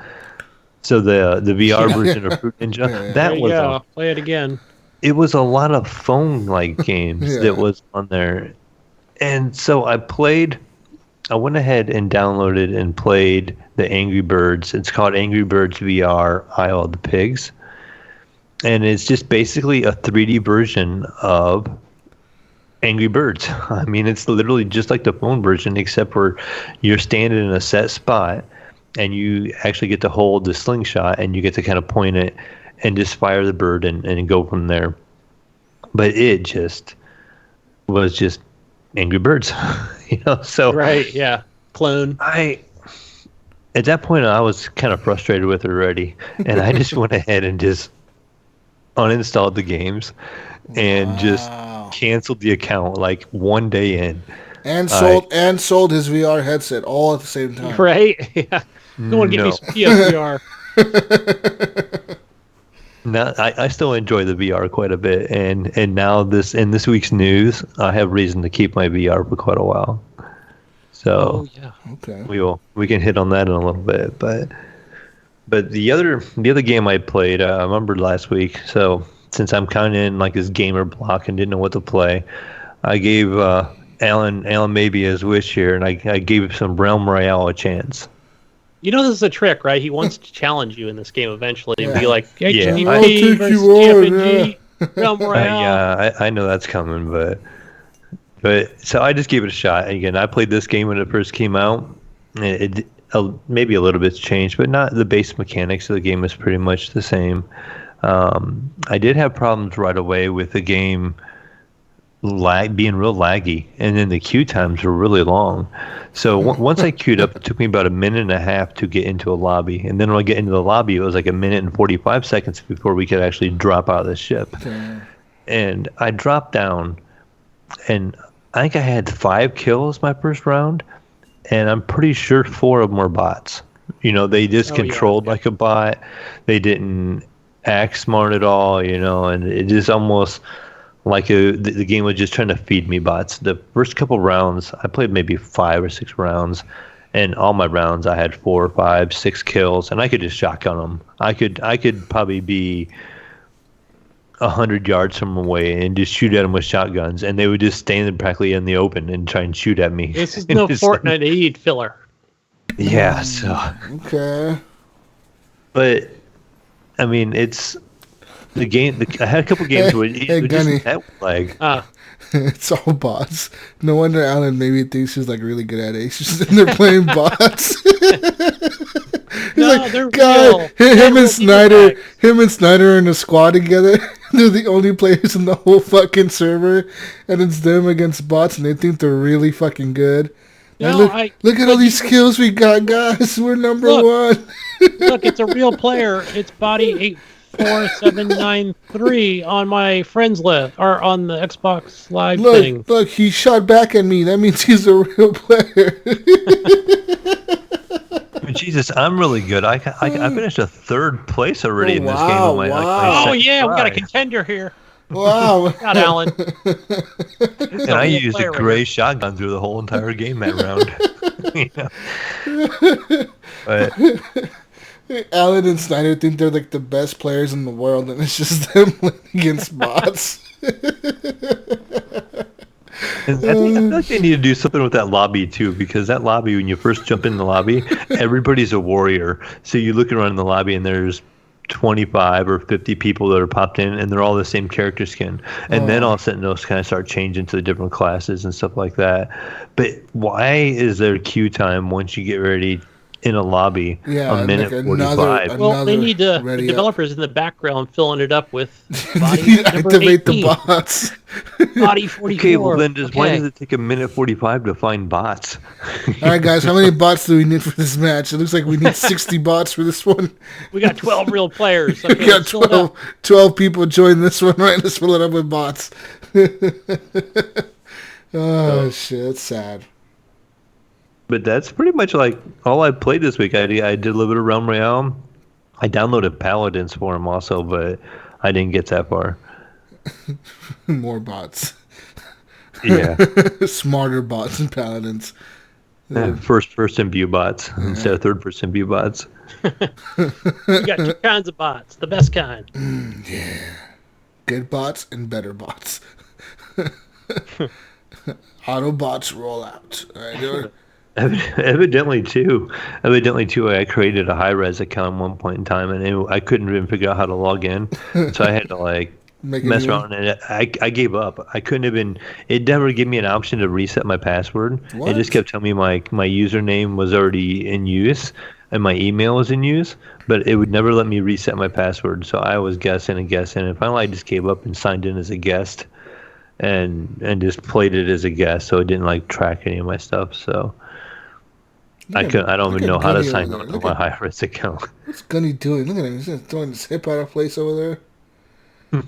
So the VR version of Fruit Ninja. Yeah. That There you was go. Play it again. it was a lot of phone like games Yeah. that was on there. And so I went ahead and downloaded and played the Angry Birds. It's called Angry Birds VR Isle of the Pigs. And it's just basically a 3D version of Angry Birds. I mean, it's literally just like the phone version, except for you're standing in a set spot and you actually get to hold the slingshot and you get to kind of point it and just fire the bird and go from there. But it just was just Angry Birds, so Right, yeah. Clone. At that point I was kind of frustrated with it already, and I just went ahead and just uninstalled the games and just canceled the account like one day in. And sold his VR headset all at the same time. Right? Yeah. No one give me some PSVR. Now, I still enjoy the VR quite a bit, and now in this week's news, I have reason to keep my VR for quite a while. So yeah. Okay. we can hit on that in a little bit, but the other game I played, I remembered last week. So since I'm kind of in like this gamer block and didn't know what to play, I gave Alan maybe his wish here, and I gave some Realm Royale a chance. You know this is a trick, right? He wants to challenge you in this game eventually and be like, Yeah. HGP I'll take versus you on, GFNG, Realm Royale. Yeah, I know that's coming, but so I just gave it a shot. Again, I played this game when it first came out. It maybe a little bit's changed, but not the base mechanics of the game is pretty much the same. I did have problems right away with the game being real laggy, and then the queue times were really long. So once I queued up, it took me about a minute and a half to get into a lobby, and then when I get into the lobby, it was like a minute and 45 seconds before we could actually drop out of the ship. And I dropped down, and I think I had 5 kills my first round, and I'm pretty sure 4 of them were bots. They just controlled like a bot. They didn't act smart at all, and it is almost like the game was just trying to feed me bots. The first couple rounds, I played maybe 5 or 6 rounds, and all my rounds I had 4 or 5, 6 kills, and I could just shotgun them. I could probably be 100 yards from away and just shoot at them with shotguns, and they would just stand practically in the open and try and shoot at me. This is no Fortnite Aid filler. Yeah, so Okay. But I mean, it's the game. I had a couple games where it Gunny. just that lag. It's all bots. No wonder Alan maybe thinks he's like really good at it. He's just in there playing bots. He's No, they're God, real. him and Snyder are in a squad together. They're the only players in the whole fucking server, and it's them against bots, and they think they're really fucking good. No, Look at all these skills we got, guys. We're number one. Look, it's a real player. It's body 84793 on my friends list or on the Xbox Live thing. Look, he shot back at me. That means he's a real player. Jesus, I'm really good. I finished a 3rd place already in this game. Wow, My Oh second yeah, we got a try. contender here. Wow. Got Alan. And I used a gray shotgun through the whole entire game that round. But Alan and Snyder think they're like the best players in the world, and it's just them playing against bots. I feel like they need to do something with that lobby too, because that lobby, when you first jump in the lobby, everybody's a warrior. So you look around in the lobby and there's 25 or 50 people that are popped in, and they're all the same character skin. And then all of a sudden those kind of start changing to the different classes and stuff like that. But why is there queue time once you get ready in a lobby a minute like 45? Well, they need the ready developers in the background filling it up with You body number activate 18, the bots. body 44. Okay, well then why does it take a minute 45 to find bots? All right, guys, how many bots do we need for this match? It looks like we need 60 bots for this one. We got 12 real players. We got 12 people join this one, right? Let's fill it up with bots. Oh, shit, that's sad. But that's pretty much like all I played this week. I did a little bit of Realm Royale. I downloaded Paladins for him also, but I didn't get that far. More bots. Yeah. Smarter bots and Paladins. First person view bots instead of third person view bots. We got 2 kinds of bots. The best kind. Good bots and better bots. Autobots roll out. All right, dude. Evidently too, I created a high-res account at one point in time, and I couldn't even figure out how to log in, so I had to mess around, and I gave up. I couldn't even. It never gave me an option to reset my password. What? It just kept telling me my username was already in use and my email was in use, but it would never let me reset my password. So I was guessing, and finally I just gave up and signed in as a guest, and just played it as a guest, so it didn't track any of my stuff. So. I don't even know how to sign on to my high-risk account. What's Gunny doing? Look at him. He's just throwing his hip out of place over there.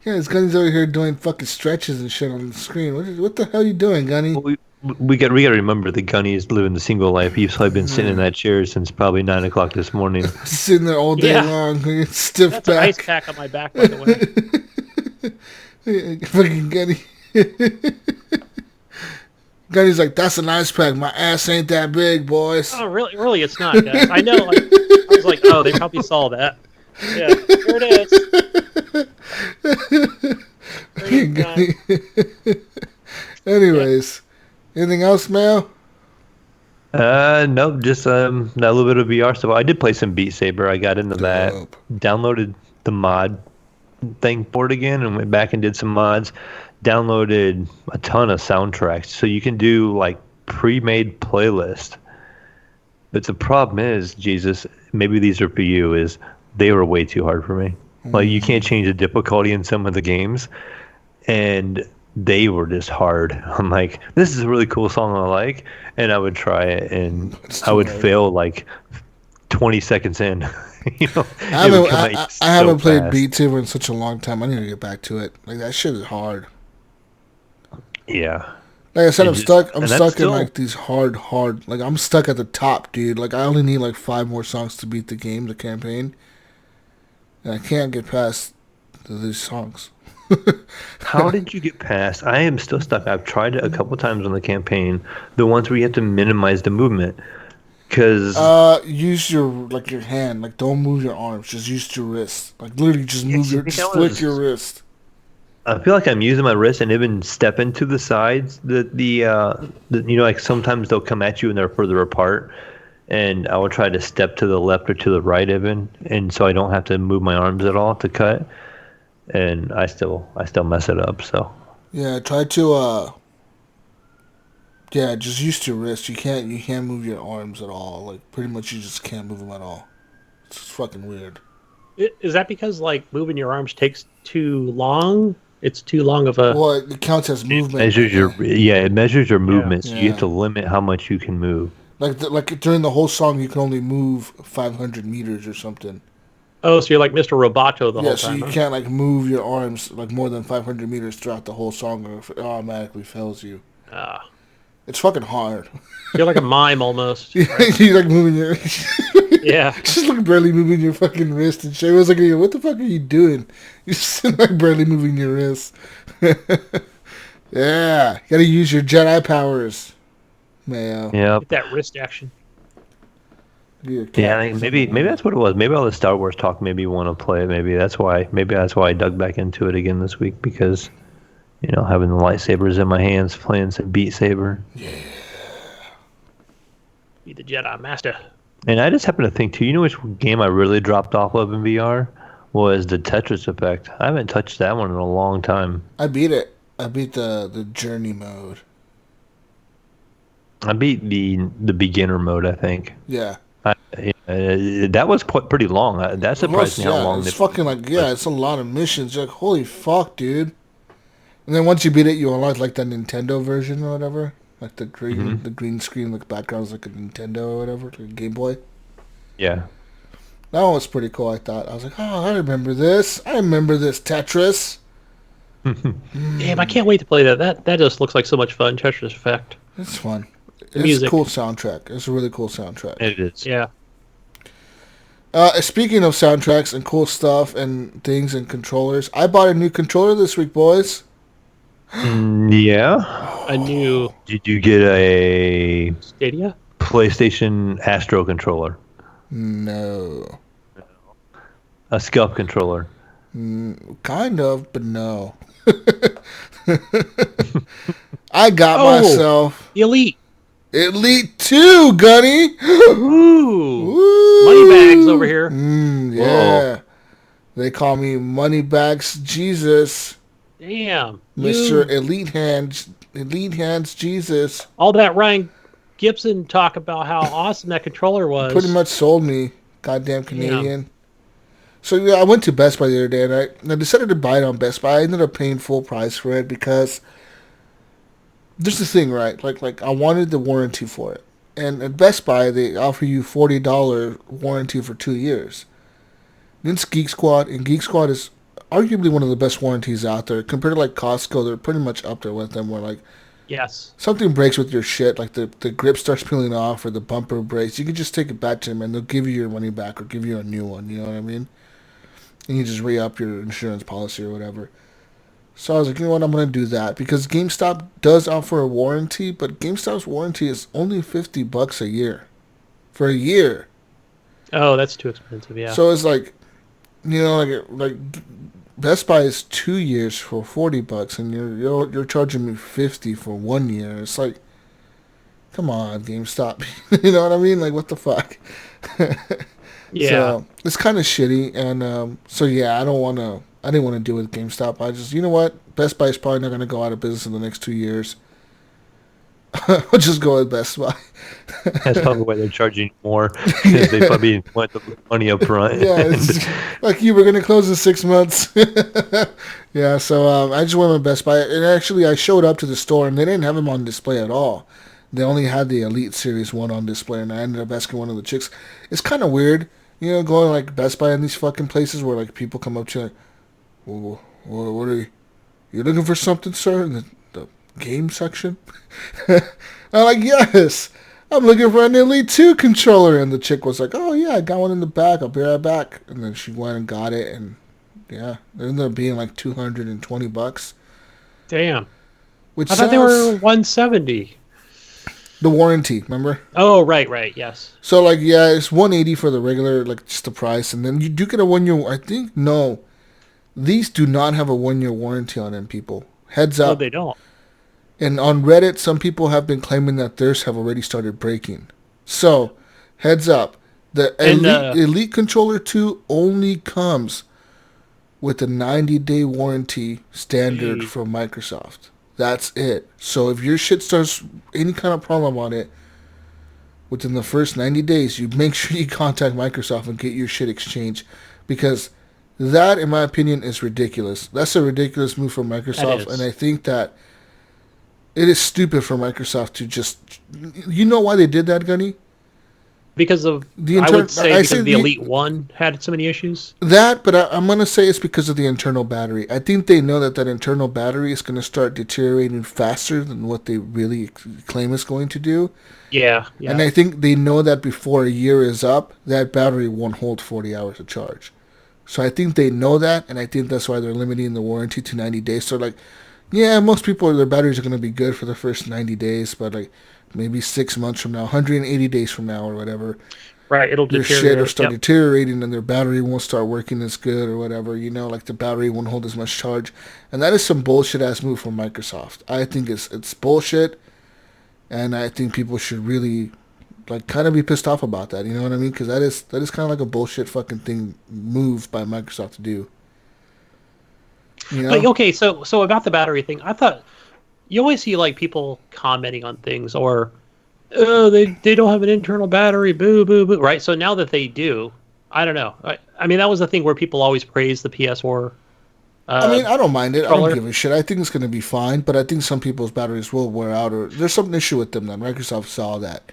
Yeah, his Gunny's over here doing fucking stretches and shit on the screen. What the hell are you doing, Gunny? Well, we got to remember that Gunny is living the single life. He's probably been sitting in that chair since probably 9 o'clock this morning. Sitting there all day long, stiff That's back. an ice pack on my back, by the way. Fucking Gunny. Gunny's like, that's an ice pack. My ass ain't that big, boys. Oh, really, it's not, guys. I know. I was like, oh, they probably saw that. Yeah, here it is. Anyways, anything else, Mayo? No, just that little bit of VR stuff. I did play some Beat Saber. I got into that. Downloaded the mod thing for it again and went back and did some mods. Downloaded a ton of soundtracks, so you can do pre-made playlist. But the problem is, Jesus, maybe these are for you, is they were way too hard for me. You can't change the difficulty in some of the games, and they were just hard. I'm like, this is a really cool song I like, and I would try it, and I would fail 20 seconds in. I haven't played Beat Saber in such a long time. I need to get back to it. That shit is hard. Yeah. Like I said, And I'm just- stuck. I'm and that's stuck in still- like these hard. Like I'm stuck at the top, dude. Like I only need like 5 more songs to beat the game, the campaign, and I can't get past these songs. How did you get past? I am still stuck. I've tried it a couple times on the campaign. The ones where you have to minimize the movement, because Use your hand. Like don't move your arms. Just use your wrist. Like literally, just Yeah, move see, I your. think Just that flick was- your wrist. I feel like I'm using my wrist and even stepping to the sides. Like sometimes they'll come at you and they're further apart, and I will try to step to the left or to the right even, and so I don't have to move my arms at all to cut. And I still mess it up. So Yeah, try to. Yeah, just use your wrist. You can't move your arms at all. Like pretty much, you just can't move them at all. It's fucking weird. Is that because like moving your arms takes too long? It's too long of a. Well, it counts as movement. it measures your movement, so you Yeah. have to limit how much you can move. Like during the whole song, you can only move 500 meters or something. Oh, so you're like Mr. Roboto the Yeah, whole so time. you huh? can't like move your arms like more than 500 meters throughout the whole song, or it automatically fails you. Ah. It's fucking hard. You're like a mime almost. You're like moving your, Yeah. just like barely moving your fucking wrist and shit. I was like, what the fuck are you doing? You're just like barely moving your wrist. Yeah, you gotta use your Jedi powers, Mayo. Yeah. Get that wrist action. Yeah, I think maybe that's what it was. Maybe all the Star Wars talk made me want to play it. Maybe that's why I dug back into it again this week, because having the lightsabers in my hands, playing some Beat Saber. Be the Jedi Master. And I just happen to think too, which game I really dropped off of in VR was the Tetris Effect. I haven't touched that one in a long time. I beat it. I beat the journey mode. I beat the beginner mode, I think. Yeah. That was pretty long. That surprised me how long. It's fucking like, it's a lot of missions. You're like, holy fuck, dude. And then once you beat it, you unlock like the Nintendo version or whatever. Like the green screen, like background's like a Nintendo or whatever, like a Game Boy. Yeah. That one was pretty cool, I thought. I was like, oh, I remember this. Tetris. Damn, I can't wait to play that. That just looks like so much fun. Tetris Effect. It's fun. It's music. a cool soundtrack. It's a really cool soundtrack. It is. Yeah. Speaking of soundtracks and cool stuff and things and controllers, I bought a new controller this week, boys. Yeah. A new Did you get a Stadia? PlayStation Astro controller? No. A Scalp controller? Kind of, but no. I got myself Elite. Elite 2, Gunny. Ooh. Woo. Money bags over here. Yeah. Whoa. They call me Moneybags Jesus. Damn. Mr. Elite Hands Jesus. All that Ryan Gibson talk about how awesome that controller was. Pretty much sold me. Goddamn Canadian. Yeah. So yeah, I went to Best Buy the other day and I decided to buy it on Best Buy. I ended up paying full price for it because there's the thing, right? Like I wanted the warranty for it. And at Best Buy they offer you $40 warranty for 2 years. Then it's Geek Squad, and Geek Squad is arguably one of the best warranties out there. Compared to like Costco, they're pretty much up there with them where like yes, something breaks with your shit, like the grip starts peeling off or the bumper breaks, you can just take it back to them and they'll give you your money back or give you a new one, you know what I mean? And you just re-up your insurance policy or whatever. So I was like, you know what, I'm going to do that. Because GameStop does offer a warranty, but GameStop's warranty is only $50 a year. For a year. Oh, that's too expensive, yeah. So it's like, you know, like Best Buy is 2 years for $40, and you're charging me $50 for 1 year. It's like, come on, GameStop. You know what I mean? Like, what the fuck? Yeah. So it's kind of shitty, and so yeah, I didn't want to deal with GameStop. I just, you know what? Best Buy is probably not going to go out of business in the next 2 years. I'll just go with Best Buy. That's probably why they're charging more, because they probably want the money up front. Yeah, it's like you were going to close in 6 months. Yeah, so I just went with Best Buy, and actually I showed up to the store, and they didn't have them on display at all. They only had the Elite Series 1 on display, and I ended up asking one of the chicks. It's kind of weird, you know, going like Best Buy in these fucking places where like people come up to you like, well, what are you looking for something, sir? And the game section? I'm like, yes. I'm looking for an Elite 2 controller. And the chick was like, oh, yeah, I got one in the back. I'll be right back. And then she went and got it. And, yeah, it ended up being like $220. Damn. Which I thought they were 170. The warranty, remember? Oh, right, yes. So, like, yeah, it's 180 for the regular, like, just the price. And then you do get a 1 year, I think, no. These do not have a 1 year warranty on them, people. Heads up. No, they don't. And on Reddit, some people have been claiming that theirs have already started breaking. So, heads up. The Elite Controller 2 only comes with a 90-day warranty standard from Microsoft. That's it. So, if your shit starts any kind of problem on it within the first 90 days, you make sure you contact Microsoft and get your shit exchanged. Because that, in my opinion, is ridiculous. That's a ridiculous move from Microsoft. And I think that it is stupid for Microsoft to just... You know why they did that, Gunny? Because of... I would say because the Elite 1 had so many issues. That, but I'm going to say it's because of the internal battery. I think they know that internal battery is going to start deteriorating faster than what they really claim it's going to do. Yeah. And I think they know that before a year is up, that battery won't hold 40 hours of charge. So I think they know that, and I think that's why they're limiting the warranty to 90 days. So, like, yeah, most people, their batteries are going to be good for the first 90 days, but, like, maybe 6 months from now, 180 days from now or whatever. Right, it'll their shit will start deteriorating and their battery won't start working as good or whatever, you know, like the battery won't hold as much charge. And that is some bullshit-ass move from Microsoft. I think it's bullshit, and I think people should really, like, kind of be pissed off about that, you know what I mean? Because that is kind of like a bullshit fucking thing move by Microsoft to do. You know? Like, okay, so about the battery thing, I thought you always see like people commenting on things or they don't have an internal battery, boo boo boo, right? So now that they do, I don't know. I mean, that was the thing where people always praised the PS4. I mean, I don't mind it. Controller. I don't give a shit. I think it's going to be fine, but I think some people's batteries will wear out, or there's some issue with them that Microsoft saw that.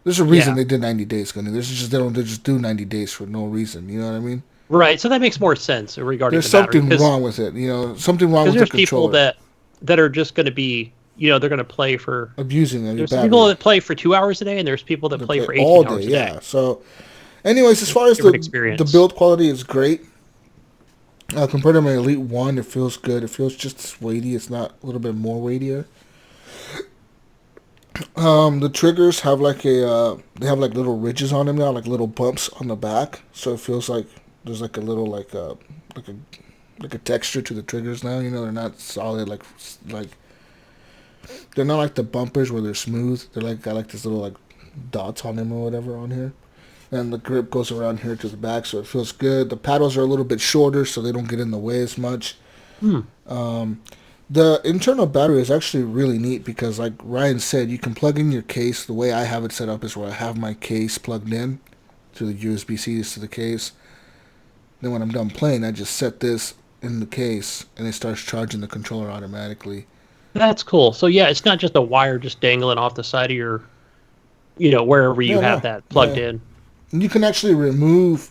There's a reason they did 90 days, Gunny. They just do 90 days for no reason. You know what I mean? Right. So that makes more sense regarding there's the battery. There's something wrong with it. You know, something wrong with the controller. There's people that are just going to be, you know, they're going to play for abusing it. There's people that play for 2 hours a day, and there's people that play for 18 all day, hours a day. Yeah. So, anyways, as far as the build quality is great. Compared to my Elite 1, it feels good. It feels just as weighty. It's not a little bit more weightier. The triggers have like they have like little ridges on them now, like little bumps on the back. So it feels like there's like a little like a texture to the triggers now. You know, they're not solid like they're not like the bumpers where they're smooth. They're like got like this little like dots on them or whatever on here. And the grip goes around here to the back, so it feels good. The paddles are a little bit shorter, so they don't get in the way as much. The internal battery is actually really neat because, like Ryan said, you can plug in your case. The way I have it set up is where I have my case plugged in to the USB-Cs to the case. Then when I'm done playing, I just set this in the case, and it starts charging the controller automatically. That's cool. So, yeah, it's not just a wire just dangling off the side of your, you know, wherever you have that plugged in. You can actually remove...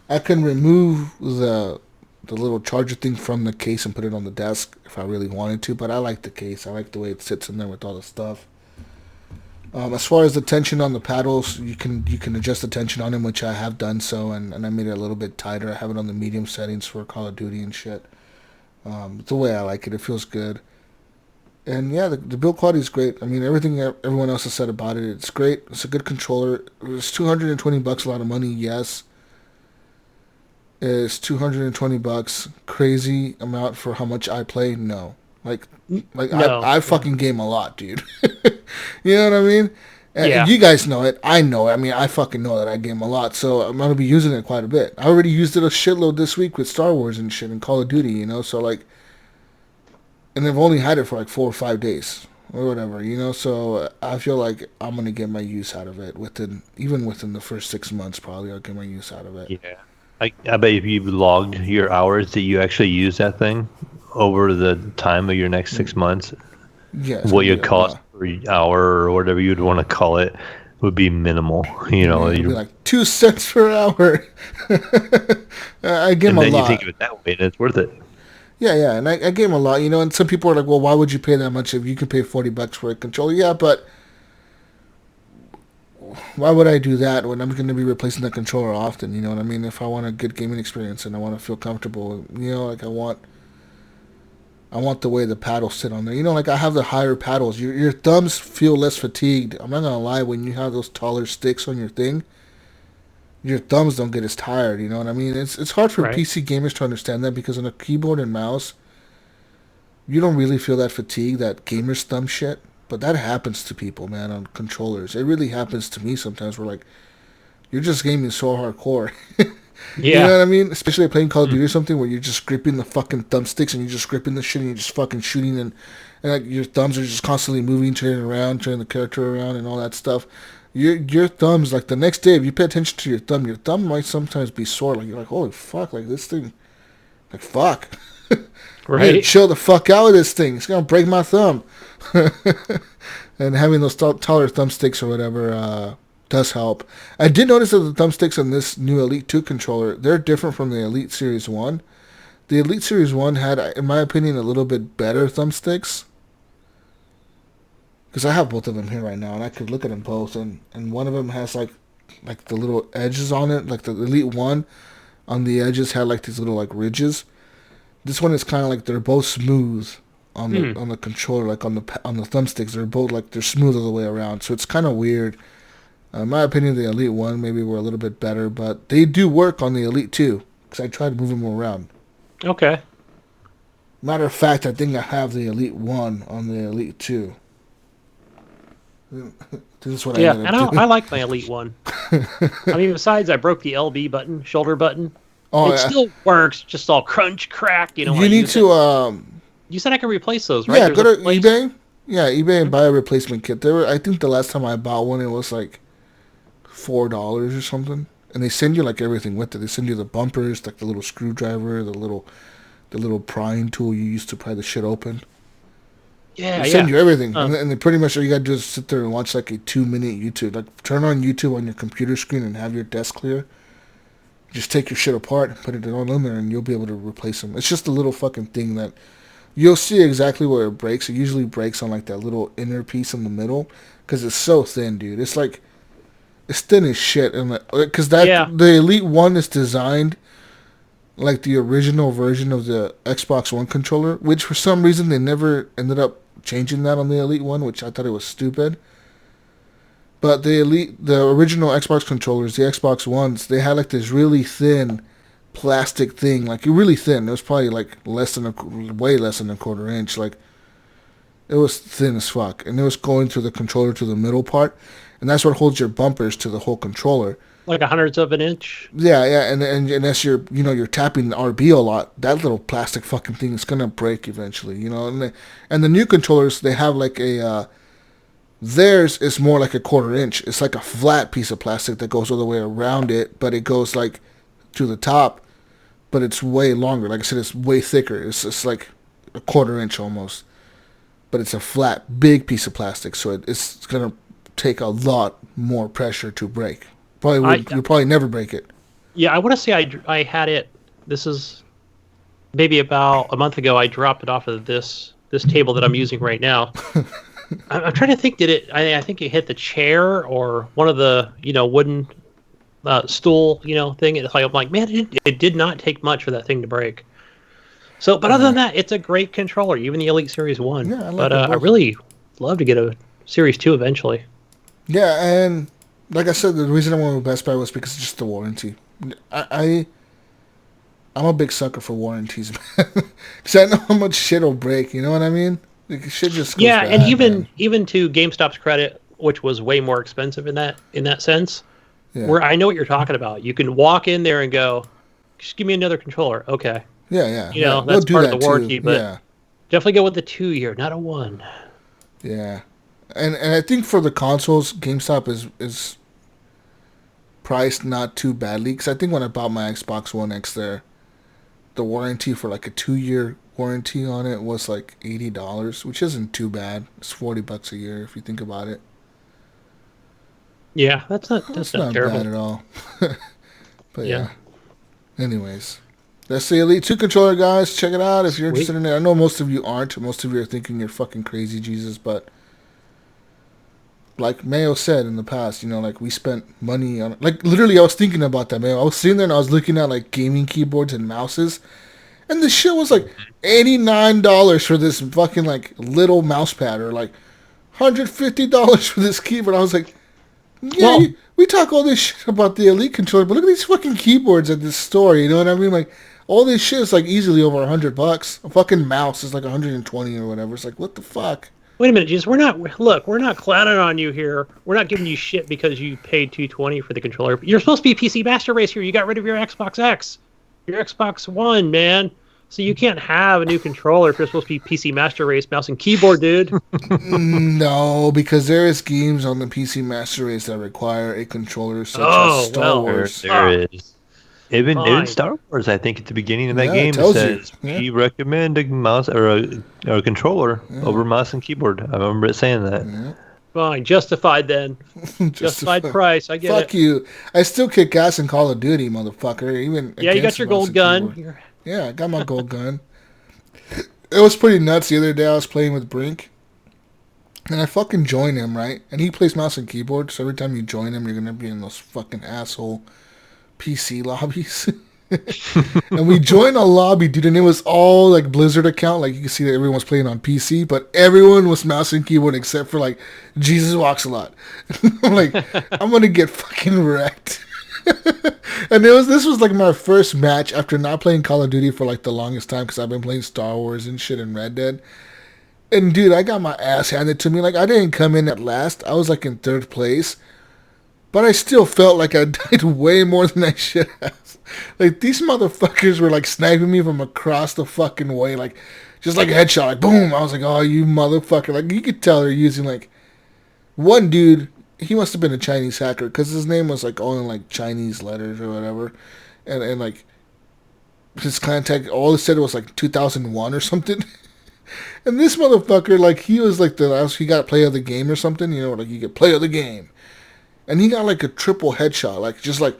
I can remove the little charger thing from the case and put it on the desk if I really wanted to, but I like the case. I like the way it sits in there with all the stuff. As far as the tension on the paddles, you can adjust the tension on them, which I have done so, and I made it a little bit tighter. I have it on the medium settings for Call of Duty and shit. The way I like it. It feels good. And yeah, the build quality is great. I mean, everything everyone else has said about it, it's great. It's a good controller. It's $220, a lot of money, yes. Is $220 crazy amount for how much I play? No. Like no. I fucking game a lot, dude. You know what I mean? And you guys know it. I know it. I mean, I fucking know that I game a lot, so I'm going to be using it quite a bit. I already used it a shitload this week with Star Wars and shit and Call of Duty, you know? So, like... And I've only had it for like 4 or 5 days or whatever, you know? So I feel like I'm going to get my use out of it even within the first 6 months, probably I'll get my use out of it. Yeah. I bet if you logged your hours that you actually use that thing over the time of your next 6 months, what your cost per hour or whatever you'd want to call it would be minimal. You know, it'd be like 2 cents per hour. I game a lot. And then you think of it that way, and it's worth it. Yeah, and I gave him a lot, and some people are like, well, why would you pay that much if you can pay $40 for a controller? Yeah, but why would I do that when I'm going to be replacing the controller often? You know what I mean? If I want a good gaming experience and I want to feel comfortable, like I want the way the paddles sit on there. Like I have the higher paddles. Your thumbs feel less fatigued. I'm not going to lie, when you have those taller sticks on your thing, your thumbs don't get as tired, you know what I mean? It's hard for PC gamers to understand that because on a keyboard and mouse, you don't really feel that fatigue, that gamer's thumb shit. But that happens to people, man, on controllers. It really happens to me sometimes where, like, you're just gaming so hardcore. You know what I mean? Especially playing Call of Duty or something where you're just gripping the fucking thumbsticks and you're just gripping the shit and you're just fucking shooting and like, your thumbs are just constantly moving, turning the character around and all that stuff. Your thumbs, like the next day, if you pay attention to your thumb might sometimes be sore. Like you're like, holy fuck, like this thing, like fuck. Right. Chill the fuck out with this thing. It's gonna break my thumb. And having those taller thumbsticks or whatever does help. I did notice that the thumbsticks on this new Elite 2 controller, they're different from the Elite Series 1. The Elite Series 1 had, in my opinion, a little bit better thumbsticks. Because I have both of them here right now, and I could look at them both, and one of them has like the little edges on it, like the Elite 1 on the edges had like these little like ridges. This one is kind of like they're both smooth on the controller, like on the thumbsticks. They're both like they're smooth all the way around, so it's kind of weird. In my opinion, the Elite 1 maybe were a little bit better, but they do work on the Elite 2 because I tried moving them around. Okay. Matter of fact, I think I have the Elite 1 on the Elite 2. This is what I ended up doing. I like my Elite 1. I mean, besides I broke the LB button, shoulder button. It still works, just all crunch, crack. You need to. You said I could replace those, right? Yeah, go to eBay. Yeah, eBay and buy a replacement kit. I think the last time I bought one, it was like $4 or something, and they send you like everything with it. They send you the bumpers, like the little screwdriver, the little prying tool you use to pry the shit open. Yeah, they send you everything, and they pretty much all you gotta do is sit there and watch like a 2-minute YouTube. Like turn on YouTube on your computer screen and have your desk clear. Just take your shit apart and put it all in there, and you'll be able to replace them. It's just a little fucking thing that you'll see exactly where it breaks. It usually breaks on like that little inner piece in the middle because it's so thin, dude. It's like it's thin as shit, and because the Elite 1 is designed like the original version of the Xbox One controller, which for some reason they never ended up changing that on the Elite 1, which I thought it was stupid. But the original Xbox controllers, the Xbox Ones, they had like this really thin plastic thing, like really thin. It was probably like way less than a quarter inch. Like it was thin as fuck, and it was going through the controller to the middle part, and that's what holds your bumpers to the whole controller. Like a hundredth of an inch. Yeah, and as you're tapping the RB a lot, that little plastic fucking thing is gonna break eventually, And the new controllers, they have like a theirs is more like a quarter inch. It's like a flat piece of plastic that goes all the way around it, but it goes like to the top, but it's way longer. Like I said, it's way thicker. It's like a quarter inch almost, but it's a flat, big piece of plastic, so it's gonna take a lot more pressure to break. You'll probably never break it. Yeah, I want to say I had it. This is maybe about a month ago. I dropped it off of this table that I'm using right now. I'm trying to think. Did it? I think it hit the chair or one of the wooden stool thing. It's like I'm like, man, it did not take much for that thing to break. So, but other than that, it's a great controller. Even the Elite Series 1. Yeah, I really love to get a Series 2 eventually. Yeah, and like I said, the reason I went with Best Buy was because of just the warranty. I'm a big sucker for warranties, man. Because I know how much shit will break. You know what I mean? Like, shit just goes bad, and even to GameStop's credit, which was way more expensive in that sense, where I know what you're talking about. You can walk in there and go, just give me another controller. Okay. Yeah. That's part of the warranty, but definitely go with the 2-year, not a 1. Yeah. And I think for the consoles, GameStop is priced not too badly. Because I think when I bought my Xbox One X there, the warranty for like a 2-year warranty on it was like $80, which isn't too bad. It's $40 a year if you think about it. Yeah, that's not not terrible bad at all. But yeah. Anyways, That's the Elite 2 controller, guys. Check it out if you're interested in it. I know most of you aren't. Most of you are thinking you're fucking crazy, Jesus. But like Mayo said in the past, like we spent money on... Like literally, I was thinking about that, Mayo. I was sitting there and I was looking at like gaming keyboards and mouses. And the shit was like $89 for this fucking like little mouse pad, or like $150 for this keyboard. I was like, yeah, we talk all this shit about the Elite controller, but look at these fucking keyboards at this store. You know what I mean? Like all this shit is like easily over $100. A fucking mouse is like 120 or whatever. It's like, what the fuck? Wait a minute, Jesus. We're not clowning on you here. We're not giving you shit because you paid $220 for the controller. You're supposed to be PC Master Race here. You got rid of your Xbox X, your Xbox One, man. So you can't have a new controller if you're supposed to be PC Master Race mouse and keyboard, dude. No, because there is games on the PC Master Race that require a controller, such as Star Wars. There is. Even Star Wars, I think at the beginning of that game it says we recommend a mouse or a controller over mouse and keyboard. I remember it saying that. Yeah. Fine, justified then. Justified price. I get it. Fuck you. I still kick ass in Call of Duty, motherfucker. Even you got your gold gun. Yeah, I got my gold gun. It was pretty nuts the other day. I was playing with Brink, and I fucking joined him, right? And he plays mouse and keyboard, so every time you join him, you're going to be in those fucking asshole PC lobbies. And we joined a lobby, dude, and it was all like Blizzard account. Like you can see that everyone was playing on PC, but everyone was mouse and keyboard except for like Jesus Walks a Lot. I'm like, I'm going to get fucking wrecked. And this was like my first match after not playing Call of Duty for like the longest time, because I've been playing Star Wars and shit and Red Dead. And dude, I got my ass handed to me. Like I didn't come in at last. I was like in third place, but I still felt like I died way more than I should have. Like these motherfuckers were like sniping me from across the fucking way, like just like a headshot, like boom. I was like, oh, you motherfucker! Like you could tell they're using like one dude. He must have been a Chinese hacker, because his name was like all in like Chinese letters or whatever, and like his contact, all it said was like 2001 or something. And this motherfucker, like he was like he got play of the game or something, like you get play of the game, and he got like a triple headshot, like just like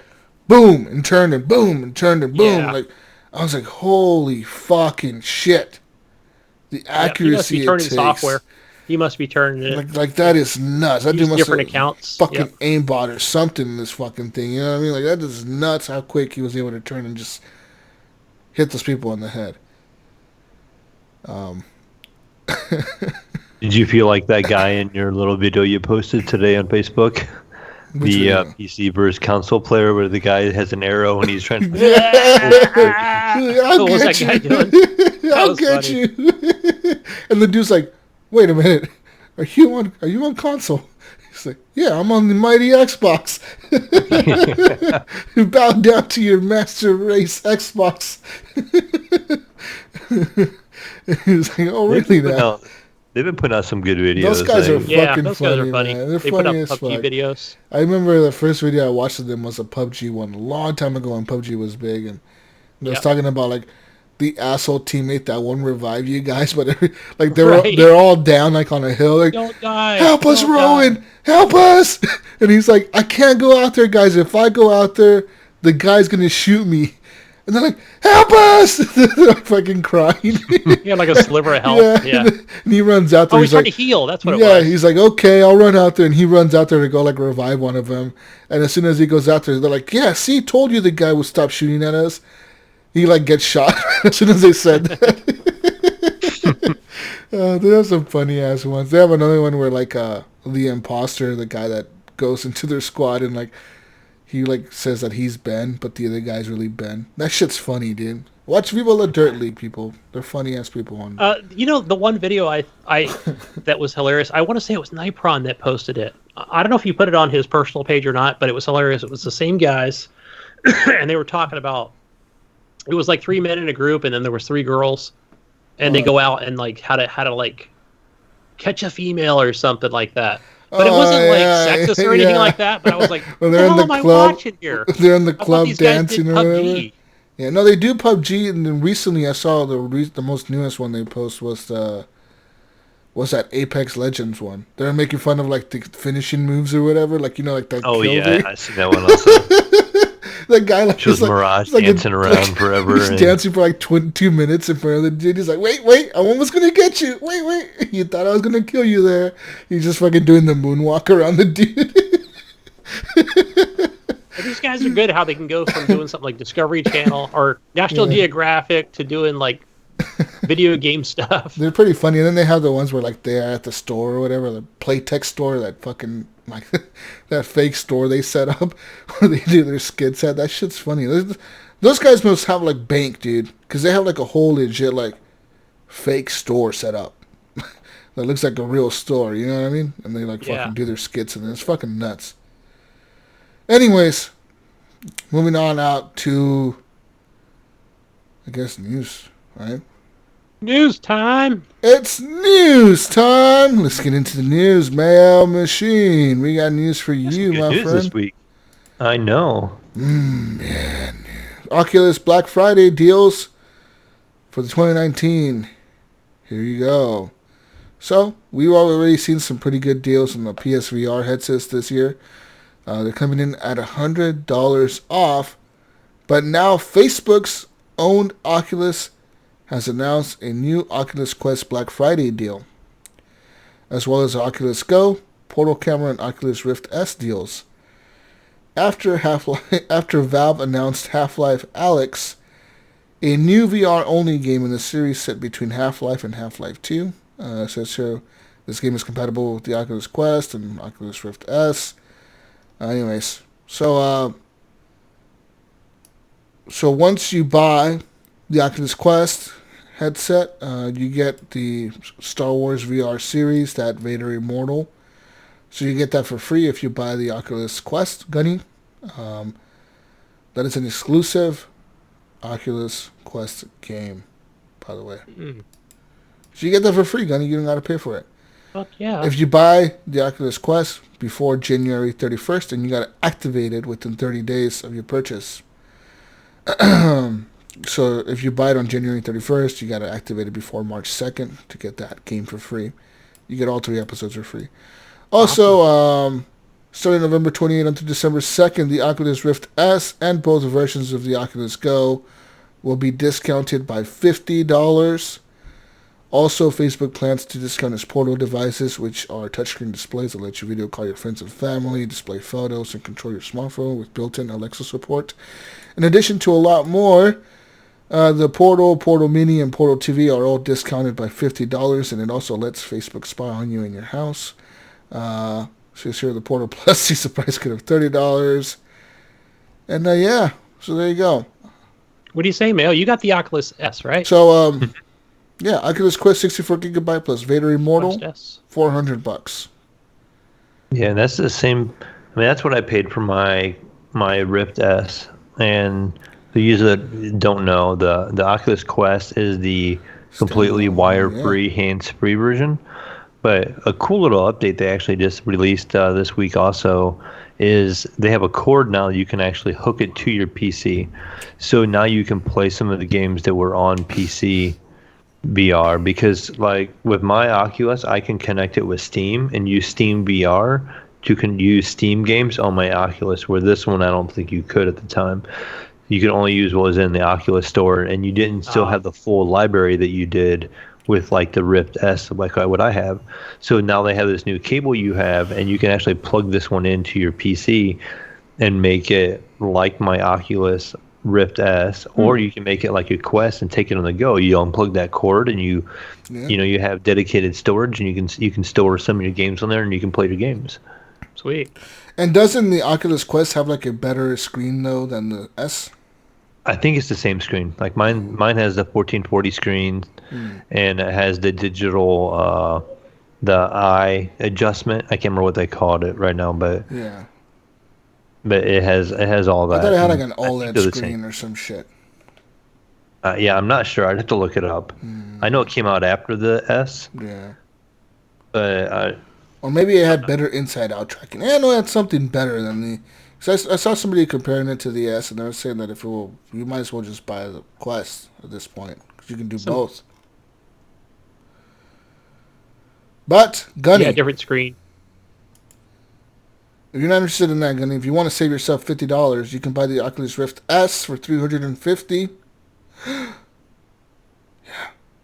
boom and turned and boom and turned and boom. Yeah. Like I was like, holy fucking shit, the accuracy it takes. Software. He must be turning it. Like that is nuts. That dude must different accounts. Fucking aimbot or something in this fucking thing. You know what I mean? Like that is nuts how quick he was able to turn and just hit those people in the head. Did you feel like that guy in your little video you posted today on Facebook? The PC versus console player where the guy has an arrow and he's trying to... I'll get you. I'll get you. And the dude's like, wait a minute, are you on console? He's like, yeah, I'm on the mighty Xbox. Bow down to your Master Race Xbox. He's like, oh, really now? They've been putting out some good videos. Those guys are fucking funny. Man. They're they funny put up as PUBG fuck. videos. I remember the first video I watched of them was a PUBG one a long time ago when PUBG was big, and they was talking about like the asshole teammate that won't revive you guys, but like they're all down like on a hill, like don't die, help us, Rowan, help us. And he's like, I can't go out there, guys. If I go out there, the guy's gonna shoot me. And they're like, help us! They're fucking crying. Yeah, like a sliver of health. Yeah. And he runs out there. He's trying to heal. That's what it was. Yeah, he's like, okay, I'll run out there. And he runs out there to go like revive one of them. And as soon as he goes out there, they're like, yeah, see, told you the guy would stop shooting at us. He like gets shot as soon as they said that. They have some funny ass ones. They have another one where like the imposter, the guy that goes into their squad and like he like says that he's Ben, but the other guy's really Ben. That shit's funny, dude. Watch people the Dirt League people. They're funny ass people on. The one video I that was hilarious. I want to say it was Nipron that posted it. I don't know if he put it on his personal page or not, but it was hilarious. It was the same guys, and they were talking about. It was like 3 men in a group, and then there was 3 girls, and they go out and like how to like catch a female or something like that. But it wasn't like sexist or anything like that. But I was like, well, they're in the club. Here? They're in the club dancing or whatever. Yeah, no, they do PUBG, and then recently I saw the most newest one they post was that Apex Legends one. They're making fun of like the finishing moves or whatever, like like that. Oh yeah, I see that one also. The guy like shows he's Mirage like dancing around forever. He's dancing for like 2 minutes in front of the dude. He's like, wait, I'm almost gonna get you. Wait, you thought I was gonna kill you there. He's just fucking doing the moonwalk around the dude. These guys are good how they can go from doing something like Discovery Channel or National Geographic to doing like video game stuff. They're pretty funny. And then they have the ones where like they're at the store or whatever, the Playtech store, that fucking like that fake store they set up where they do their skits at. That shit's funny. Those guys must have like bank, dude, because they have like a whole legit like fake store set up that looks like a real store. You know what I mean? And they like fucking do their skits and it's fucking nuts. Anyways, moving on out to, I guess, news, right? News time. It's news time. Let's get into the news, Mayo Machine. We got news for you, my news friend. This week. I know. Man. Oculus Black Friday deals for the 2019. Here you go. So, we've already seen some pretty good deals on the PSVR headsets this year. They're coming in at $100 off. But now Facebook's owned Oculus has announced a new Oculus Quest Black Friday deal, as well as Oculus Go, Portal Camera, and Oculus Rift S deals. After Valve announced Half-Life Alyx, a new VR-only game in the series set between Half-Life and Half-Life 2. Says here this game is compatible with the Oculus Quest and Oculus Rift S. Anyways, so once you buy the Oculus Quest headset, you get the Star Wars VR series, that Vader Immortal. So you get that for free if you buy the Oculus Quest, Gunny. That is an exclusive Oculus Quest game, by the way. So you get that for free, Gunny. You don't got to pay for it. Fuck yeah. If you buy the Oculus Quest before January 31st, then you got to activate it within 30 days of your purchase. So if you buy it on January 31st, you got to activate it before March 2nd to get that game for free. You get all 3 episodes for free. Also, starting November 28th until December 2nd, the Oculus Rift S and both versions of the Oculus Go will be discounted by $50. Also, Facebook plans to discount its Portal devices, which are touchscreen displays that let you video call your friends and family, display photos, and control your smartphone with built-in Alexa support. In addition to a lot more, the Portal Mini, and Portal TV are all discounted by $50, and it also lets Facebook spy on you in your house. So here, the Portal Plus sees the price cut of $30. And yeah, so there you go. What do you say, Mayo? You got the Oculus S, right? So, yeah, Oculus Quest 64 gigabyte plus Vader Immortal, $400. Yeah, and that's the same. I mean, that's what I paid for my Rift S. And the user that don't know, the Oculus Quest is the completely wire-free, hands-free version. But a cool little update they actually just released this week also is they have a cord now that you can actually hook it to your PC. So now you can play some of the games that were on PC VR, because like with my Oculus, I can connect it with Steam and use Steam VR to use Steam games on my Oculus, where this one I don't think you could at the time. You could only use what was in the Oculus store, and you didn't still have the full library that you did with like the Rift S, like what I have. So now they have this new cable you have, and you can actually plug this one into your PC and make it like my Oculus Rift S, or you can make it like a Quest and take it on the go. You unplug that cord, and you have dedicated storage, and you can store some of your games on there, and you can play your games. Sweet. And doesn't the Oculus Quest have like a better screen though than the S? I think it's the same screen. Like mine has the 1440 screen, and it has the digital the eye adjustment. I can't remember what they called it right now, but yeah. But it has all that. I thought it had like an OLED screen or some shit. Yeah, I'm not sure. I'd have to look it up. I know it came out after the S. Yeah. But or maybe it had better inside-out tracking. Yeah, no, that's something better than the. Cause I saw somebody comparing it to the S, and they were saying that you might as well just buy the Quest at this point, because you can do both. But Gunny, different screen. If you're not interested in that, Gunny, if you want to save yourself $50, you can buy the Oculus Rift S for $350.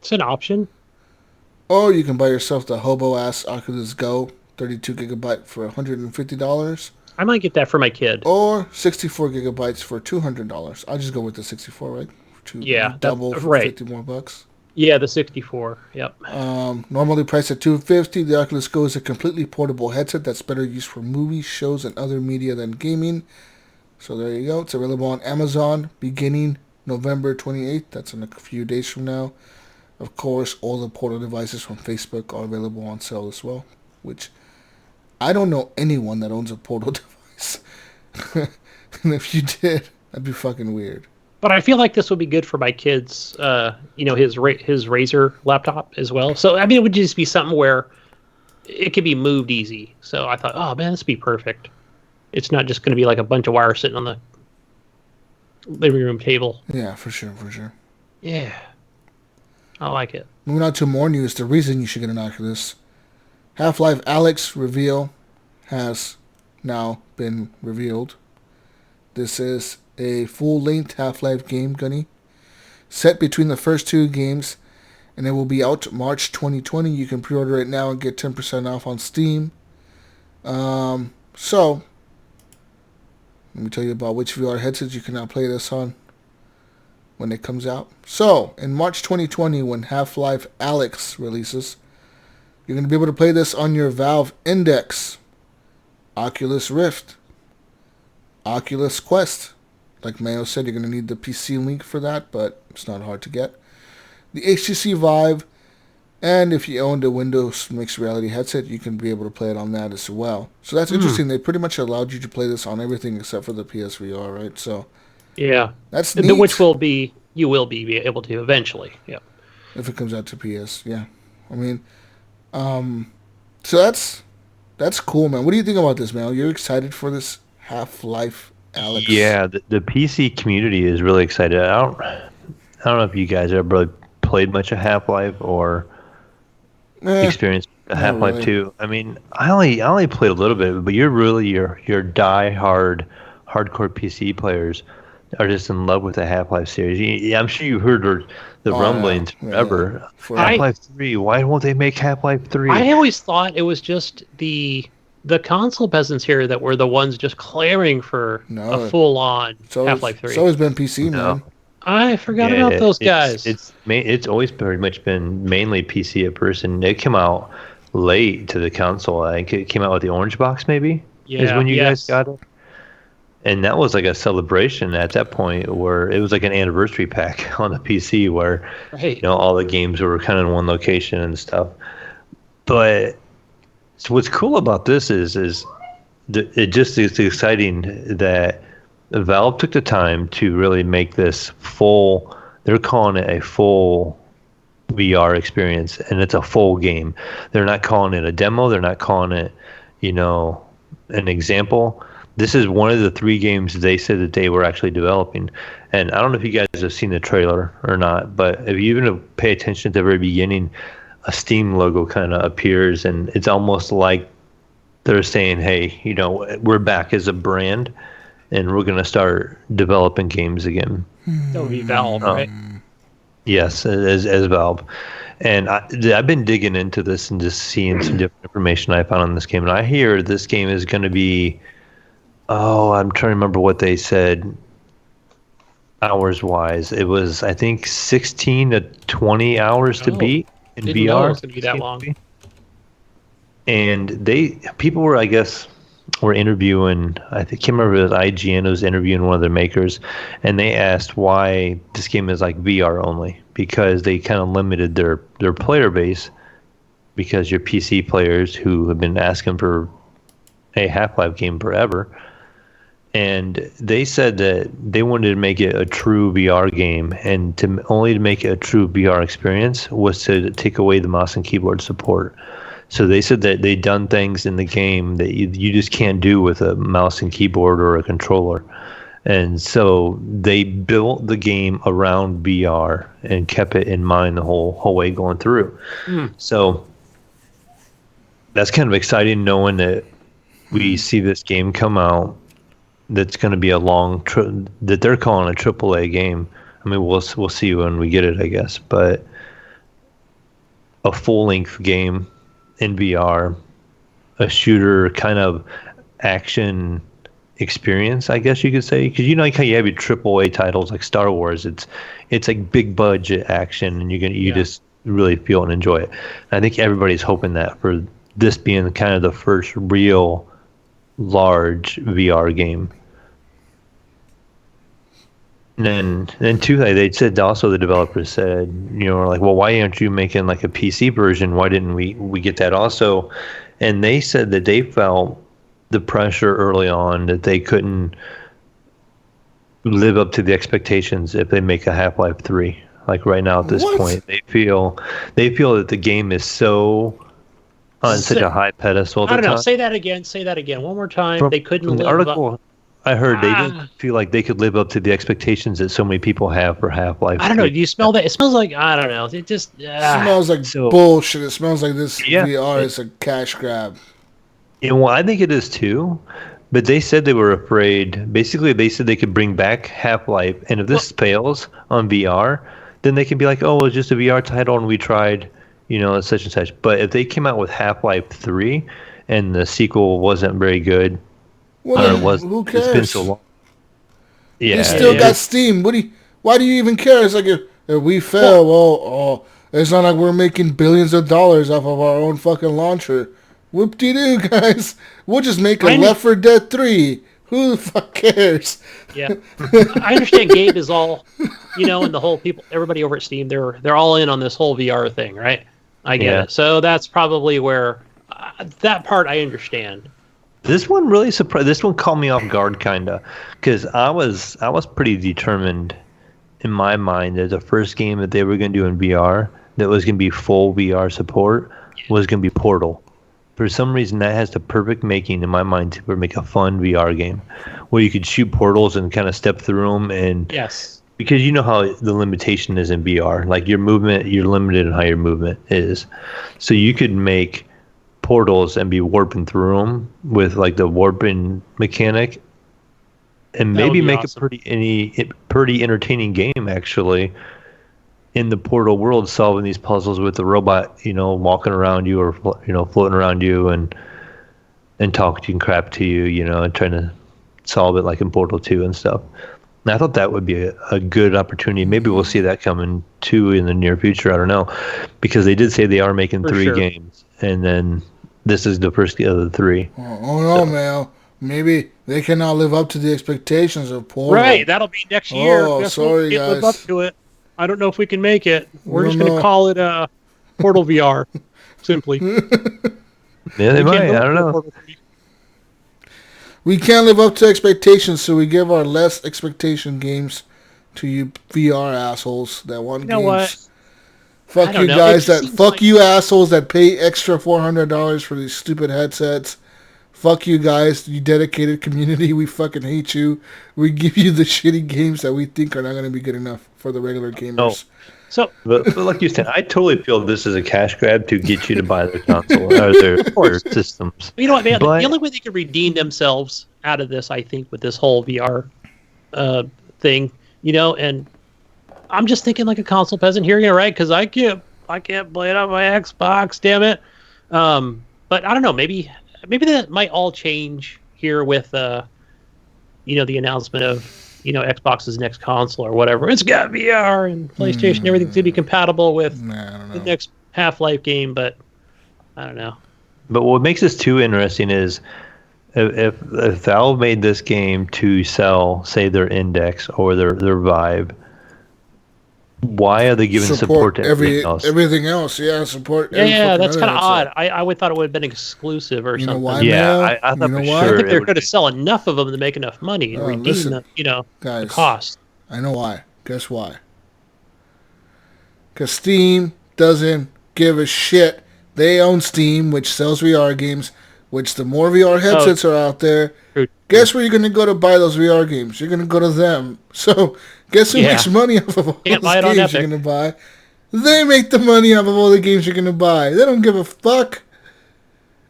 It's an option. Or you can buy yourself the hobo-ass Oculus Go 32 gigabyte for $150. I might get that for my kid. Or 64 gigabytes for $200. I'll just go with the 64, right? Double for right. 50 more bucks. Yeah, the 64. Yep. Normally priced at $250, the Oculus Go is a completely portable headset that's better used for movies, shows, and other media than gaming. So there you go. It's available on Amazon beginning November 28th. That's in a few days from now. Of course, all the portable devices from Facebook are available on sale as well, which I don't know anyone that owns a portable device. And if you did, that'd be fucking weird. But I feel like this would be good for my kid's, his Razer laptop as well. So, I mean, it would just be something where it could be moved easy. So I thought, oh, man, this would be perfect. It's not just going to be like a bunch of wires sitting on the living room table. Yeah, for sure. Yeah. I like it. Moving on to more news, the reason you should get an Oculus. Half-Life Alyx reveal has now been revealed. This is a full-length Half-Life game, Gunny, set between the first two games, and it will be out March 2020. You can pre-order it now and get 10% off on Steam. So, let me tell you about which VR headsets you can now play this on when it comes out. So, in March 2020, when Half-Life Alyx releases, you're going to be able to play this on your Valve Index, Oculus Rift, Oculus Quest. Like Mayo said, you're going to need the PC link for that, but it's not hard to get. The HTC Vive, and if you owned a Windows Mixed Reality headset, you can be able to play it on that as well. So that's interesting. They pretty much allowed you to play this on everything except for the PSVR, right? So yeah, that's neat. Which you will be able to eventually. Yeah, if it comes out to PS, yeah. I mean, so that's cool, man. What do you think about this, man? You're excited for this Half-Life Alyx? Yeah, the PC community is really excited. I don't know if you guys ever really played much of Half-Life or experienced Half-Life really. 2. I mean, I only played a little bit, but your die-hard hardcore PC players are just in love with the Half-Life series. I'm sure you heard the rumblings forever. Yeah. Half-Life 3, why won't they make Half-Life 3? I always thought it was just the console peasants here that were the ones just clamoring for a full-on Half-Life 3. It's always been PC, man. I forgot about those guys. It's always pretty much been mainly PC at first, and it came out late to the console. I think it came out with the orange box, maybe. Is when you guys got it. And that was like a celebration at that point, where it was like an anniversary pack on the PC, where all the games were kind of in one location and stuff. But so what's cool about this is it just is exciting that Valve took the time to really make this full. They're calling it a full VR experience, and it's a full game. They're not calling it a demo. They're not calling it, an example. This is one of the 3 games they said that they were actually developing. And I don't know if you guys have seen the trailer or not, but if you even pay attention at the very beginning, a Steam logo kind of appears, and it's almost like they're saying, hey, we're back as a brand, and we're going to start developing games again. That would be Valve, right? Yes, as Valve. And I've been digging into this and just seeing some different information I found on this game. And I hear this game is going to be, I'm trying to remember what they said hours-wise. It was, I think, 16 to 20 hours to beat in VR. Know it was going to be that long. And people were, I guess, were interviewing, I can't remember if it was IGN was interviewing one of their makers, and they asked why this game is like VR only, because they kind of limited their player base, because your PC players who have been asking for a Half-Life game forever, and they said that they wanted to make it a true VR game, and to make it a true VR experience was to take away the mouse and keyboard support. So they said that they'd done things in the game that you just can't do with a mouse and keyboard or a controller. And so they built the game around VR and kept it in mind the whole way going through. So that's kind of exciting, knowing that we see this game come out that's going to be a long that they're calling a AAA game. I mean, we'll see when we get it, I guess, but a full-length game in VR, a shooter kind of action experience, I guess you could say, because like how you have your AAA titles like Star Wars, it's like big budget action, and you just really feel and enjoy it. And I think everybody's hoping that for this being kind of the first real large VR game. And then too, they said also, the developers said, like, well, why aren't you making like a PC version? Why didn't we get that also? And they said that they felt the pressure early on that they couldn't live up to the expectations if they make a Half-Life 3. Like right now at this point, they feel that the game is so on such a high pedestal. I don't know. Say that again. One more time. They couldn't live article. Up. I heard they didn't feel like they could live up to the expectations that so many people have for Half-Life. I don't know. Do you smell that? It smells like, I don't know. It just smells like bullshit. It smells like this VR is a cash grab. Well, I think it is too. But they said they were afraid. Basically, they said they could bring back Half-Life, and if this fails on VR, then they can be like, oh, it's just a VR title, and we tried, such and such. But if they came out with Half-Life 3, and the sequel wasn't very good, who cares? It's been so long. Yeah, you still got Steam. Why do you even care? It's like if we fail, it's not like we're making billions of dollars off of our own fucking launcher. Whoop-de-doo, guys. We'll just make a Left 4 Dead 3. Who the fuck cares? Yeah. I understand Gabe is all, and the whole everybody over at Steam, they're all in on this whole VR thing, right? I get it. So that's probably where, that part I understand. This one really surprised. This one caught me off guard, kinda, because I was pretty determined in my mind that the first game that they were going to do in VR that was going to be full VR support was going to be Portal. For some reason, that has the perfect making in my mind to make a fun VR game where you could shoot portals and kind of step through them. And yes, because you know how the limitation is in VR, like your movement, you're limited in how your movement is. So you could make portals and be warping through them with like the warping mechanic, and maybe make awesome. a pretty entertaining game actually in the Portal world, solving these puzzles with the robot, walking around you or floating around you and talking crap to you, and trying to solve it like in Portal 2 and stuff. And I thought that would be a good opportunity. Maybe we'll see that coming too in the near future. I don't know, because they did say they are making three games, and then this is the first of the three. Oh no, man. Maybe they cannot live up to the expectations of Portal. Right, that'll be next year. Oh, sorry, guys. Live up to it. I don't know if we can make it. We're just going to call it Portal VR, simply. Yeah, they might. I don't know. We can't live up to expectations, so we give our less expectation games to you VR assholes that want games. What? Fuck you guys. Fuck you assholes that pay extra $400 for these stupid headsets. Fuck you guys, you dedicated community. We fucking hate you. We give you the shitty games that we think are not going to be good enough for the regular gamers. No. So, but like you said, I totally feel this is a cash grab to get you to buy their console or their systems. You know what, man? The only way they could redeem themselves out of this, I think, with this whole VR thing, and I'm just thinking like a console peasant here, right? Because I can't play it on my Xbox, damn it. But I don't know, maybe that might all change here with the announcement of Xbox's next console or whatever. It's got VR and PlayStation. Everything's gonna be compatible with the next Half-Life game, but I don't know. But what makes this too interesting is if Valve made this game to sell, say, their Index or their Vive, why are they giving support to everything else? Everything else, yeah, support. Yeah, that's kind of odd. I would thought it would have been exclusive or something. Why, yeah, I thought for sure. I think they're going to sell enough of them to make enough money and redeem the cost. I know why. Guess why? Because Steam doesn't give a shit. They own Steam, which sells VR games. Which the more VR headsets are out there, guess where you're going to go to buy those VR games? You're going to go to them. So guess who makes money off of all those games you're going to buy? They make the money off of all the games you're going to buy. They don't give a fuck.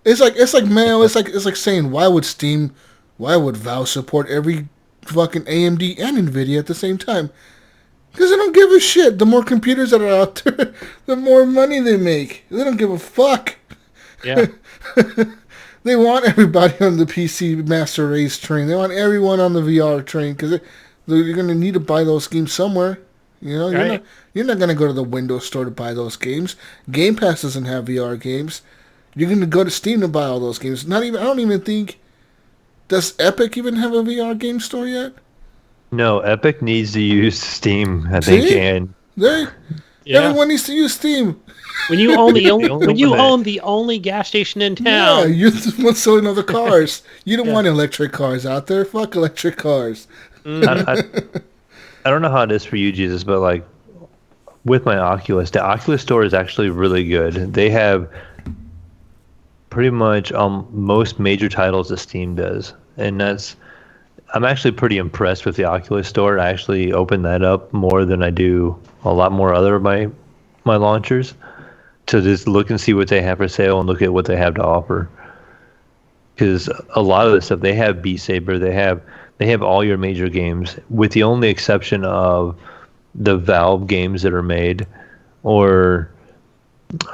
It's like Mayo. It's like saying why would Valve support every fucking AMD and Nvidia at the same time? Because they don't give a shit. The more computers that are out there, the more money they make. They don't give a fuck. Yeah. They want everybody on the PC Master Race train. They want everyone on the VR train because you're going to need to buy those games somewhere. You know, you're not going to go to the Windows Store to buy those games. Game Pass doesn't have VR games. You're going to go to Steam to buy all those games. I don't even think. Does Epic even have a VR game store yet? No, Epic needs to use Steam, I think, and everyone needs to use Steam. When you own the only gas station in town. Yeah, you're the one selling other cars. You don't want electric cars out there. Fuck electric cars. I don't know how it is for you, Jesus, but like with my Oculus, the Oculus store is actually really good. They have pretty much most major titles that Steam does, and I'm actually pretty impressed with the Oculus store. I actually open that up more than I do a lot more other of my launchers to just look and see what they have for sale and look at what they have to offer. Because a lot of the stuff, they have Beat Saber, they have all your major games, with the only exception of the Valve games that are made, or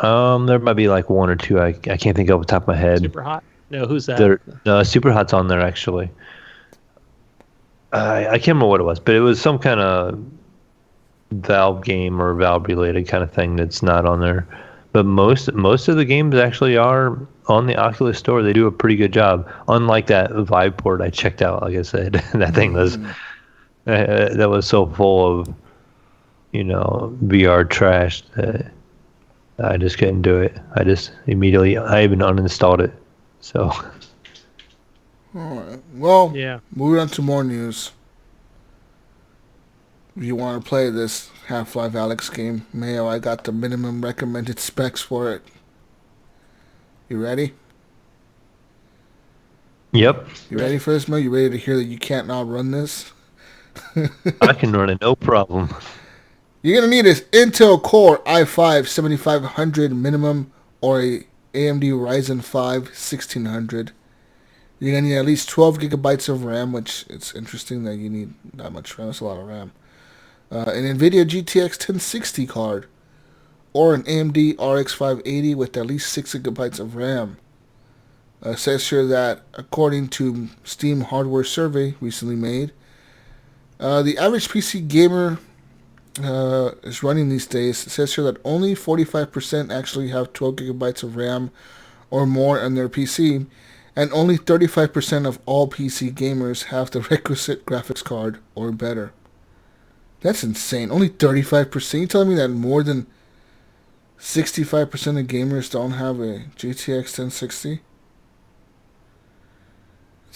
there might be like one or two I can't think of off the top of my head. Super Hot? No, who's that? Super Hot's on there actually. I can't remember what it was, but it was some kind of Valve game or Valve related kind of thing that's not on there. But most of the games actually are on the Oculus Store. They do a pretty good job. Unlike that Vive port I checked out, like I said, that thing was that was so full of VR trash that I just couldn't do it. I even uninstalled it. So. All right. Well, moving on to more news. If you want to play this Half-Life Alyx game, Mayo, I got the minimum recommended specs for it. You ready? Yep. You ready for this, Mayo? You ready to hear that you can't outrun this? I can run it, no problem. You're going to need an Intel Core i5 7500 minimum or a AMD Ryzen 5 1600. You're going to need at least 12 gigabytes of RAM, which it's interesting that you need that much RAM. That's a lot of RAM. An NVIDIA GTX 1060 card, or an AMD RX 580 with at least 6 gigabytes of RAM. It says here that, according to Steam hardware survey recently made, the average PC gamer is running these days. It says here that only 45% actually have 12 gigabytes of RAM or more on their PC, and only 35% of all PC gamers have the requisite graphics card or better. That's insane. Only 35%? You telling me that more than 65% of gamers don't have a GTX 1060?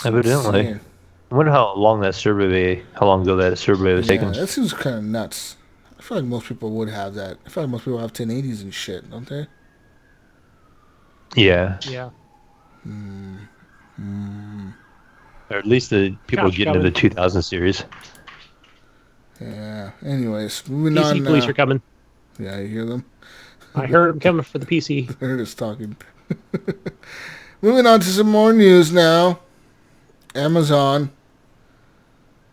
Evidently. Insane. I wonder how long ago that survey was taken. That seems kind of nuts. I feel like most people would have that. I feel like most people have 1080s and shit, don't they? Yeah. Yeah. Or at least the people getting into the 2000 series. Yeah. Anyways, moving PC on. police are coming. Yeah, you hear them? I heard them coming for the PC. I heard us talking. Moving on to some more news now. Amazon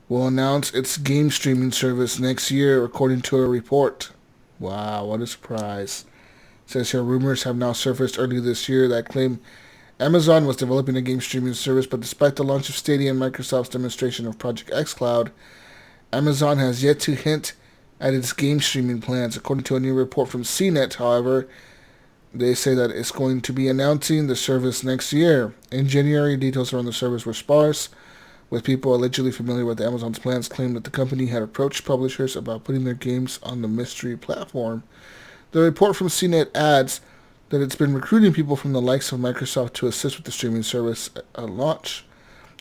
will announce its game streaming service next year, according to a report. Wow, what a surprise. It says here rumors have now surfaced earlier this year that claim Amazon was developing a game streaming service, but despite the launch of Stadia and Microsoft's demonstration of Project xCloud, Amazon has yet to hint at its game streaming plans. According to a new report from CNET, however, they say that it's going to be announcing the service next year. In January, details around the service were sparse, with people allegedly familiar with Amazon's plans claiming that the company had approached publishers about putting their games on the mystery platform. The report from CNET adds that it's been recruiting people from the likes of Microsoft to assist with the streaming service at launch,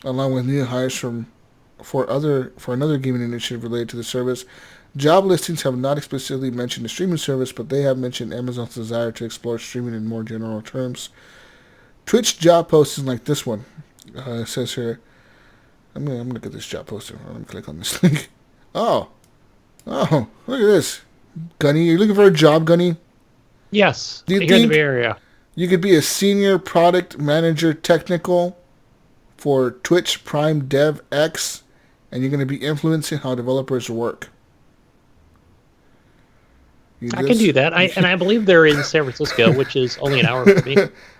along with new hires for another gaming initiative related to the service. Job listings have not explicitly mentioned the streaming service, but they have mentioned Amazon's desire to explore streaming in more general terms. Twitch job postings like this one. It says here, I'm gonna get this job poster. Let me click on this link. Oh, look at this. Gunny, are you looking for a job, Gunny? Yes, Do you here in the think- Bay Area. You could be a senior product manager technical for Twitch Prime Dev X, and you're going to be influencing how developers work. I can do that. I believe they're in San Francisco, which is only an hour from me.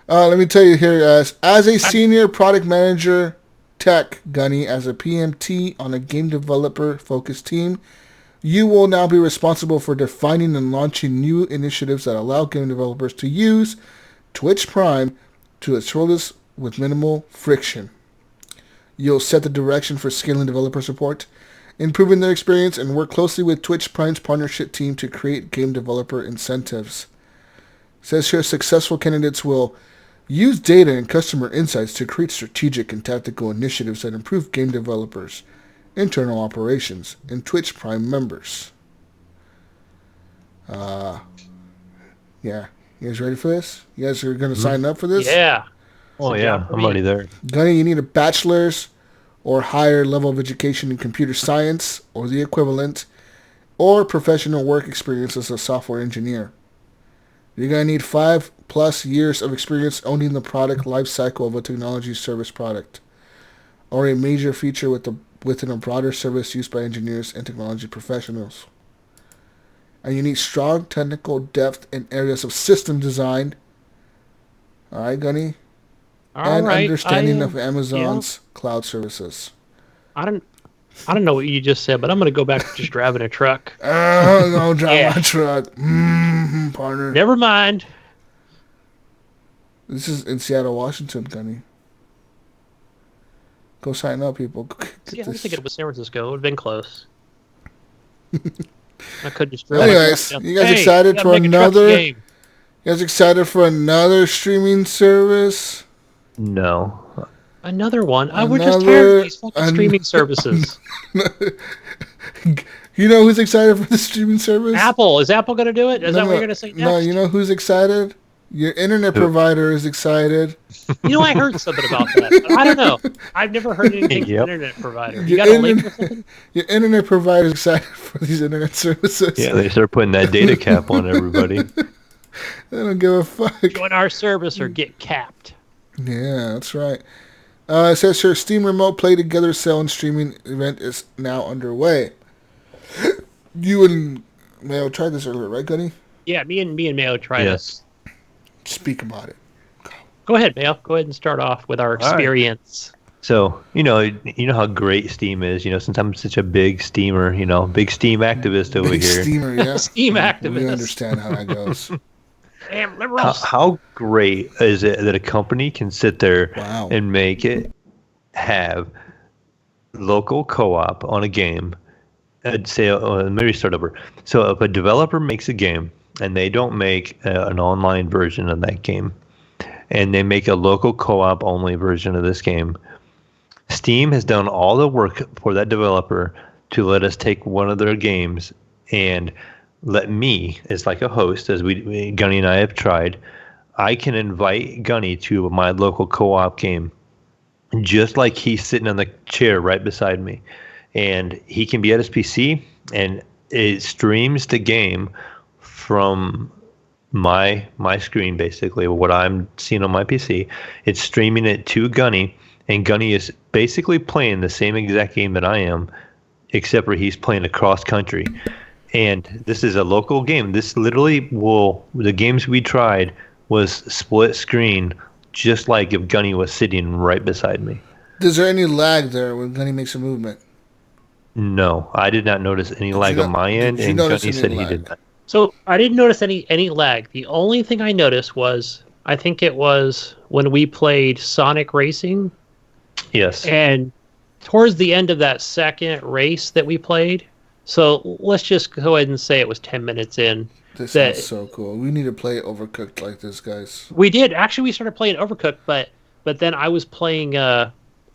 Let me tell you here, as a senior product manager tech, Gunny, as a PMT on a game developer-focused team, you will now be responsible for defining and launching new initiatives that allow game developers to use Twitch Prime to its fullest with minimal friction. You'll set the direction for scaling developer support, improving their experience, and work closely with Twitch Prime's partnership team to create game developer incentives. It says here successful candidates will use data and customer insights to create strategic and tactical initiatives that improve game developers, internal operations, and Twitch Prime members. Yeah. You guys ready for this? You guys are going to sign up for this? Yeah. Oh, yeah. I'm already there. Gunny, you need a bachelor's or higher level of education in computer science or the equivalent, or professional work experience as a software engineer. You're going to need 5+ years of experience owning the product lifecycle of a technology service product, or a major feature within a broader service used by engineers and technology professionals. And you need strong technical depth in areas of system design. All right, Gunny? Understanding of Amazon's cloud services. I don't know what you just said, but I'm going to go back to just driving a truck. I'm going to drive my truck. Partner. Never mind. This is in Seattle, Washington, Gunny. Go sign up, people. See, I was thinking it was San Francisco. It would have been close. I could just drive. Anyways, you guys excited for another? You guys excited for another streaming service? No. Another one? We're just tired of these fucking streaming services. You know who's excited for the streaming service? Apple. Is Apple going to do it? Is that what you're going to say next? No, you know who's excited? Your internet provider is excited. You know, I heard something about that. But I don't know. I've never heard anything from internet provider. You got a link or something? Your internet provider is excited for these internet services. Yeah, they start putting that data cap on everybody. They don't give a fuck. Join our service or get capped. Yeah, that's right. It says here, Steam Remote Play Together sale and streaming event is now underway. You and Mayo tried this earlier, right, Gunny? Yeah, me and Mayo tried this. Speak about it. Go ahead, Mayo. Go ahead and start off with our experience. Right. So, you know how great Steam is, since I'm such a big Steamer, big Steam activist over big here. Steamer, yeah. Steam activist. We understand how that goes. Damn liberals. How great is it that a company can sit there and make it have local co-op on a game? I'd say, let me start over. So if a developer makes a game and they don't make an online version of that game, and they make a local co-op only version of this game, Steam has done all the work for that developer to let us take one of their games and let me, as like a host, as Gunny and I have tried, I can invite Gunny to my local co-op game, just like he's sitting on the chair right beside me. And he can be at his PC, and it streams the game from my screen, basically, what I'm seeing on my PC. It's streaming it to Gunny, and Gunny is basically playing the same exact game that I am, except for he's playing across country. And this is a local game. This literally the games we tried was split screen, just like if Gunny was sitting right beside me. Is there any lag there when Gunny makes a movement? No, I did not notice any lag on my end, and Gunny said he did not. So I didn't notice any lag. The only thing I noticed was, I think it was when we played Sonic Racing. Yes. And towards the end of that second race that we played, so let's just go ahead and say it was 10 minutes in. This is so cool. We need to play Overcooked like this, guys. We did. Actually, we started playing Overcooked, but then I was playing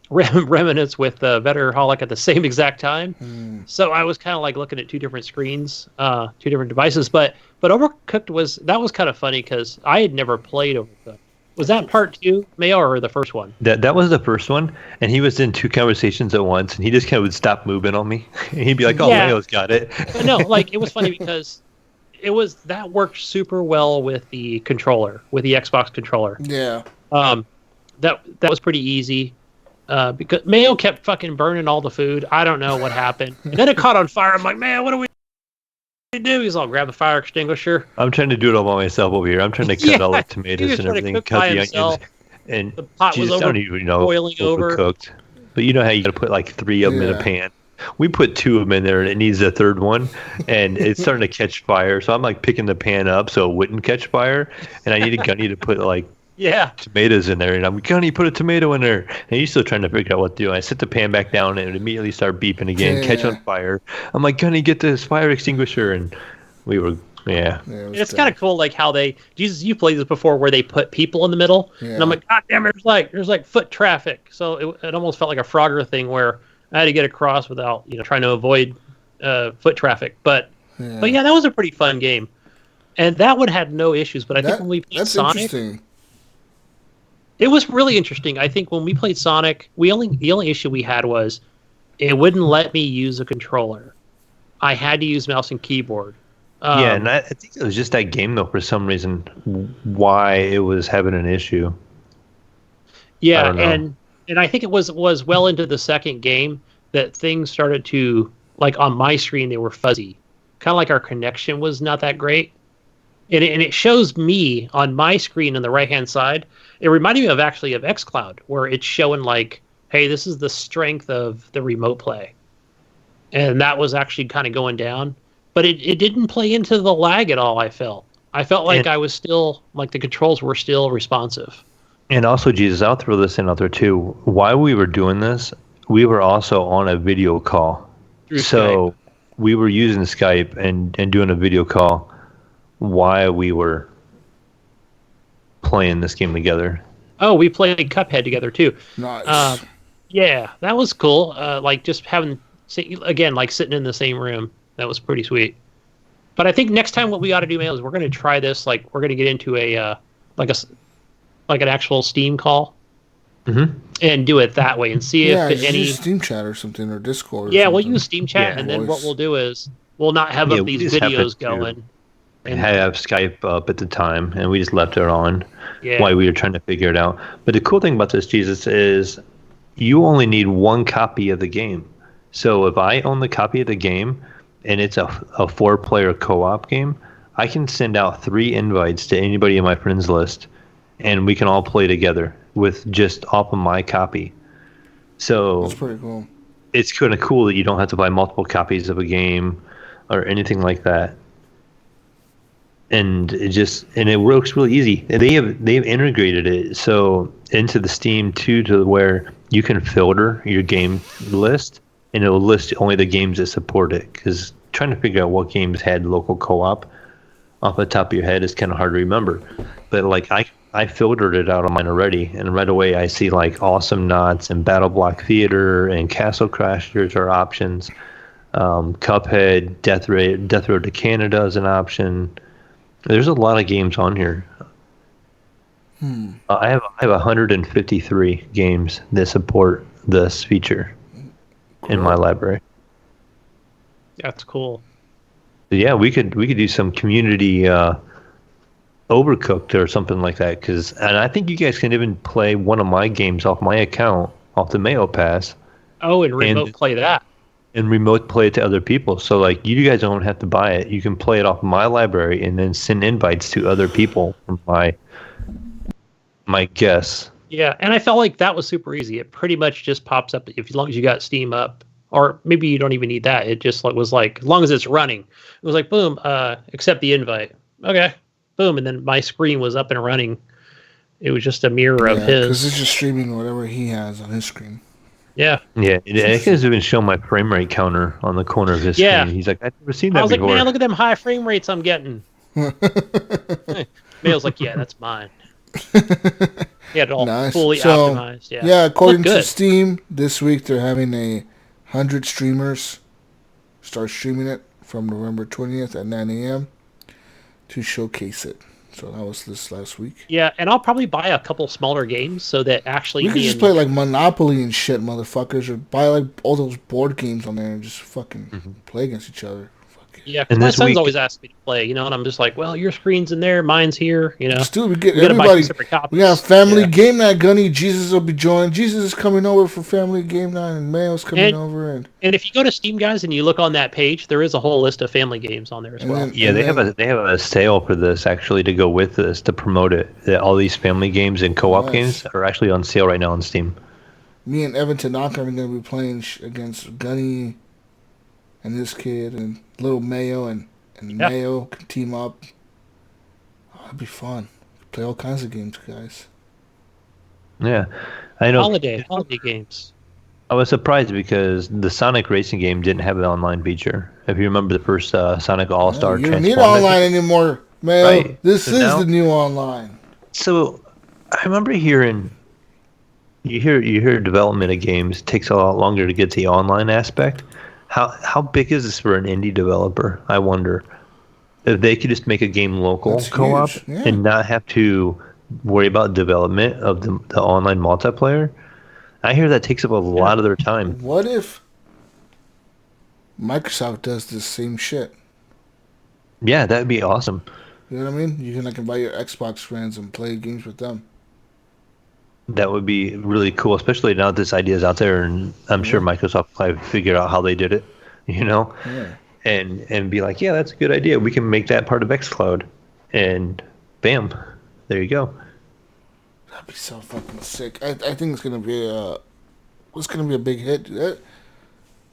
Remnants with Vetterholic at the same exact time. So I was kind of like looking at two different screens, two different devices. But Overcooked was kind of funny because I had never played Overcooked. Was that part 2, Mayo, or the first one? That was the first one, and he was in 2 conversations at once, and he just kind of would stop moving on me. And he'd be like, "Oh, yeah. Mayo's got it." But no, like it was funny because that worked super well with the controller, with the Xbox controller. Yeah. That was pretty easy. Because Mayo kept fucking burning all the food. I don't know what happened. And then it caught on fire. I'm like, man, what do we do? He's all, grab the fire extinguisher. I'm trying to do it all by myself over here. I'm trying to cut all the tomatoes and everything, cut the onions, and the pot was boiling over. Overcooked. But you know how you got to put like 3 of them in a pan. We put 2 of them in there, and it needs a third one, and it's starting to catch fire. So I'm like picking the pan up so it wouldn't catch fire, and I needed Gunny to put like tomatoes in there, and I'm Gunny, put a tomato in there, and he's still trying to figure out what to do. I set the pan back down, and it immediately started beeping again, catch on fire. I'm like, Gunny, get this fire extinguisher, and we were it's kind of cool, like how Jesus, you played this before, where they put people in the middle, and I'm like, God damn it, there's like foot traffic, so it almost felt like a Frogger thing where I had to get across without trying to avoid foot traffic, but yeah, that was a pretty fun game, and that one had no issues. But I think when we played Sonic, it was really interesting. I think when we played Sonic, the only issue we had was it wouldn't let me use a controller. I had to use mouse and keyboard. And I think it was just that game, though, for some reason, why it was having an issue. Yeah, and I think it was well into the second game that things started to, like on my screen, they were fuzzy. Kind of like our connection was not that great. And it shows me on my screen on the right-hand side. It reminded me of xCloud, where it's showing like, hey, this is the strength of the remote play. And that was actually kind of going down. But it didn't play into the lag at all, I felt. I felt like I was still, like the controls were still responsive. And also, Jesus, I'll throw this in out there too. While we were doing this, we were also on a video call. So we were using Skype and doing a video call while we were playing this game together. Oh, we played Cuphead together too. Nice. Yeah, that was cool. Like just having, again, like sitting in the same room. That was pretty sweet. But I think next time what we ought to do, Mayo, is we're going to try this. Like we're going to get into a like an actual Steam call and do it that way and see if any use Steam Chat or something or Discord. We'll use Steam Chat and then what we'll do is we'll not have up these videos going. And have Skype up at the time, and we just left it on while we were trying to figure it out. But the cool thing about this, Jesus, is you only need 1 copy of the game. So if I own the copy of the game and it's a 4-player co-op game, I can send out 3 invites to anybody in my friends list, and we can all play together with just off of my copy. So that's pretty cool. It's kind of cool that you don't have to buy multiple copies of a game or anything like that. And it works really easy. And they've integrated it so into the Steam too, to where you can filter your game list, and it'll list only the games that support it. Because trying to figure out what games had local co-op off the top of your head is kind of hard to remember. But like I filtered it out on mine already, and right away I see like Awesome Knots and Battle Block Theater and Castle Crashers are options. Cuphead, Death Road to Canada is an option. There's a lot of games on here. I have 153 games that support this feature in my library. That's cool. So yeah, we could do some community Overcooked or something like that. And I think you guys can even play one of my games off my account, off the Mayo Pass. Oh, and remote play that. And remote play it to other people. So like you guys don't have to buy it. You can play it off my library and then send invites to other people from my guests. Yeah, and I felt like that was super easy. It pretty much just pops up as long as you got Steam up, or maybe you don't even need that. It just was like as long as it's running. It was like boom, accept the invite. Okay, boom, and then my screen was up and running. It was just a mirror of his. Because it's just streaming whatever he has on his screen. Yeah. It can even show my frame rate counter on the corner of his screen. He's like, I've never seen that before. I was like, man, look at them high frame rates I'm getting. Mayo's like, yeah, that's mine. He had it all fully optimized. Yeah, according to Steam, this week they're having 100 streamers start streaming it from November 20th at 9 a.m. to showcase it. So that was this last week. Yeah, and I'll probably buy a couple smaller games so that actually... You can just play like Monopoly and shit, motherfuckers, or buy like all those board games on there and just fucking play against each other. Yeah, 'cause And my this son's week- always asked me to play, and I'm just like, well, your screen's in there, mine's here, Still, we get We gotta buy everybody. two separate copies. We got family game night. Gunny, Jesus will be joining. Jesus is coming over for family game night, and Mayo's coming over. And if you go to Steam, guys, and you look on that page, there is a whole list of family games on there as And well. then- Yeah, they have a sale for this actually to go with this to promote it. All these family games and co-op Nice. games are actually on sale right now on Steam. me and Evan Tanaka are going to be playing against Gunny and this kid and little Mayo, and Mayo can team up. Oh, that'd be fun. Play all kinds of games, guys. Yeah, I know. Holiday games. I was surprised because the Sonic racing game didn't have an online feature. If you remember the first Sonic All-Star You don't Transform, need online anymore, Mayo. Right. This So is now- the new online. So I remember hearing you hear development of games takes a lot longer to get to the online aspect. How big is this for an indie developer? I wonder if they could just make a game local That's co-op huge, yeah. and not have to worry about development of the online multiplayer. I hear that takes up a lot of their time. What if Microsoft does the same shit? Yeah, that'd be awesome. You know what I mean? You can invite your Xbox friends and play games with them. That would be really cool, especially now that this idea is out there, and I'm sure Microsoft probably figured out how they did it, Yeah. and be like, yeah, that's a good idea. We can make that part of xCloud, and bam, there you go. That'd be so fucking sick. I think it's gonna be a big hit.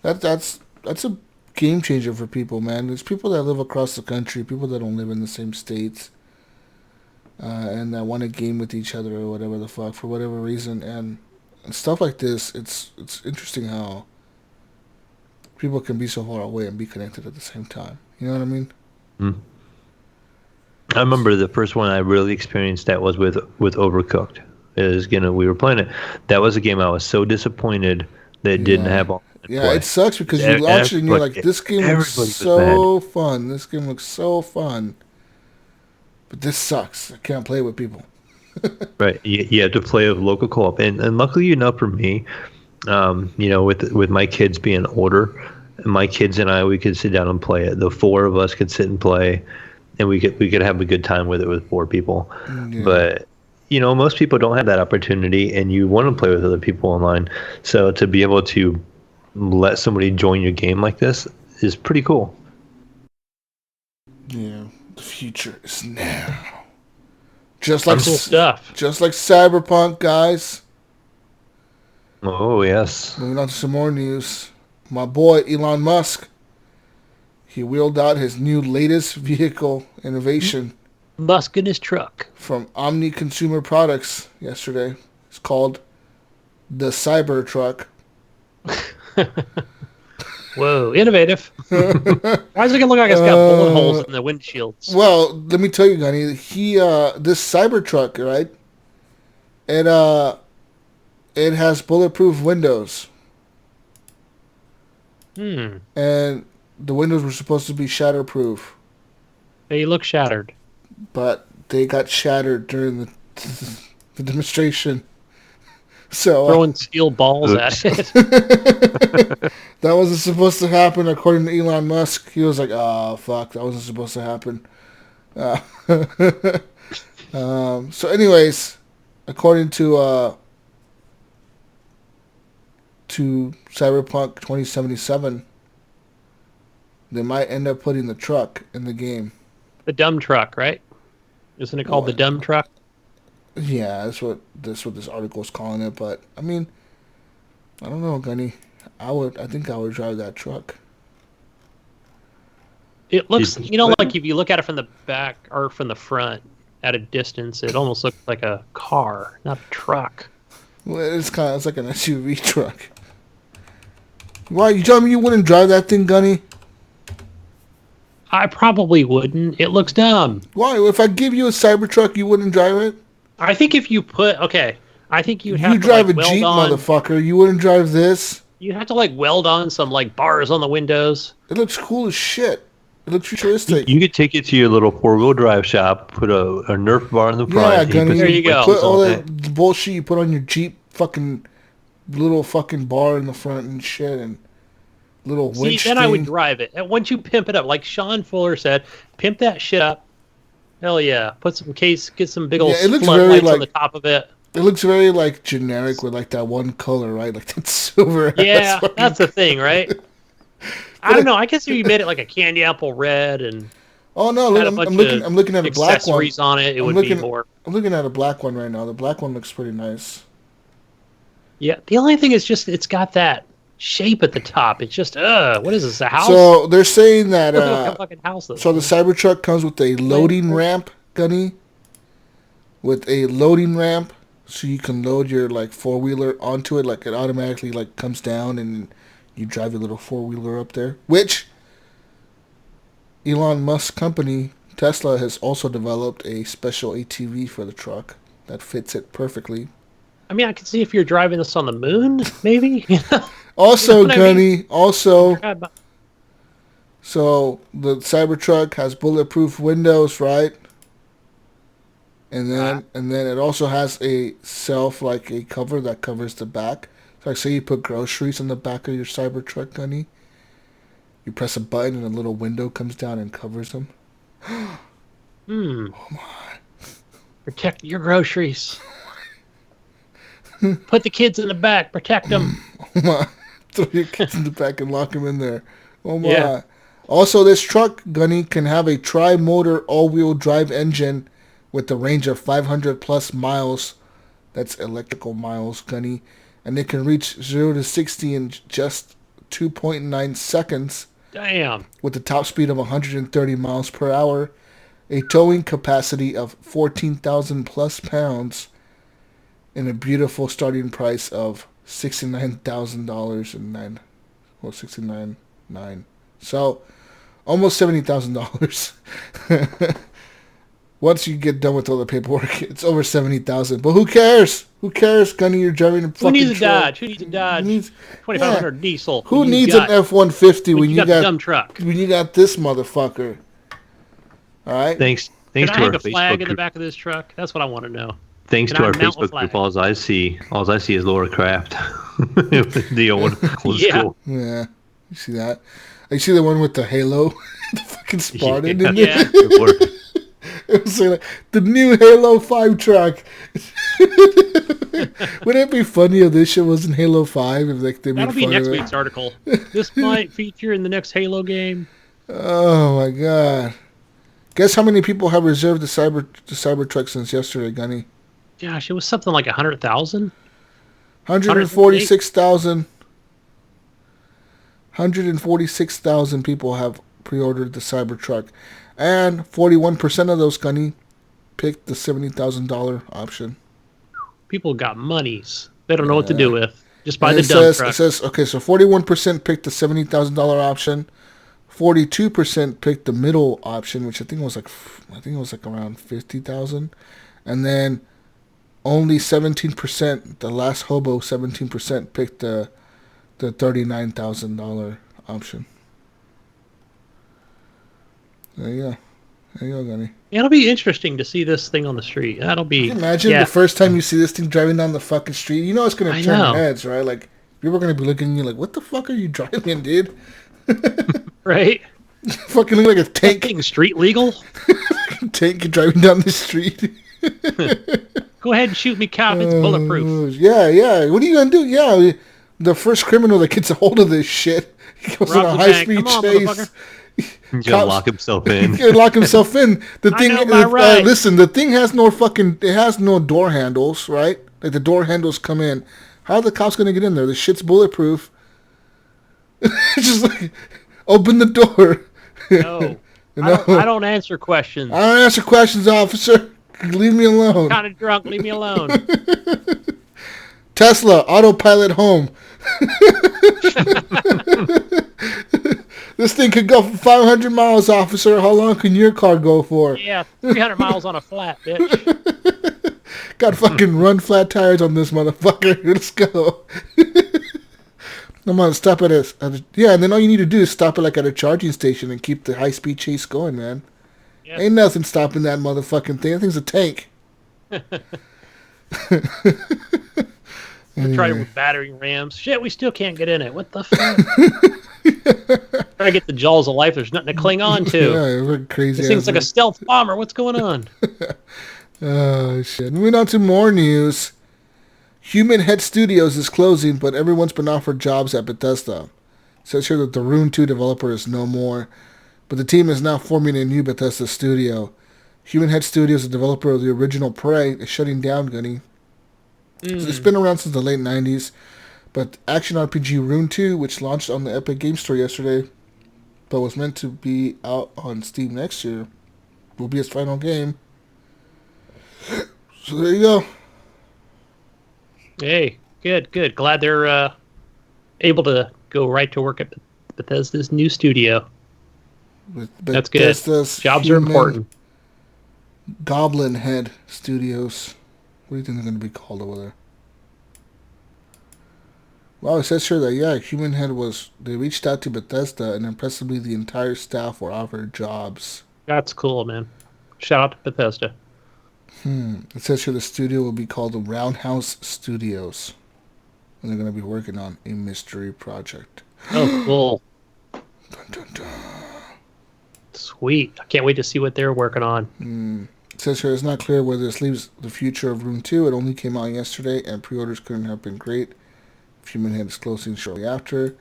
That's a game changer for people, man. There's people that live across the country, people that don't live in the same states, and that want to game with each other or whatever the fuck for whatever reason, and stuff like this. It's interesting how people can be so far away and be connected at the same time. You know what I mean? I remember the first one I really experienced that was with Overcooked. We were playing it. That was a game I was so disappointed that it didn't have all. Yeah, it sucks because you launch it and you're like, this game looks everybody was so fun. This game looks so fun. But this sucks. I can't play with people. Right, you have to play with local co-op, and luckily enough for me, with my kids being older, my kids and I, we could sit down and play it. The four of us could sit and play, and we could have a good time with it with four people. Yeah. But most people don't have that opportunity, and you want to play with other people online. So to be able to let somebody join your game like this is pretty cool. Yeah, the future is now. Just like Cool stuff. Just like Cyberpunk, guys. Oh yes. Moving on to some more news. My boy Elon Musk. He wheeled out his new latest vehicle innovation Musk in his truck. from Omni Consumer Products yesterday. It's called the Cybertruck. Whoa, innovative. Why is it gonna look like it's got bullet holes in the windshields? Well, let me tell you, Gunny. This Cybertruck, right? It has bulletproof windows, and the windows were supposed to be shatterproof, They look shattered. but they got shattered during the demonstration. So Throwing steel balls at it. that wasn't supposed to happen, according to Elon Musk. He was like, "Oh fuck, that wasn't supposed to happen." So, anyways, according to Cyberpunk 2077, they might end up putting the truck in the game. The dumb truck, right? Isn't it called the dumb truck? Yeah, that's what this article is calling it. But I mean, I don't know, Gunny. I think I would drive that truck. It looks, like if you look at it from the back or from the front at a distance, it almost looks like a car, not a truck. Well, it's like an SUV truck. Why, you telling me you wouldn't drive that thing, Gunny? I probably wouldn't. It looks dumb. Why? If I give you a Cybertruck, you wouldn't drive it? I think if you I think you'd have You to drive like, a Jeep, weld on. motherfucker. You wouldn't drive this? You have to like weld on some like bars on the windows. It looks cool as shit. It looks futuristic. You could take it to your little 4-wheel drive shop, put a Nerf bar in the front. Yeah, and Gunny. There you go. Put all that. that bullshit you put on your Jeep, fucking little fucking bar in the front and shit, and little winch then thing. I would drive it. And once you pimp it up, like Sean Fuller said, pimp that shit up. Hell yeah. Put some get some big old floodlights on the top of it. It looks very like generic with like that one color, right? Like that silver. Yeah, that's the thing, right? I don't know. I guess if you made it like a candy apple red and I'm looking at a black one. Accessories on it, it would be more. I'm looking at a black one right now. The black one looks pretty nice. Yeah, the only thing is just it's got that shape at the top. It's just what is this, a house? So they're saying that like a fucking house, so the Cybertruck comes with a loading ramp, Gunny. With a loading ramp, so you can load your like 4-wheeler onto it, like it automatically like comes down and you drive your little 4-wheeler up there. Which Elon Musk's company, Tesla, has also developed a special ATV for the truck that fits it perfectly. I mean, I can see if you're driving this on the moon, maybe. Also, Gunny, also, so the Cybertruck has bulletproof windows, right? And then it also has a a cover that covers the back. So like say you put groceries in the back of your Cybertruck, Gunny. You press a button and a little window comes down and covers them. Oh my. Protect your groceries. Put the kids in the back. Protect them. Oh my. Throw your kids in the back and lock them in there. Oh my. Yeah. Also, this truck, Gunny, can have a tri-motor all-wheel drive engine with a range of 500 plus miles. That's electrical miles, Gunny. And it can reach 0 to 60 in just 2.9 seconds. Damn. With a top speed of 130 miles per hour, a towing capacity of 14,000 plus pounds, and a beautiful starting price of $69,000 and $69,900. So, almost $70,000. Once you get done with all the paperwork, it's over $70,000. But who cares? Who cares, Gunny? You're driving a fucking Who needs a truck. Dodge? Who needs a Dodge? 2500 diesel. Who needs an F-150 when you got a dumb truck? When you got this motherfucker? All right. Thanks Can to I our hang a Facebook flag in group. the back of this truck? That's what I want to know. Thanks Can to I our mount a Facebook flag? group, all I see is Laura Craft. The old Yeah. school. Yeah. You see that? You see the one with the halo? The fucking Spartan in Yeah. it? It was like the new Halo 5 truck. Wouldn't it be funny if this shit was in Halo 5? If like they made That'll be fun next of it? week's article. This might feature in the next Halo game. Oh my god! Guess how many people have reserved the Cybertruck since yesterday, Gunny? Gosh, it was something like 100,000. 146,000. 146,000 people have pre-ordered the Cybertruck, and 41% of those, Gunny, picked the $70,000 option. People got monies. They don't know what to do with. Just buy the dump truck. It says, okay, so 41% picked the $70,000 option. 42% picked the middle option, which I think was like around 50,000. And then only 17%, the last hobo, 17% picked the $39,000 option. There you go. There you go, Gunny. It'll be interesting to see this thing on the street. That'll be. Can you imagine the first time you see this thing driving down the fucking street? You know it's going to turn heads, right? Like, people are going to be looking at you like, what the fuck are you driving, dude? Right? Fucking look like a tank. Being street legal? Tank driving down the street. Go ahead and shoot me, cop. It's bulletproof. Yeah. What are you going to do? Yeah, the first criminal that gets a hold of this shit, he goes on a high-speed chase. He's gonna lock himself in. He's gonna lock himself in. The thing, listen, the thing has it has no door handles, right? Like the door handles come in. How are the cops gonna get in there? The shit's bulletproof. It's just like, open the door. No. I don't answer questions. I don't answer questions, officer. Leave me alone. I'm kind of drunk. Leave me alone. Tesla, autopilot home. This thing could go for 500 miles, officer. How long can your car go for? Yeah, 300 miles on a flat, bitch. Got fucking run flat tires on this motherfucker. Let's go. I'm gonna stop at a and then all you need to do is stop it at a charging station and keep the high-speed chase going, man. Yep. Ain't nothing stopping that motherfucking thing. That thing's a tank. Anyway. Try with battering rams. Shit, we still can't get in it. What the fuck? Try to get the jaws of life. There's nothing to cling on to. Yeah, we're crazy. This thing's like a stealth bomber. What's going on? Oh, shit. Moving on to more news. Human Head Studios is closing, but everyone's been offered jobs at Bethesda. It says here that the Rune 2 developer is no more, but the team is now forming a new Bethesda studio. Human Head Studios, the developer of the original Prey, is shutting down, Gunny. It's been around since the late 90s, but action RPG Rune 2, which launched on the Epic Game Store yesterday, but was meant to be out on Steam next year, will be its final game. So there you go. Hey, good. Glad they're able to go right to work at Bethesda's new studio. That's good. Jobs are important. Goblin Head Studios. What do you think they're going to be called over there? Well, it says here that, Human Head they reached out to Bethesda and impressively the entire staff were offered jobs. That's cool, man. Shout out to Bethesda. It says here the studio will be called the Roundhouse Studios. And they're going to be working on a mystery project. Oh, cool. Dun, dun, dun. Sweet. I can't wait to see what they're working on. It says here it's not clear whether this leaves the future of Rune 2. It only came out yesterday, and pre-orders couldn't have been great. Human Head is closing shortly after. It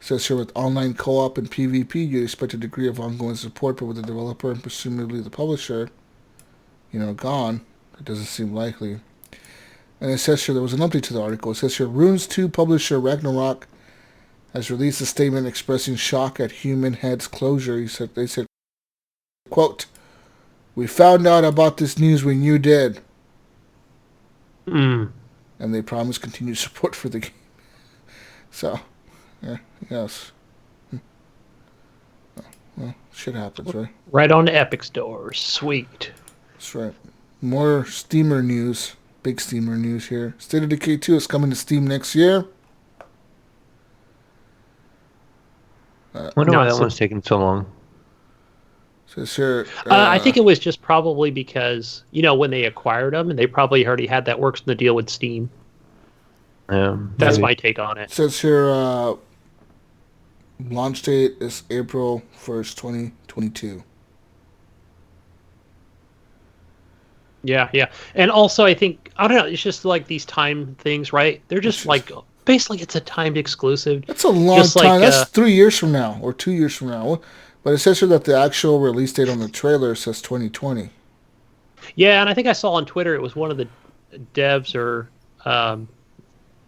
says here with online co-op and PvP, you'd expect a degree of ongoing support, but with the developer and presumably the publisher, gone, it doesn't seem likely. And it says here there was an update to the article. It says here Rune's 2 publisher Ragnarok has released a statement expressing shock at Human Head's closure. They said, quote, "We found out about this news when you did." And they promised continued support for the game. So, yes. Well, shit happens, right? Right on the Epic stores. Sweet. That's right. More Steamer news. Big Steamer news here. State of Decay 2 is coming to Steam next year. I wonder why that one's taking so long. Says here, I think it was just probably because, when they acquired them, and they probably already had that works in the deal with Steam. That's my take on it. Says here, launch date is April 1st, 2022. Yeah. And also, I think, I don't know, it's just like these time things, right? They're just basically it's a timed exclusive. That's a long time. That's 3 years from now or 2 years from now. But it says here that the actual release date on the trailer says 2020. Yeah, and I think I saw on Twitter it was one of the devs or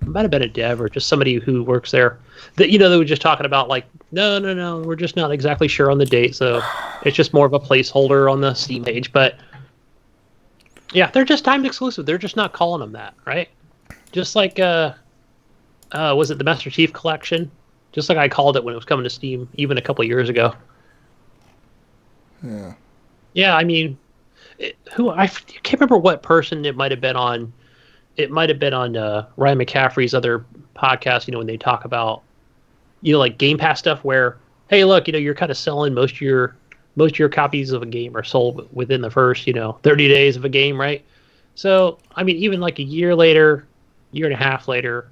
might have been a dev or just somebody who works there that they were just talking about like no, we're just not exactly sure on the date, so it's just more of a placeholder on the Steam page. But yeah, they're just timed exclusive. They're just not calling them that, right? Just like was it the Master Chief Collection? Just like I called it when it was coming to Steam even a couple years ago. Yeah. Yeah, I mean, I can't remember what person it might have been on. It might have been on Ryan McCaffrey's other podcast, when they talk about, like Game Pass stuff where, hey, look, you're kind of selling most of your copies of a game are sold within the first, 30 days of a game, right? So, I mean, even like a year later, year and a half later,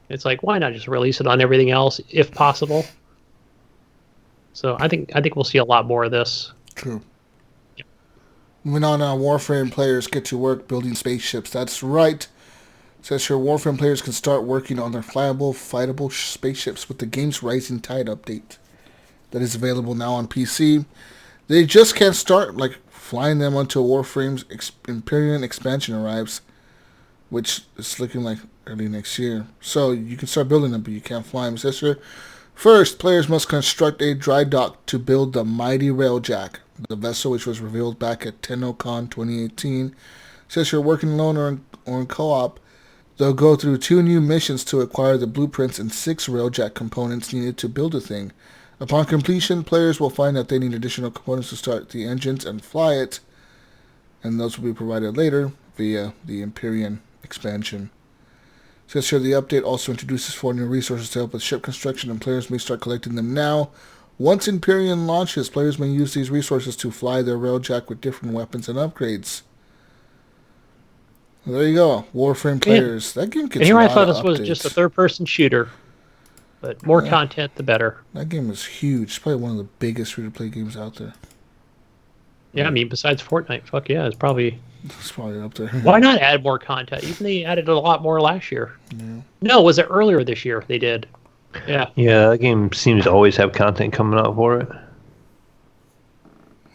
it's like, why not just release it on everything else if possible? So I think we'll see a lot more of this. True. Yep. Moving on, Warframe players get to work building spaceships. That's right. It says here Warframe players can start working on their flyable, fightable spaceships with the game's Rising Tide update that is available now on PC. They just can't start flying them until Warframe's Imperium expansion arrives, which is looking like early next year. So you can start building them, but you can't fly them. It says here, first, players must construct a dry dock to build the Mighty Railjack, the vessel which was revealed back at TennoCon 2018. It says you're working alone or in co-op. They'll go through 2 new missions to acquire the blueprints and 6 Railjack components needed to build the thing. Upon completion, players will find that they need additional components to start the engines and fly it, and those will be provided later via the Imperium expansion. It says here the update also introduces 4 new resources to help with ship construction, and players may start collecting them now. Once Imperium launches, players may use these resources to fly their Railjack with different weapons and upgrades. Well, there you go, Warframe players. That game gets and here a I lot thought of this was updates. just a third-person shooter. But more content, the better. That game is huge. It's probably one of the biggest free-to-play games out there. Yeah, I mean, besides Fortnite, fuck yeah, it's probably up there. Why not add more content? Even they added a lot more last year. Yeah. No, was it earlier this year they did? Yeah. Yeah, that game seems to always have content coming out for it.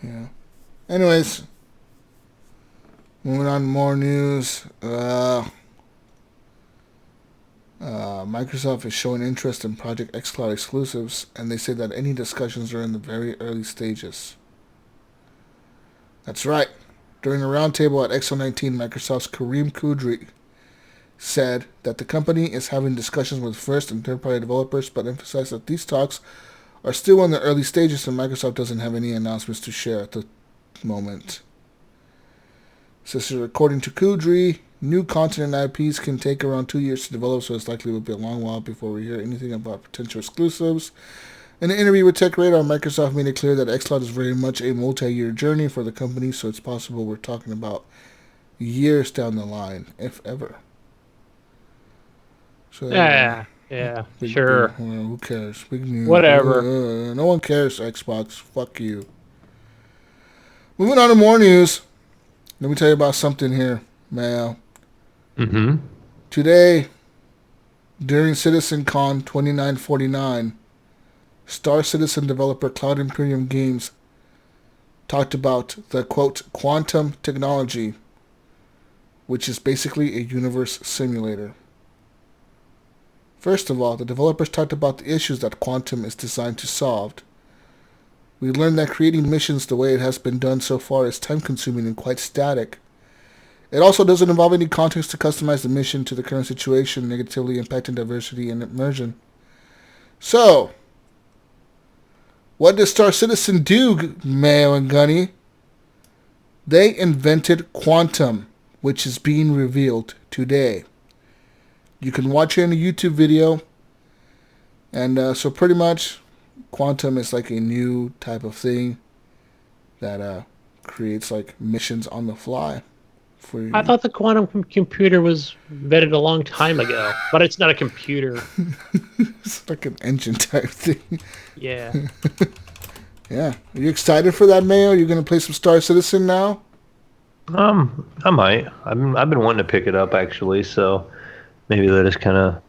Yeah. Anyways, moving on to more news. Microsoft is showing interest in Project xCloud exclusives, and they say that any discussions are in the very early stages. That's right. During a roundtable at XO19, Microsoft's Kareem Kudri said that the company is having discussions with first and third-party developers, but emphasized that these talks are still in the early stages and Microsoft doesn't have any announcements to share at the moment. So according to Kudri, new content and IPs can take around 2 years to develop, so it's likely will be a long while before we hear anything about potential exclusives. In an interview with TechRadar, Microsoft made it clear that xCloud is very much a multi-year journey for the company, so it's possible we're talking about years down the line, if ever. So, Yeah, sure. Who cares? Big news. Whatever. No one cares, Xbox. Fuck you. Moving on to more news. Let me tell you about something here, Mayo. Mm-hmm. Today, during CitizenCon 2949, Star Citizen developer Cloud Imperium Games talked about the, quote, quantum technology, which is basically a universe simulator. First of all, the developers talked about the issues that quantum is designed to solve. We learned that creating missions the way it has been done so far is time-consuming and quite static. It also doesn't involve any context to customize the mission to the current situation, negatively impacting diversity and immersion. So, what did Star Citizen do, Mayo and Gunny? They invented quantum, which is being revealed today. You can watch it in a YouTube video. And so pretty much, quantum is like a new type of thing that creates like missions on the fly. For you. I thought the quantum computer was invented a long time ago, but it's not a computer. It's like an engine type thing. Yeah. Yeah. Are you excited for that, Mayo? You're going to play some Star Citizen now? I might. I've been wanting to pick it up actually, so maybe they'll just kind of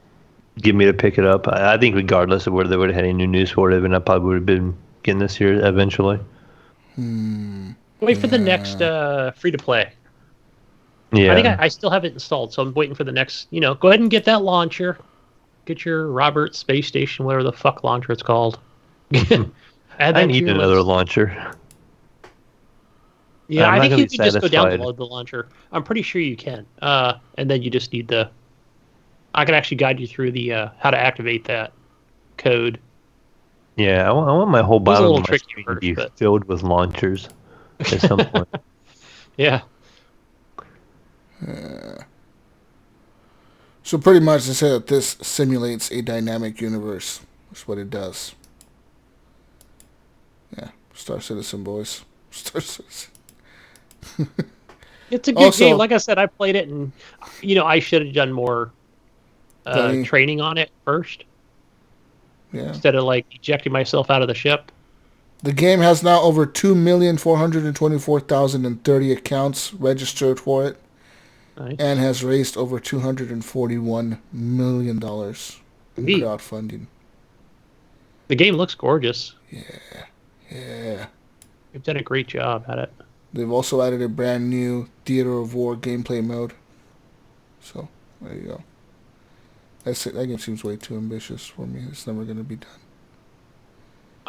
get me to pick it up. I think regardless of whether they would have had any new news for it, then I probably would have been getting this here eventually. Wait for the next free-to-play. Yeah. I think I still have it installed, so I'm waiting for the next, go ahead and get that launcher. Get your Robert Space Station, whatever the fuck launcher it's called. I need another launcher. Yeah, I think you can just go download the launcher. I'm pretty sure you can. And then you just need I can actually guide you through the how to activate that code. Yeah, I want my whole bottom of my screen to be but... filled with launchers at some point. Yeah. So pretty much they say that this simulates a dynamic universe. That's what it does. Yeah, Star Citizen, boys. Star Citizen. It's a good game. Like I said, I played it, and I should have done more training on it first. Yeah. Instead of ejecting myself out of the ship. The game has now over 2,424,030 accounts registered for it. Nice. And has raised over $241 million in crowdfunding. The game looks gorgeous. Yeah. They've done a great job at it. They've also added a brand new Theater of War gameplay mode. So, there you go. That's it. That game seems way too ambitious for me. It's never going to be done.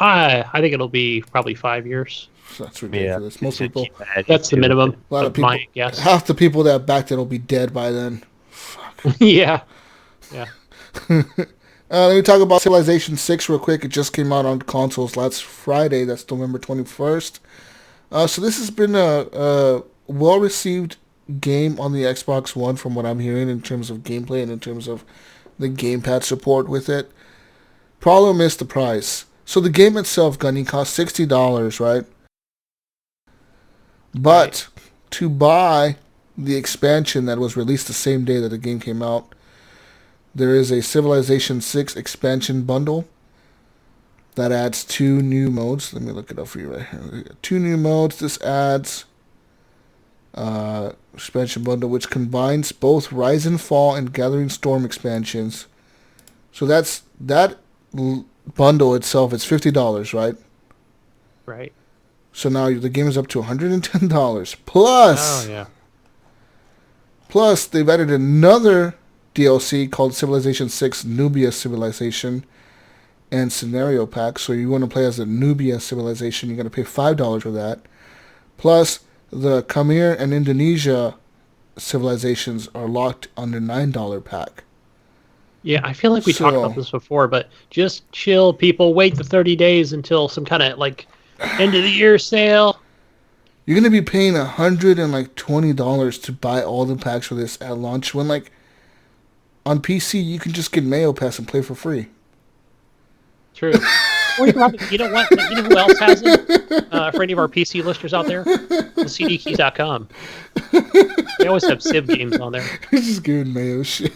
I think it'll be probably 5 years. That's ridiculous. Yeah. Most people... That's the minimum. A lot of people... Half the people that backed it will be dead by then. Fuck. Yeah. Let me talk about Civilization 6 real quick. It just came out on consoles last Friday. That's November 21st. So this has been a well-received game on the Xbox One from what I'm hearing in terms of gameplay and in terms of the gamepad support with it. Problem is the price. So the game itself, Gunny, costs $60, right? But to buy the expansion that was released the same day that the game came out, there is a Civilization 6 expansion bundle that adds 2 new modes. Let me look it up for you right here. 2 new modes. This adds expansion bundle, which combines both Rise and Fall and Gathering Storm expansions. So that bundle itself is $50, right? Right. So now the game is up to $110 plus. Oh yeah. Plus, they've added another DLC called Civilization 6 Nubia Civilization and Scenario Pack. So you want to play as a Nubia Civilization, you're going to pay $5 for that. Plus, the Khmer and Indonesia civilizations are locked on the $9 pack. Yeah, I feel like we talked about this before, but just chill, people. Wait the 30 days until some kind of like end of the year sale. You're going to be paying $120 to buy all the packs for this at launch when, like, on PC, you can just get Mayo Pass and play for free. True. Or you know what? You know who else has it? For any of our PC listeners out there? The CDKeys.com. They always have Civ games on there. He's just giving Mayo shit.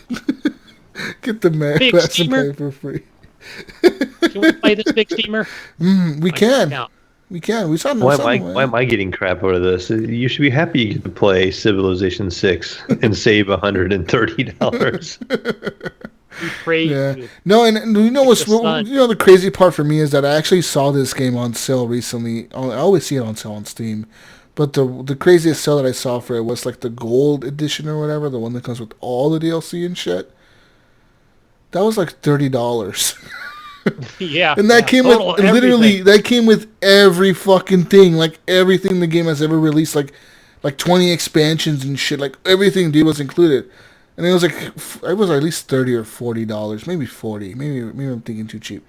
Get the Mayo Big Pass steamer. and play for free. Can we play this big steamer? We can. We can. We saw why am I getting crap out of this? You should be happy you get to play Civilization 6 and save $130. Crazy. Yeah. No, and you know what's the crazy part for me is that I actually saw this game on sale recently. I always see it on sale on Steam, but the craziest sale that I saw for it was like the gold edition or whatever, the one that comes with all the DLC and shit. That was like $30. Yeah. And that came with literally that came with every fucking thing, like everything the game has ever released, like 20 expansions and shit, like everything dude was included. And it was at least $30 or $40, maybe 40, maybe I'm thinking too cheap,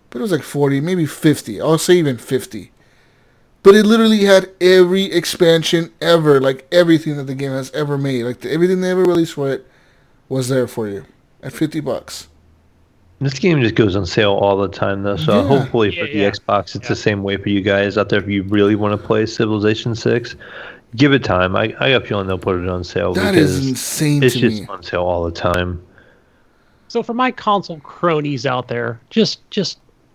but it was like 40, maybe 50. I'll say even 50. But it literally had every expansion ever, like everything that the game has ever made, like everything they ever released for it was there for you at $50. This game just goes on sale all the time, though. So hopefully for the Xbox, it's the same way for you guys out there. If you really want to play Civilization 6, give it time. I got a feeling they'll put it on sale. That is insane to me. It's just on sale all the time. So for my console cronies out there, just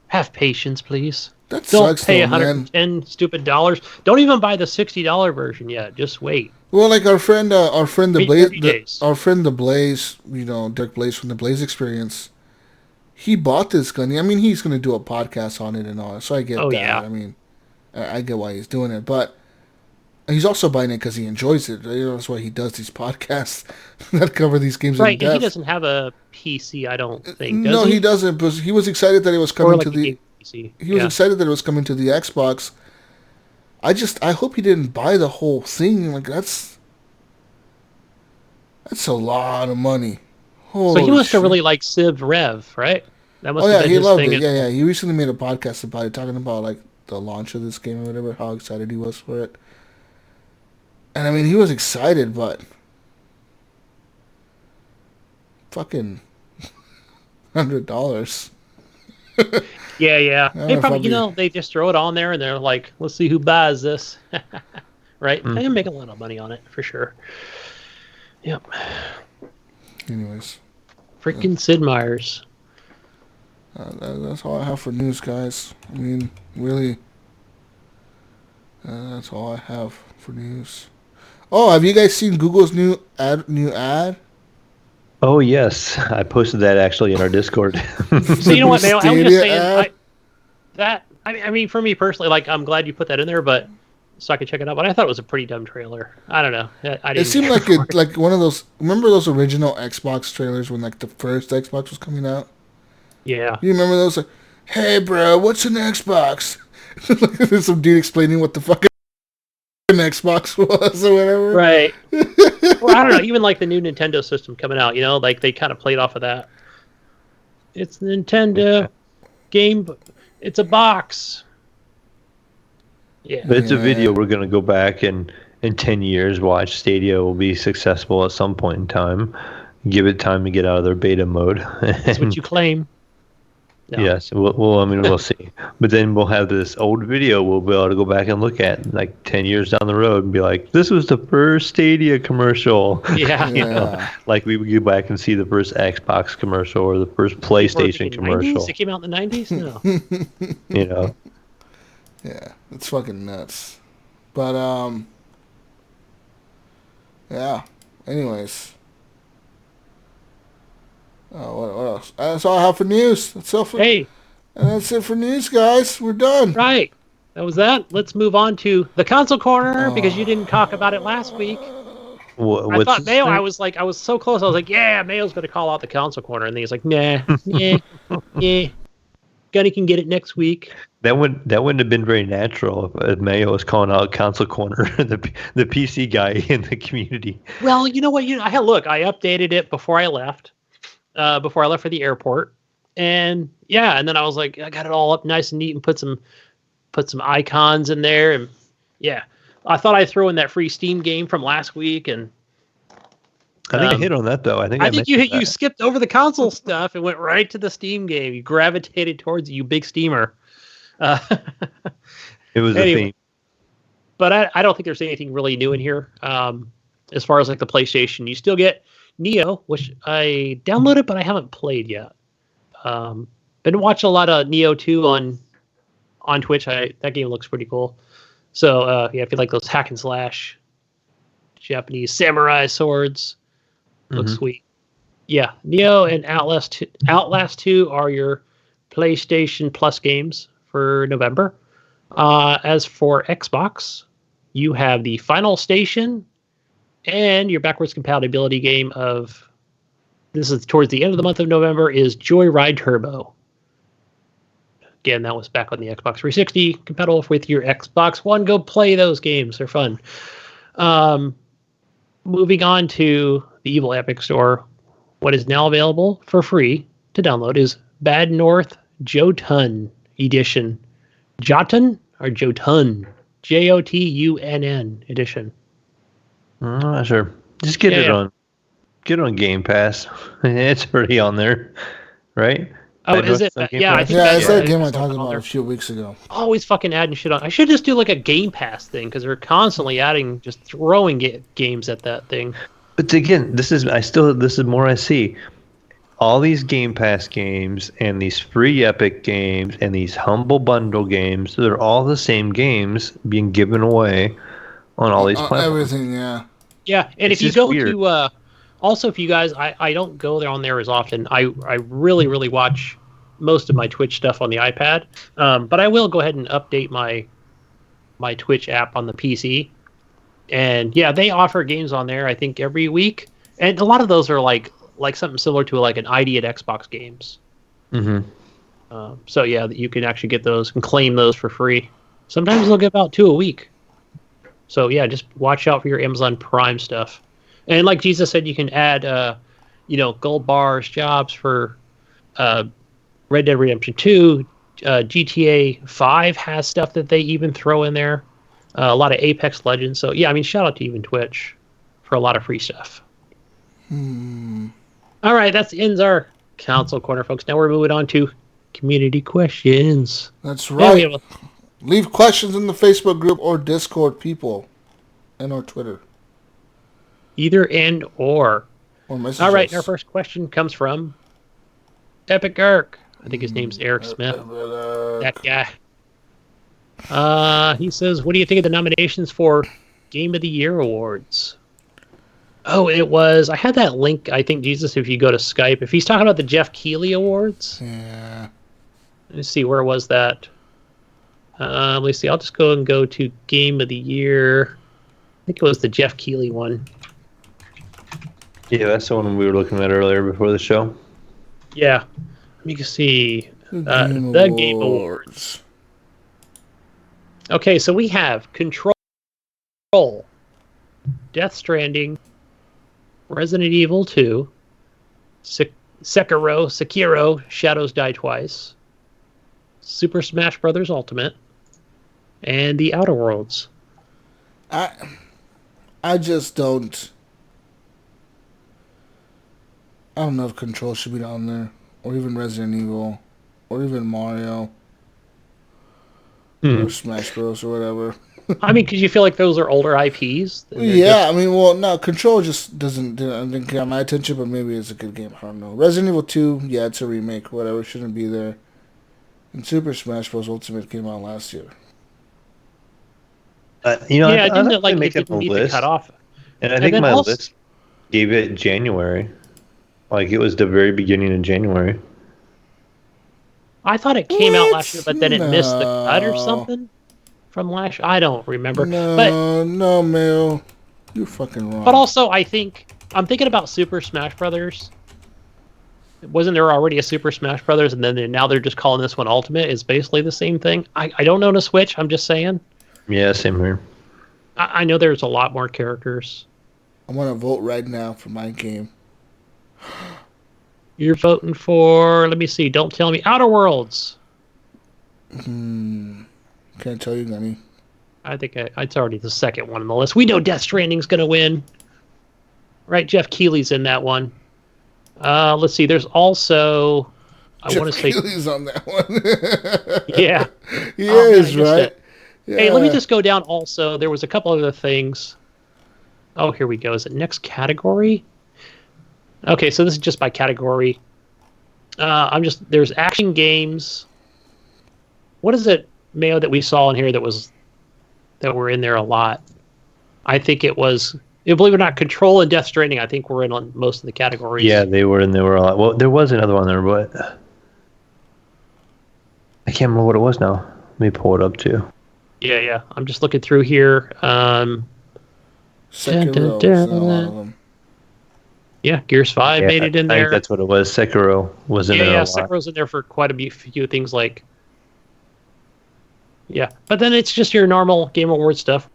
have patience, please. That Don't sucks, pay though, $110 man. stupid dollars. Don't even buy the $60 version yet. Just wait. Well, like our friend the Blaze, our friend the Blaze, Dirk Blaze from the Blaze Experience. He bought this Gunny. I mean, he's going to do a podcast on it and all, so I get that. Yeah. I mean, I get why he's doing it, but he's also buying it because he enjoys it. That's why he does these podcasts that cover these games in depth. Right, and he doesn't have a PC, I don't think, does No, he? he doesn't, but he was excited that it was coming to the... PC. He was excited that it was coming to the Xbox. I hope he didn't buy the whole thing. Like, that's a lot of money. So he must have really liked Civ Rev, right? That must have been he his loved thing. it. Yeah. He recently made a podcast about it, talking about like the launch of this game or whatever, how excited he was for it. And I mean, he was excited, but fucking $100. Yeah. They probably, they just throw it on there and they're like, let's see who buys this. Right? They can make a lot of money on it, for sure. Yep. Anyways. Freaking Sid Meier's. That's all I have for news, guys. I mean, really, that's all I have for news. Oh, have you guys seen Google's new ad? Oh, yes. I posted that actually in our Discord. So you know what, Mayo? I'm just saying, ad? I mean, for me personally, like, I'm glad you put that in there, but so I could check it out. But I thought it was a pretty dumb trailer. I don't know. It seemed like one of those. Remember those original Xbox trailers when like the first Xbox was coming out? Yeah. You remember those? Like, hey, bro, what's an Xbox? There's some dude explaining what the fucking Xbox was or whatever. Right. Well, I don't know. Even like the new Nintendo system coming out, like they kind of played off of that. It's Nintendo game. It's a box. Yeah. But it's a video we're going to go back and in 10 years watch. Stadia will be successful at some point in time. Give it time to get out of their beta mode. That's what you claim. No. Yes, we'll see. But then we'll have this old video we'll be able to go back and look at like 10 years down the road and be like, this was the first Stadia commercial. Yeah. You know, like we would go back and see the first Xbox commercial or the first PlayStation commercial. 90s? It came out in the 90s? No. You know? Yeah, it's fucking nuts. But, yeah. Anyways. Oh, what else? That's all I have for news. Hey. And that's it for news, guys. We're done. Right. That was that. Let's move on to the console corner because you didn't talk about it last week. I thought Mayo, I was so close. I was like, yeah, Mayo's going to call out the console corner. And then he's like, nah, yeah. Gunny can get it next week. That wouldn't have been very natural if Mayo was calling out console corner, the PC guy in the community. Well, you know what? I updated it before I left. Before I left for the airport. And yeah, and then I was like, I got it all up nice and neat and put some icons in there. And yeah, I thought I'd throw in that free Steam game from last week. And I think I hit on that though. I think you skipped over the console stuff and went right to the Steam game. You gravitated towards it, you big steamer. It was a theme. But I don't think there's anything really new in here. As far as like the PlayStation, you still get Neo, which I downloaded, but I haven't played yet. Been watching a lot of Neo 2 on Twitch. That game looks pretty cool. So yeah, if you like those hack and slash Japanese samurai swords, looks sweet. Yeah, Neo and Outlast 2 are your PlayStation Plus games for November. As for Xbox, you have the Final Station and your backwards compatibility game of, this is towards the end of the month of November, is Joyride Turbo. Again, that was back on the Xbox 360, compatible with your Xbox One. Go play those games. They're fun. Moving on to the Evil Epic Store, what is now available for free to download is Bad North Jotun Edition. Jotun or Jotun? Jotun Edition. I'm not sure. Just get it on Game Pass. It's already on there, right? Oh, is it? Yeah, I think it's that game I talked about a few weeks ago. Always fucking adding shit on. I should just do like a Game Pass thing because they're constantly adding, just throwing games at that thing. But again, this is more I see. All these Game Pass games and these free Epic games and these Humble Bundle games, they're all the same games being given away on all these platforms. Everything, yeah. Yeah, and if you go to, also if you guys, I don't go there on there as often. I really, really watch most of my Twitch stuff on the iPad. But I will go ahead and update my Twitch app on the PC. And yeah, they offer games on there, I think, every week. And a lot of those are like something similar to like an ID at Xbox games. Mm-hmm. So yeah, you can actually get those and claim those for free. Sometimes they'll give out 2 a week. So yeah, just watch out for your Amazon Prime stuff. And like Jesus said, you can add, gold bars, jobs for Red Dead Redemption 2. GTA 5 has stuff that they even throw in there. A lot of Apex Legends. So yeah, I mean, shout out to even Twitch for a lot of free stuff. All right, that ends our console corner, folks. Now we're moving on to community questions. That's right. Leave questions in the Facebook group or Discord, people, and our Twitter. Either and or. Or messages. All right, our first question comes from Epic Arc. I think his name's Eric Smith. That guy. He says, what do you think of the nominations for Game of the Year awards? Oh, I had that link, I think, Jesus, if you go to Skype. If he's talking about the Jeff Keighley Awards. Yeah. Let's see, where was that? Let's see, I'll just go to Game of the Year. I think it was the Jeff Keighley one. Yeah, that's the one we were looking at earlier before the show. Yeah. Let me see. The Game Awards. Okay, so we have Control, Death Stranding, Resident Evil 2, Sekiro, Shadows Die Twice, Super Smash Bros. Ultimate, and The Outer Worlds. I just don't... I don't know if Control should be down there, or even Resident Evil. or even Mario Hmm. or Smash Bros. Or whatever. I mean, because you feel like those are older IPs. And they're Yeah, just, I mean, well, no, Control just didn't get my attention, but maybe it's a good game. I don't know. Resident Evil 2, yeah, it's a remake, whatever, shouldn't be there. And Super Smash Bros. Ultimate came out last year. yeah, I didn't like it like it making didn't a meet the list, cutoff? and I And think then my also, list gave it January. Like it was the very beginning of January. I thought it came out last year, What? but then it missed the cut or No. something from last. I don't remember, No, Mayo. You're fucking but wrong. also I think I'm thinking about Super Smash Brothers. Wasn't there already a Super Smash Brothers, and then now they're just calling this one Ultimate? It's basically the same thing. I don't own a Switch. I'm just saying. Yeah, same here. I know there's a lot more characters. I'm gonna vote right now for my game. You're voting for. Let me see. Don't tell me Outer Worlds. Can't tell you, Gunny. I think it's already the second one on the list. We know Death Stranding's going to win. Right, Jeff Keighley's in that one. Let's see. There's also, I want to say, Keighley's on that one. yeah. He Oh, man, I is, missed right? it. Hey, let me just go down. Also, there was a couple other things. Oh, here we go. Is it next category? Okay, so this is just by category. There's action games. What is it, Mayo, that we saw in here that were in there a lot? I think it was, believe it or not, Control and Death Stranding. I think we're in on most of the categories. Yeah, they were, and they were a lot. Well, there was another one there, but I can't remember what it was now. Let me pull it up too. Yeah. I'm just looking through here. Sekiro is in a lot of them. Yeah, Gears 5 Yeah, made it in I there. think that's what it was. Sekiro was in there a lot. Sekiro's in there for quite a few things like. Yeah, but then it's just your normal Game Awards stuff,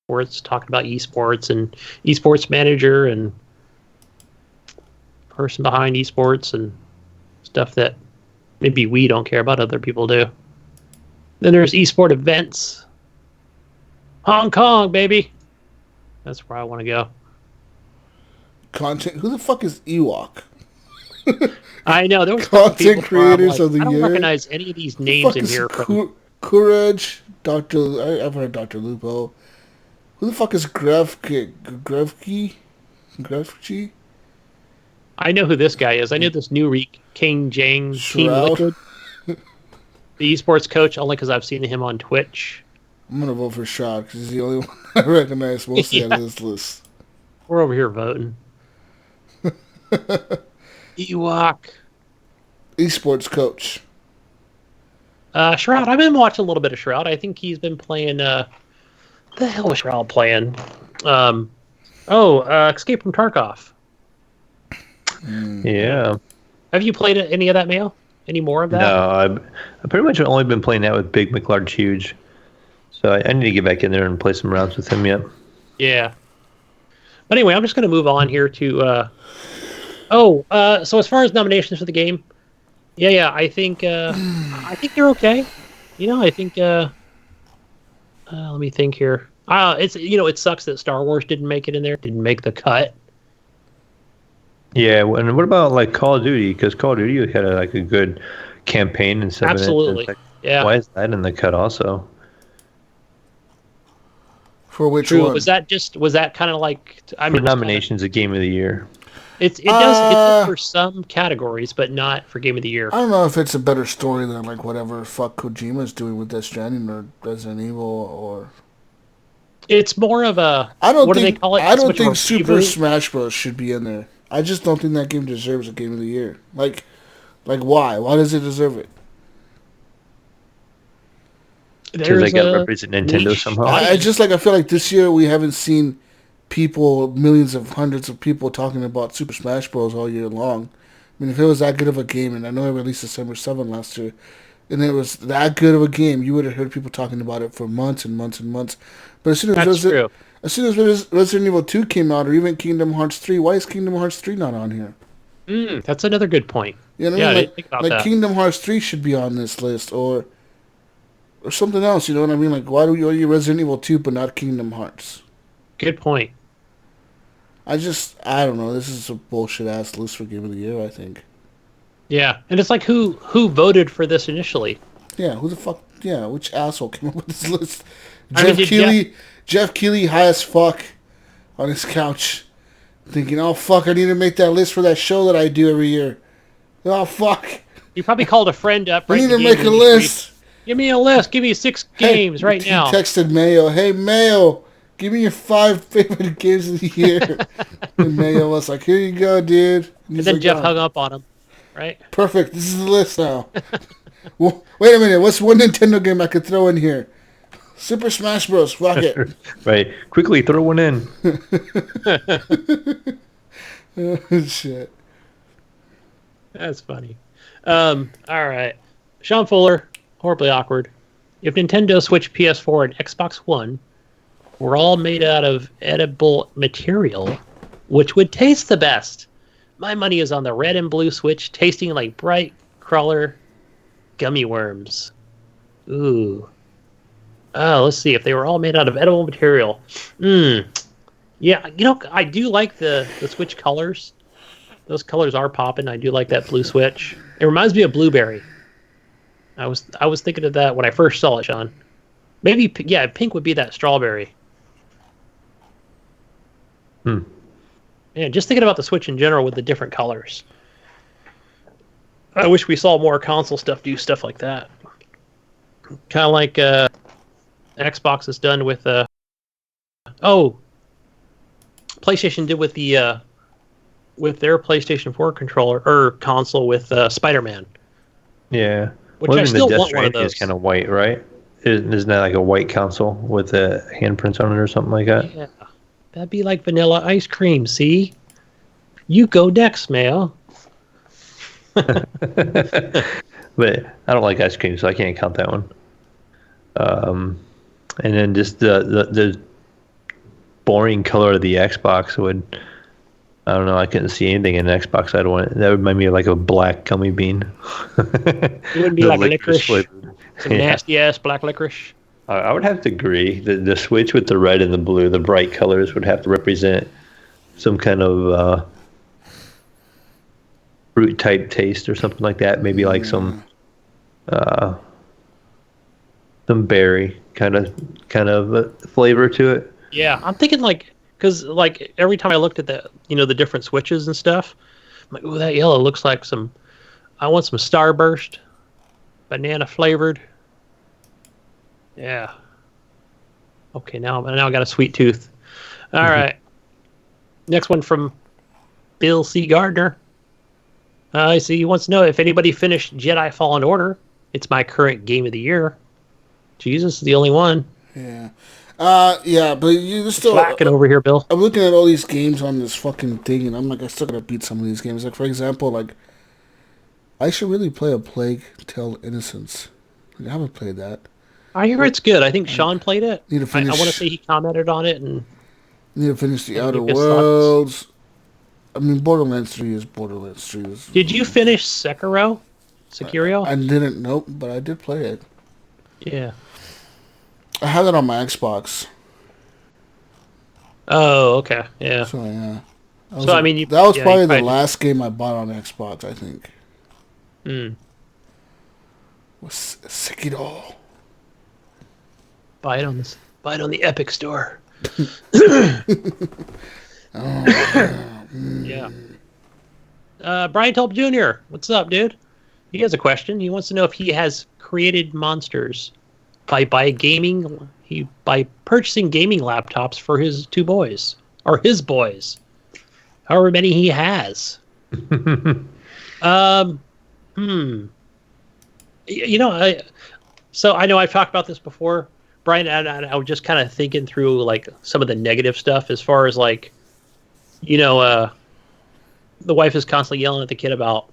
where it's talking about esports and esports manager and person behind esports and stuff that maybe we don't care about, other people do. Then there's esport events. Hong Kong, baby. That's where I want to go. Content. Who the fuck is Ewok? I know there was Content creators of the I don't year. recognize any of these names in here. Courage, I've heard Dr. Lupo. Who the fuck is Grevki? I know who this guy is. I knew this new King Jang Team Shroud. Liquid, the esports coach, only because I've seen him on Twitch. I'm gonna vote for Shroud because he's the only one I recognize mostly out of this list. We're over here voting. Ewok. Esports coach. Shroud. I've been watching a little bit of Shroud. I think he's been playing. The hell was Shroud playing? Escape from Tarkov. Yeah. Have you played any of that, Mayo? Any more of that? No, I've pretty much only been playing that with Big McLarge Huge. So I need to get back in there and play some rounds with him yet. Yeah. But anyway, I'm just going to move on here to. So as far as nominations for the game, I think they're okay. I think. Let me think here. It sucks that Star Wars didn't make it in there, didn't make the cut. Yeah, and what about like Call of Duty? Because Call of Duty had a good campaign and stuff. Absolutely, yeah. Why is that in the cut also? For which True. one? Was that kind of like? For nominations of Game of the Year. It does for some categories, but not for Game of the Year. I don't know if it's a better story than like whatever fuck Kojima's doing with Death Stranding or Resident Evil or. It's more of a. I don't what think. do they call it? I It's don't much of think a Super reboot. Smash Bros. Should be in there. I just don't think that game deserves a Game of the Year. Like why? Why does it deserve it? Because they got to represent Nintendo somehow. I feel like this year we haven't seen people, hundreds of people talking about Super Smash Bros. All year long. I mean, if it was that good of a game, and I know it released December 7th last year, and it was that good of a game, you would have heard people talking about it for months and months and months. But as soon as Resident Evil 2 came out, or even Kingdom Hearts 3, why is Kingdom Hearts 3 not on here? That's another good point. You know what I mean? I didn't think about that. Kingdom Hearts 3 should be on this list, or something else. You know what I mean? Like, why do you Resident Evil 2 but not Kingdom Hearts? Good point. I don't know. This is a bullshit ass list for Game of the Year, I think. Yeah, and it's like who voted for this initially? Yeah, who the fuck? Yeah, which asshole came up with this list? I mean, Jeff Keighley, high as fuck, on his couch, thinking, "Oh fuck, I need to make that list for that show that I do every year." Oh fuck! You probably called a friend up. I Right need in the to game make a industry. list. Give me a list. Give me 6 games right now. He texted Mayo, "Hey Mayo, give me your 5 favorite games of the year." And Mayo was like, "Here you go, dude." And then like, Jeff "Oh, hung up on him, right? perfect. This is the list now. Well, wait a minute. What's one Nintendo game I could throw in here? Super Smash Bros. Fuck it. Right. Quickly throw one in. Oh, shit. That's funny. All right. Sean Fuller, horribly awkward. If Nintendo Switch, PS4, and Xbox One were all made out of edible material, which would taste the best? My money is on the red and blue Switch, tasting like bright crawler gummy worms. Ooh. Oh, let's see. If they were all made out of edible material. Yeah, I do like the Switch colors. Those colors are popping. I do like that blue Switch. It reminds me of Blueberry. I was thinking of that when I first saw it, Sean. Maybe, pink would be that strawberry. Yeah, just thinking about the Switch in general with the different colors. I wish we saw more console stuff do stuff like that. Kind of like Xbox has done with PlayStation did with the with their PlayStation 4 controller or console with Spider-Man. Yeah. Which I still the Death want one of Stranding those. is kind of white, right? Isn't that like a white console with the handprints on it or something like that? Yeah, that'd be like vanilla ice cream. See, you go next, Mayo. But I don't like ice cream, so I can't count that one. And then just the boring color of the Xbox would, I don't know, I couldn't see anything in an Xbox I'd want. That would remind me of like a black gummy bean. It wouldn't be The like licorice. flavored. Some nasty ass black licorice. I would have to agree. The Switch with the red and the blue, the bright colors, would have to represent some kind of fruit type taste or something like that. Maybe like some berry kind of flavor to it. Yeah, I'm thinking because every time I looked at the different switches and stuff, I'm like, oh, that yellow looks like I want some Starburst, banana flavored. Yeah. Okay, now I got a sweet tooth. All right. Next one from Bill C. Gardner. I see he wants to know if anybody finished Jedi Fallen Order. It's my current game of the year. Jesus is the only one. Yeah. Yeah, but you still Slacking over here, Bill. I'm looking at all these games on this fucking thing, and I'm like, I still gotta beat some of these games. Like, for example, like, I should really play A Plague Tale Innocence. Like, I haven't played that. I hear it's good. I think Sean played it. Need to finish. I want to say he commented on it, and Need to finish the Any Outer good Worlds. I mean, Borderlands 3 is Borderlands 3. did you finish Sekiro? I didn't, nope, but I did play it. Yeah. I have it on my Xbox. Oh, okay. Yeah. So, yeah. That So, I mean, that was you probably the tried- last game I bought on Xbox, I think. Was Sekiro. Buy it on the Epic Store. Yeah. Brian Tulp Jr. What's up, dude? He has a question. He wants to know if he has created monsters by purchasing gaming laptops for his two boys or his boys, however many he has. So I know I've talked about this before, Brian, and I was just kind of thinking through like some of the negative stuff as far as like, the wife is constantly yelling at the kid about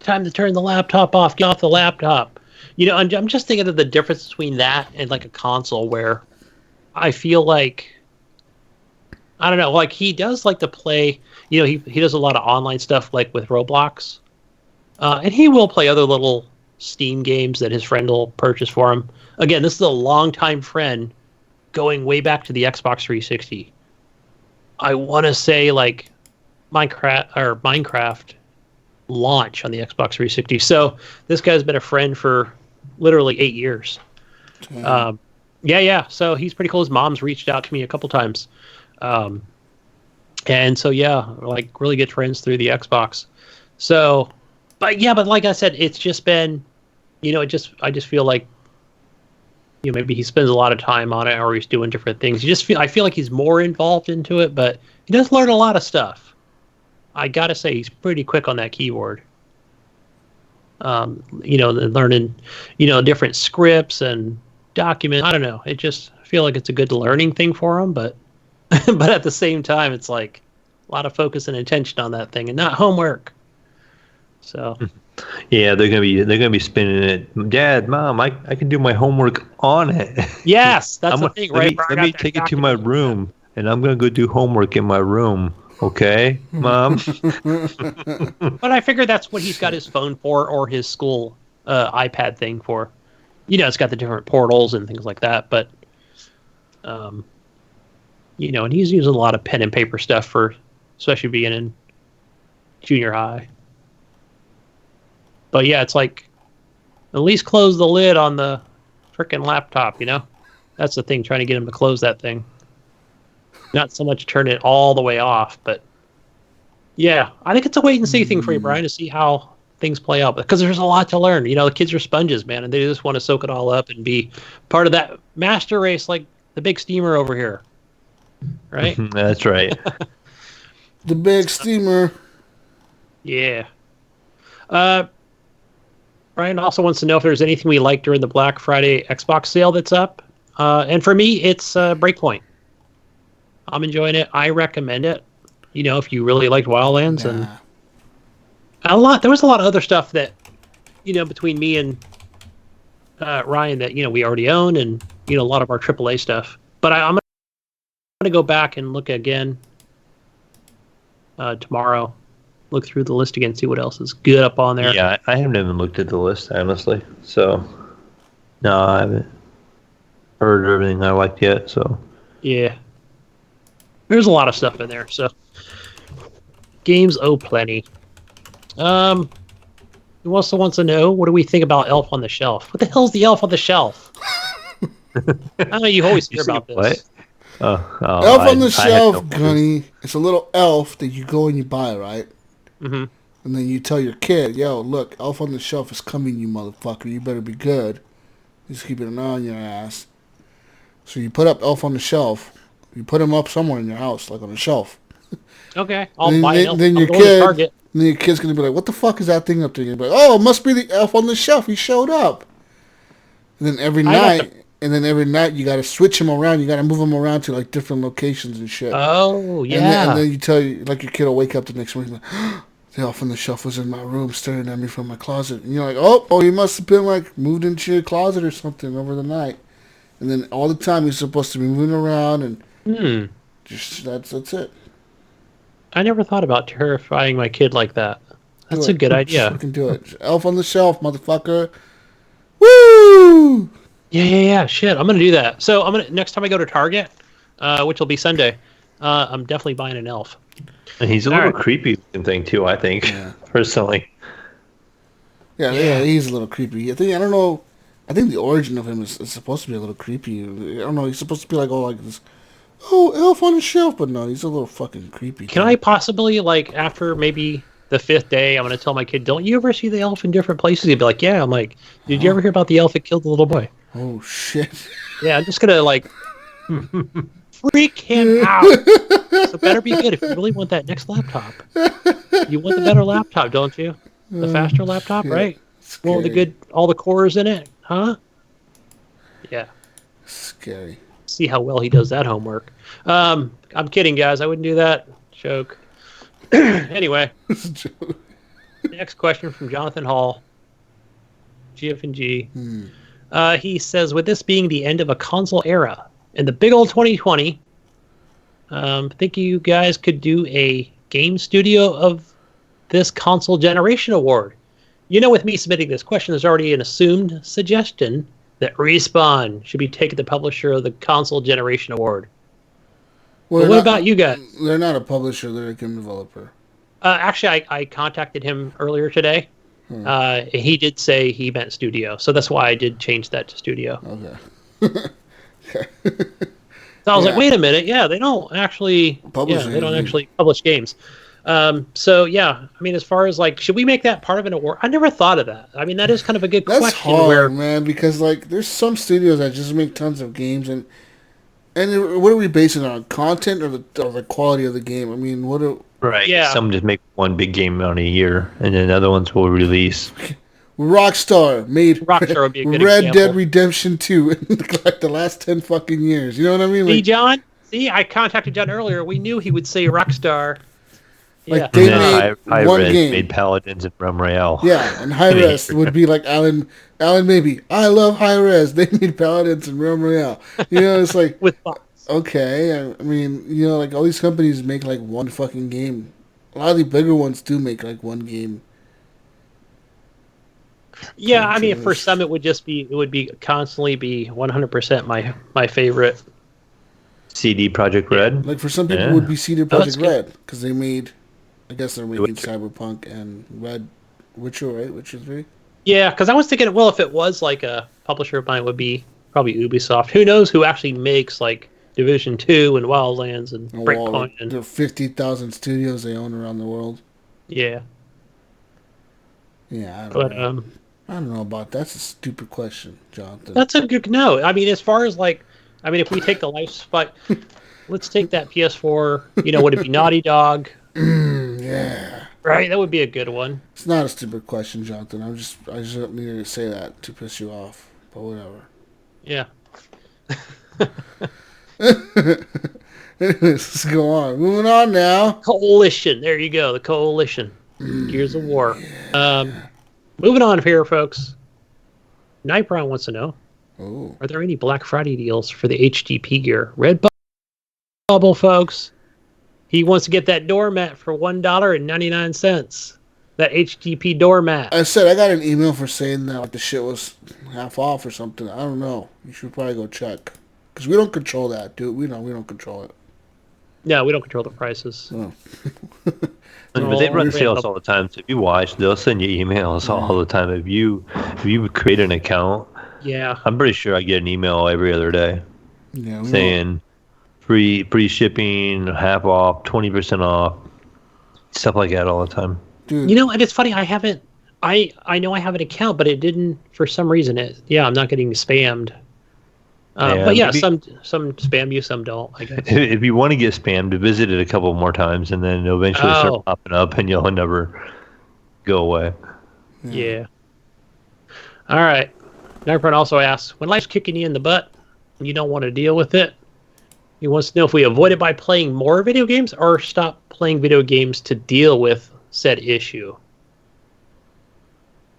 time to turn the laptop off, get off the laptop. I'm just thinking of the difference between that and like a console where I feel like, I don't know, like he does like to play, he does a lot of online stuff like with Roblox. And he will play other little Steam games that his friend will purchase for him. Again, this is a longtime friend going way back to the Xbox 360. I want to say like Minecraft launch on the Xbox 360. So this guy's been a friend for literally 8 years. Yeah. So he's pretty cool. His mom's reached out to me a couple times. And so, yeah, like really good friends through the Xbox. So, but like I said, it's just been, I just feel like, maybe he spends a lot of time on it, or he's doing different things. I feel like he's more involved into it, but he does learn a lot of stuff. I gotta say, he's pretty quick on that keyboard. Learning, different scripts and documents. I don't know. I feel like it's a good learning thing for him, but but at the same time, it's like a lot of focus and attention on that thing and not homework. So. Yeah, they're gonna be spinning it. Dad, Mom, I can do my homework on it. Yes, that's the thing, right? Let me take it to my room, and I'm gonna go do homework in my room. Okay, Mom. But I figure that's what he's got his phone for, or his school iPad thing for. It's got the different portals and things like that. But, and he's using a lot of pen and paper stuff for, especially being in junior high. But yeah, it's like, at least close the lid on the frickin' laptop, That's the thing, trying to get him to close that thing. Not so much turn it all the way off, but yeah, I think it's a wait and see thing for you, Brian, to see how things play out. Because there's a lot to learn. The kids are sponges, man, and they just want to soak it all up and be part of that master race like the big steamer over here. Right? That's right. The big steamer. Yeah. Brian also wants to know if there's anything we like during the Black Friday Xbox sale that's up. And for me, it's Breakpoint. I'm enjoying it. I recommend it. If you really liked Wildlands and there was a lot of other stuff that, between me and Ryan that, we already own, and, a lot of our AAA stuff. But I'm going to go back and look again tomorrow. Look through the list again, see what else is good up on there. Yeah, I haven't even looked at the list, honestly. So, no, I haven't heard everything I liked yet. So, yeah, there's a lot of stuff in there. So, games plenty. Who also wants to know, what do we think about Elf on the Shelf? What the hell's the Elf on the Shelf? I know you always hear about this. What? Elf on the Shelf, Gunny. It's a little elf that you go and you buy, right? Mm-hmm. And then you tell your kid, yo, look, Elf on the Shelf is coming, you motherfucker. You better be good. Just keep an eye on your ass. So you put up Elf on the Shelf. You put him up somewhere in your house, like on a shelf. Okay, I'll buy an elf. Then your kid's going to be like, what the fuck is that thing up there? You're like, oh, it must be the Elf on the Shelf. He showed up. And then every night you got to switch him around. You got to move him around to like different locations and shit. Oh, yeah. And then you tell like your kid will wake up the next morning like, the Elf on the Shelf was in my room staring at me from my closet. And you're like, oh, he must have been like moved into your closet or something over the night. And then all the time he's supposed to be moving around and just that's it. I never thought about terrifying my kid like that. That's a good idea. You can do it. Elf on the Shelf, motherfucker. Woo! Yeah. Shit, I'm gonna do that. So next time I go to Target, which will be Sunday, I'm definitely buying an elf. And he's a little creepy looking thing too, I think, personally. Yeah, he's a little creepy. I don't know. I think the origin of him is supposed to be a little creepy. I don't know. He's supposed to be like all like this. Oh, Elf on the Shelf, but no, he's a little fucking creepy. Can I possibly, like, after maybe the 5th day, I'm going to tell my kid, don't you ever see the elf in different places? He'd be like, yeah. I'm like, did you ever hear about the elf that killed the little boy? Oh, shit. Yeah, I'm just going to, like, freak him out. So better be good if you really want that next laptop. You want the better laptop, don't you? The faster laptop, right? Well, all the cores in it, huh? Yeah. Scary. See how well he does that homework. I'm kidding, guys. I wouldn't do that. Joke. Anyway, next question from Jonathan Hall, GF&G. He says, with this being the end of a console era and the big old 2020, think you guys could do a game studio of this console generation award? With me submitting this question, there's already an assumed suggestion that Respawn should be taking the publisher of the console generation award. Well, what about you guys? They're not a publisher, they're a game developer. Actually, I contacted him earlier today. He did say he meant studio, so that's why I did change that to studio. Okay. So I was like, wait a minute, they don't actually publish games. So yeah, I mean, as far as like, should we make that part of an award? I never thought of that. I mean, that is kind of a good question. That's hard, man, because like there's some studios that just make tons of games, and what are we basing it on? Content or the quality of the game? I mean, right? Yeah. Some just make one big game on a year, and then other ones will release. Rockstar would be a good Red example. Dead Redemption 2 in like the last 10 fucking years. You know what I mean? See, John? See, I contacted John earlier. We knew he would say Rockstar. Like they made one game. Made Paladins and Realm Royale. Yeah, and High Res would be like Alan maybe. I love High Res. They made Paladins and Realm Royale. You know, it's like with bots. Okay, I mean, you know, like all these companies make like one fucking game. A lot of the bigger ones do make like one game. Yeah, I mean, for some it would constantly be 100% my favorite. CD Projekt Red. Like for some people, it would be CD Projekt Red because they made. I guess they're making Cyberpunk and Witcher, right? Witcher 3? Yeah, because I was thinking, well, if it was like a publisher of mine, it would be probably Ubisoft. Who knows who actually makes like Division 2 and Wildlands and Breakpoint. And there are 50,000 studios they own around the world. Yeah. Yeah, I don't know about that. That's a stupid question, Jonathan. That's a good no. I mean, as far as like, if we take the lifespan, let's take that PS4. You know, would it be Naughty Dog? Yeah. Right, that would be a good one. It's not a stupid question, Jonathan. I just needed to say that to piss you off, but whatever. Yeah. Anyways, let's go on. Moving on now. Coalition. There you go. The Coalition. Gears of War. Moving on here, folks. Night Brown wants to know: are there any Black Friday deals for the HGP gear? Redbubble, folks. He wants to get that doormat for $1.99. That HGP doormat. I said I got an email for saying that like the shit was half off or something. I don't know. You should probably go check because we don't control that, dude. We don't control it. No, we don't control the prices. No. But they run sales all the time. So if you watch, they'll send you emails all the time. If you create an account, I'm pretty sure I get an email every other day saying free shipping, half off, 20% off, stuff like that all the time. Dude. You know, and it's funny. I know I have an account, but it didn't for some reason. I'm not getting spammed. But yeah, some spam you, some don't, I guess. If you want to get spammed, visit it a couple more times, and then it'll eventually start popping up, and you'll never go away. Yeah. All right. Narpron also asks, when life's kicking you in the butt and you don't want to deal with it, he wants to know if we avoid it by playing more video games or stop playing video games to deal with said issue.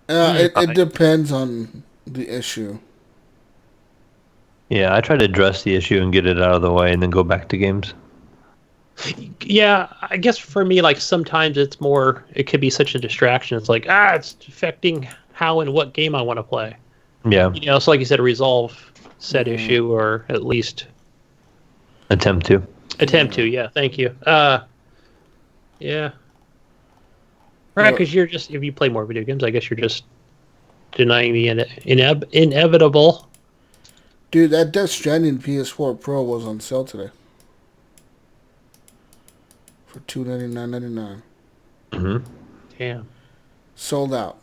It depends on the issue. Yeah, I try to address the issue and get it out of the way and then go back to games. Yeah, I guess for me, like, sometimes it could be such a distraction. It's like, it's affecting how and what game I want to play. Yeah. You know, so like you said, resolve said issue or at least... Attempt to, yeah, thank you. Yeah. Right, because you're just, if you play more video games, I guess you're just denying the inevitable. Dude, that Death Stranding PS4 Pro was on sale today. For $299.99. Mm-hmm. Damn. Sold out.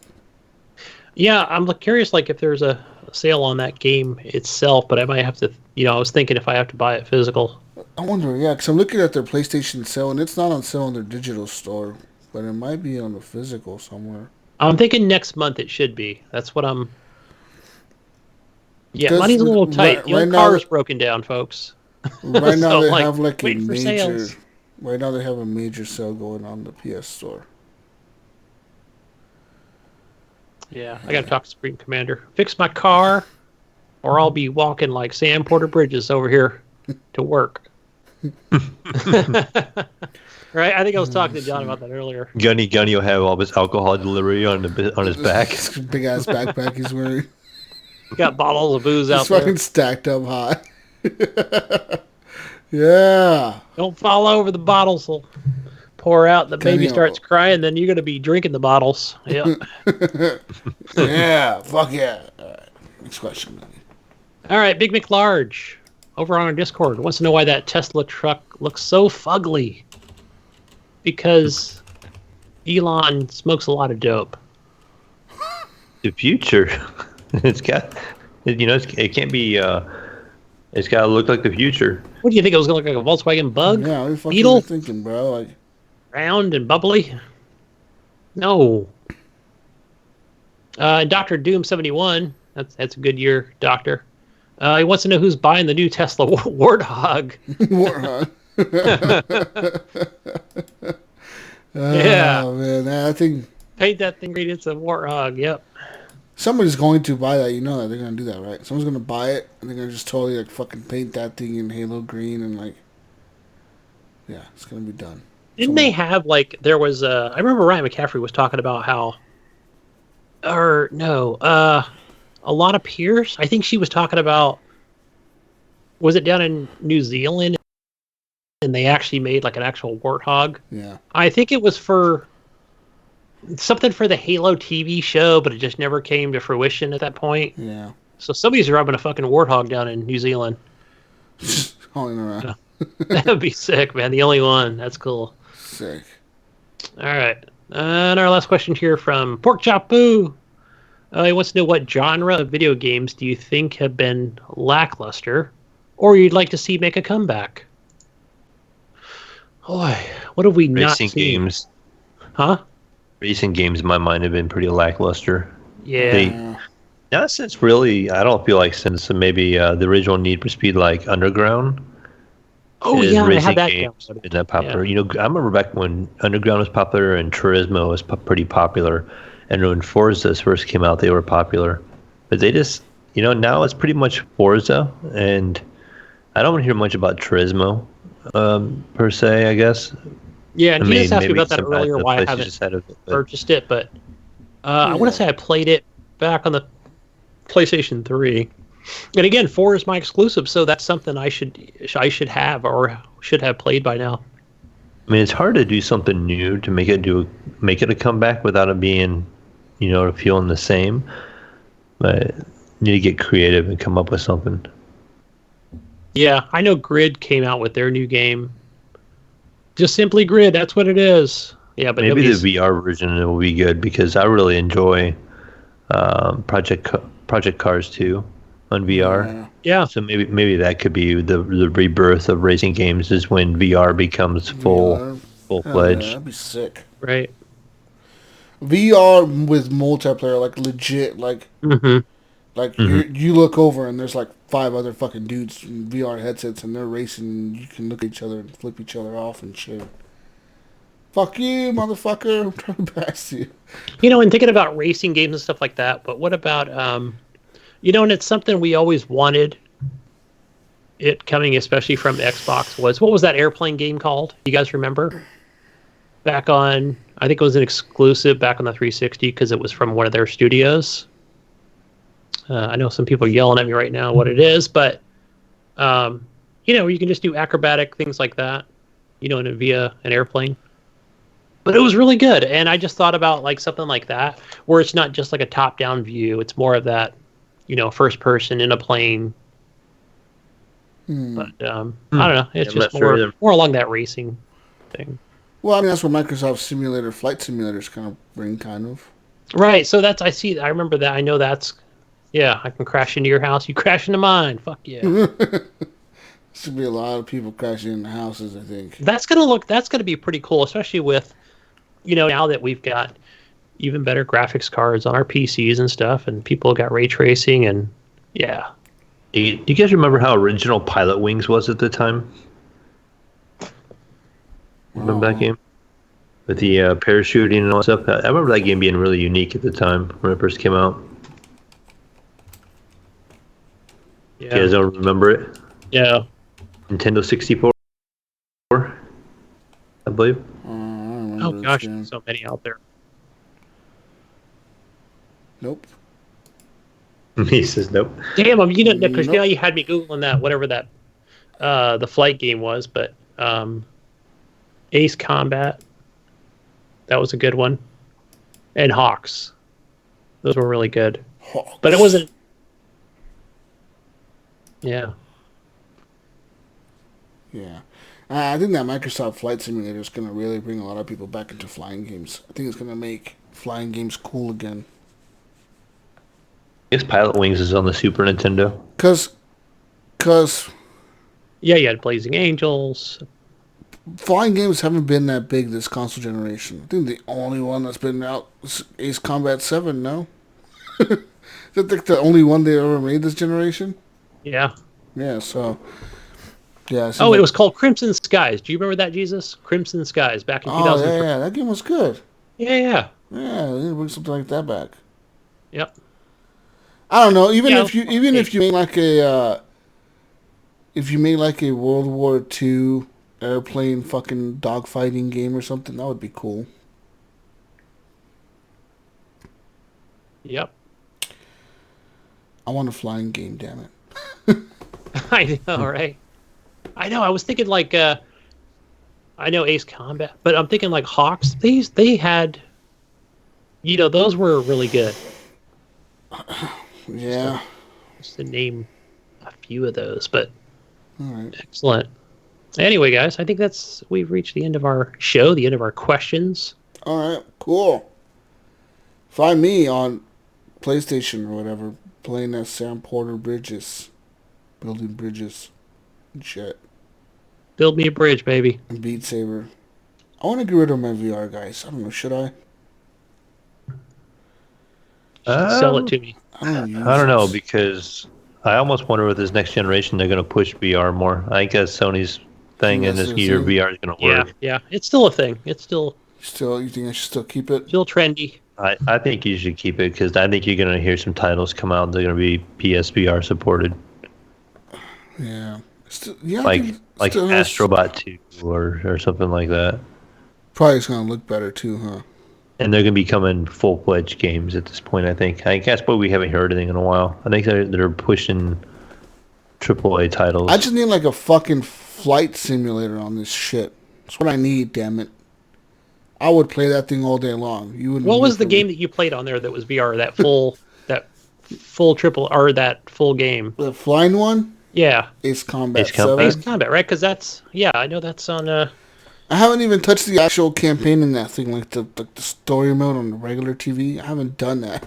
Yeah, I'm curious, like, if there's a sale on that game itself, but I might have to, I was thinking if I have to buy it physical. I wonder, because I'm looking at their PlayStation sale, and it's not on sale on their digital store, but it might be on the physical somewhere. I'm thinking next month it should be. That's what I'm... Yeah, money's a little tight. Your car's broken down, folks. Right now they have like a major... Sales. Right now they have a major sale going on the PS Store. Yeah, I gotta talk to Supreme Commander. Fix my car, or I'll be walking like Sam Porter Bridges over here to work. Right? I think I was talking to John about that earlier. Gunny will have all this alcohol delivery on his back. Big ass backpack he's wearing. Got bottles of booze out there. It's fucking stacked up high. Yeah. Don't fall over the bottles. Will pour out, the baby Gunny, starts crying, then you're going to be drinking the bottles. Yeah. Yeah, fuck yeah. All right, next question. All right, Big McLarge over on our Discord wants to know why that Tesla truck looks so fugly. Because Elon smokes a lot of dope. The future. It's got, it can't be. It's got to look like the future. What do you think? It was going to look like a Volkswagen Bug? Yeah, what the fuck Beetle? are you thinking, bro? Like, Round and bubbly? No. Dr. Doom 71. That's a good year, Doctor. He wants to know who's buying the new Tesla Warthog. Warthog. Yeah. Oh, man, I think Paint that thing green. It's a Warthog. Yep. somebody's going to buy that. You know that they're going to do that, right? Someone's going to buy it, and they're going to just totally, like, fucking paint that thing in Halo green, and, like, yeah, it's going to be done. Didn't they have, like, there was, I remember Ryan McCaffrey was talking about how, or, no, a lot of peers, I think she was talking about, was it down in New Zealand, and they actually made, like, an actual Warthog? Yeah. I think it was for something for the Halo TV show, but it just never came to fruition at that point. Yeah. So somebody's rubbing a fucking Warthog down in New Zealand. Just hauling around. Yeah. That'd be sick, man. The only one. That's cool. Sick. All right. And our last question here from Pork Chop Boo. He wants to know what genre of video games do you think have been lackluster or you'd like to see make a comeback? Boy, what have we not seen? Racing games. Huh? Racing games, in my mind, have been pretty lackluster. Yeah. Not since really, I don't feel like since maybe the original Need for Speed, like Underground. Oh, yeah, I had that games been that popular. Yeah. I remember back when Underground was popular and Turismo was pretty popular. And when Forza's first came out, they were popular. But they just, now it's pretty much Forza. And I don't hear much about Turismo, per se, I guess. Yeah, and you just asked me about that earlier, why I haven't purchased it. But I want to say I played it back on the PlayStation 3. And again, 4 is my exclusive, so that's something I should have or should have played by now. I mean, it's hard to do something new to make it a comeback without it being, feeling the same. But you need to get creative and come up with something. Yeah, I know Grid came out with their new game. Just simply Grid, that's what it is. Yeah, but maybe the VR version will be good because I really enjoy Project Cars 2 on VR. Yeah. So maybe that could be the rebirth of racing games is when VR becomes full-fledged. Yeah, that'd be sick. Right. VR with multiplayer, like legit, like you look over and there's like 5 other fucking dudes in VR headsets and they're racing and you can look at each other and flip each other off and shit. Fuck you, motherfucker, I'm trying to pass you. And thinking about racing games and stuff like that, but what about, and it's something we always wanted it coming, especially from Xbox, what was that airplane game called? You guys remember? Back on, I think it was an exclusive back on the 360 because it was from one of their studios. I know some people are yelling at me right now what it is, but, you can just do acrobatic things like that, via an airplane. But it was really good, and I just thought about like something like that, where it's not just like a top-down view; it's more of that, first person in a plane. But I don't know; it's just more along that racing thing. Well, I mean that's what Microsoft Flight Simulators kind of bring, kind of. Right. So I remember that. I know that's. Yeah, I can crash into your house. You crash into mine. Fuck yeah. Should be a lot of people crashing into houses, I think. That's gonna be pretty cool, especially with, now that we've got even better graphics cards on our PCs and stuff, and people got ray tracing and yeah. Do you guys remember how original Pilot Wings was at the time? Remember that game? With the parachuting and all that stuff? I remember that game being really unique at the time when it first came out. Yeah. You guys don't remember it? Yeah. Nintendo 64, I believe. Oh gosh, there's so many out there. Nope. He says nope. Damn, because now you had me Googling that, whatever that, the flight game was, but Ace Combat. That was a good one. And Hawks. Those were really good. Hawks. But it wasn't... Yeah. Yeah. I think that Microsoft Flight Simulator is going to really bring a lot of people back into flying games. I think it's going to make flying games cool again. I guess Pilot Wings is on the Super Nintendo. Because Yeah, you had Blazing Angels. flying games haven't been that big this console generation. I think the only one that's been out is Ace Combat 7, no? Is that the only one they ever made this generation? Yeah. Yeah, so... Yeah, Oh, it was called Crimson Skies. Do you remember that, Jesus? Crimson Skies back in 2003. Oh, yeah, that game was good. Yeah. Yeah, they need to bring something like that back. Yep. I don't know. Even if you make like a World War II airplane fucking dogfighting game or something, that would be cool. Yep. I want a flying game, damn it. I know, right? I know. I was thinking like, I know Ace Combat, but I'm thinking like Hawks. They had, those were really good. Yeah. Just to name a few of those, but All right. excellent. Anyway, guys, I think we've reached the end of our show, the end of our questions. All right. Cool. Find me on PlayStation or whatever, playing as Sam Porter Bridges, building bridges and shit. Build me a bridge, baby. And Beat Saber. I want to get rid of my VR, guys. I don't know. Should I? Sell it to me. I don't know, because I almost wonder with this next generation they're going to push VR more. I guess Sony's thing in this year VR is going to work. Yeah. It's still a thing. It's still You think I should still keep it? still trendy. I think you should keep it because I think you're going to hear some titles come out. They're going to be PSVR supported. Yeah. Like Astrobot 2 or something like that. Probably it's going to look better too, huh? And they're going to be coming full-fledged games at this point, I think. I guess, but we haven't heard anything in a while. I think they're pushing AAA titles. I just need like a fucking flight simulator on this shit. That's what I need, damn it. I would play that thing all day long. You wouldn't. What was the game that you played on there that was VR? That full that full game? The flying one? Yeah. Ace Combat 7. Ace Combat, right? Because I know that's on. I haven't even touched the actual campaign in that thing, like the story mode on the regular TV. I haven't done that.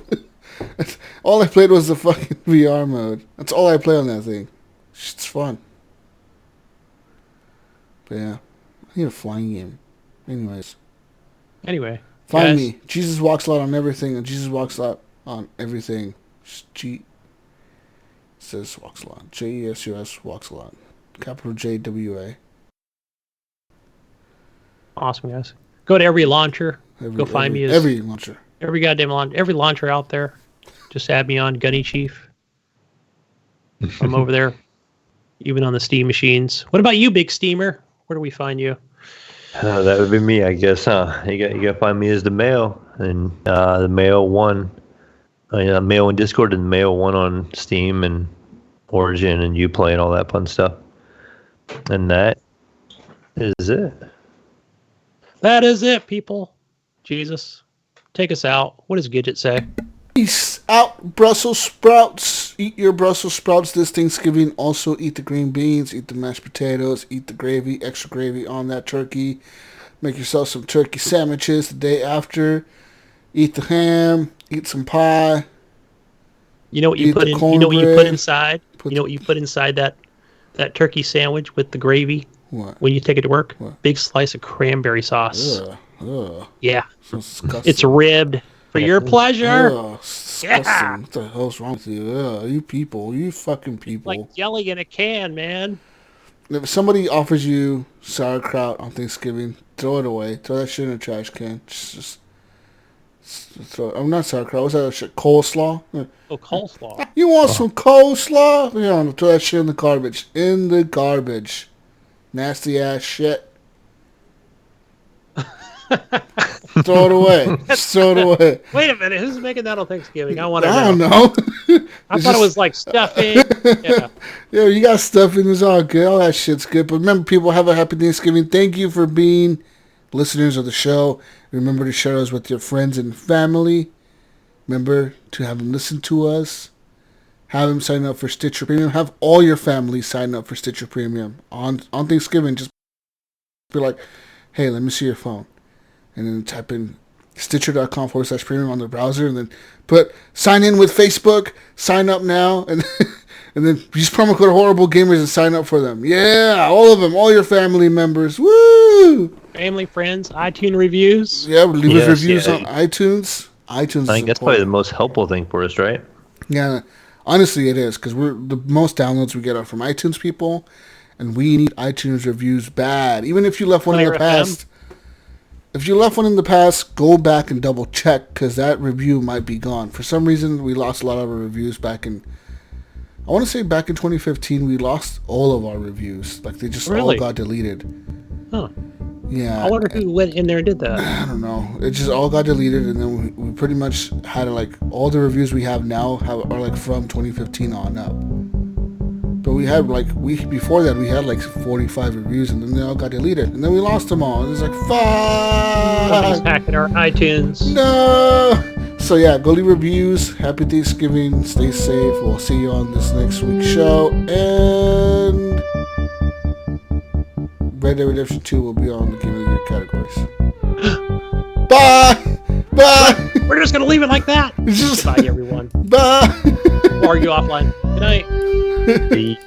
All I played was the fucking VR mode. That's all I play on that thing. It's fun. But yeah, I need a flying game. Anyway, find me. Jesus Walks a Lot on everything, and Jesus Walks a Lot on everything. Says Walks a Lot. JESUS Walks a Lot. Capital JWA. Awesome, guys. Go to every launcher. Go find me. Every launcher. Every goddamn launcher. Every launcher out there. Just add me on Gunny Chief. I'm over there. Even on the Steam machines. What about you, Big Steamer? Where do we find you? That would be me, I guess, huh? You got to find me as the Mayo, and the Mayo 1. Mayo in Discord and Mayo 1 on Steam and Origin and Uplay and all that fun stuff. And that is it. That is it, people. Jesus. Take us out. What does Gidget say? Peace out, Brussels sprouts. Eat your Brussels sprouts this Thanksgiving. Also eat the green beans, eat the mashed potatoes, eat the gravy, extra gravy on that turkey. Make yourself some turkey sandwiches the day after. Eat the ham, eat some pie. You know what you put in? You know what you put inside? You know what you put inside that turkey sandwich with the gravy? What? When you take it to work? What? Big slice of cranberry sauce. Ugh. Yeah. Disgusting. It's ribbed for your pleasure. Disgusting. Yeah. What the hell's wrong with you? You people. You fucking people. Like jelly in a can, man. If somebody offers you sauerkraut on Thanksgiving, throw it away. Throw that shit in a trash can. Just throw it. I'm not sauerkraut. What's that shit? Coleslaw? Oh, coleslaw. You want some coleslaw? Yeah, throw that shit in the garbage. In the garbage. Nasty ass shit. Throw it away. Just throw it away. Wait a minute. Who's making that on Thanksgiving? I want to I know. don't know. I thought it was like stuffing. Yeah. Yeah, you got stuffing. It's all good. All that shit's good. But remember, people, have a happy Thanksgiving. Thank you for being listeners of the show. Remember to share us with your friends and family. Remember to have them listen to us. Have them sign up for Stitcher Premium. Have all your family sign up for Stitcher Premium. On Thanksgiving, just be like, hey, let me see your phone. And then type in Stitcher.com/premium on the browser. And then sign in with Facebook. Sign up now. And then use promo code Horrible Gamers and sign up for them. Yeah, all of them. All your family members. Woo! Family, friends, iTunes reviews. Yeah, leave us reviews on iTunes. iTunes. I think that's probably the most helpful thing for us, right? Yeah, honestly, it is because we're the most downloads we get are from iTunes people, and we need iTunes reviews bad. Even if you left one in the past, go back and double check because that review might be gone. For some reason, we lost a lot of our reviews back in. I want to say back in 2015, we lost all of our reviews. Like they just all got deleted. Huh. Yeah. I wonder who went in there and did that. I don't know. It just all got deleted, and then we pretty much had like all the reviews we have now are like from 2015 on up. But we had before that we had like 45 reviews, and then they all got deleted, and then we lost them all. And it's like fuck. Somebody's hacking our iTunes. No. So yeah, go leave reviews. Happy Thanksgiving. Stay safe. We'll see you on this next week's show, and Red Dead Redemption 2 will be on the Game of the Year categories. Bye! Bye! We're just going to leave it like that. Bye, everyone. Bye! Or argue offline. Good night.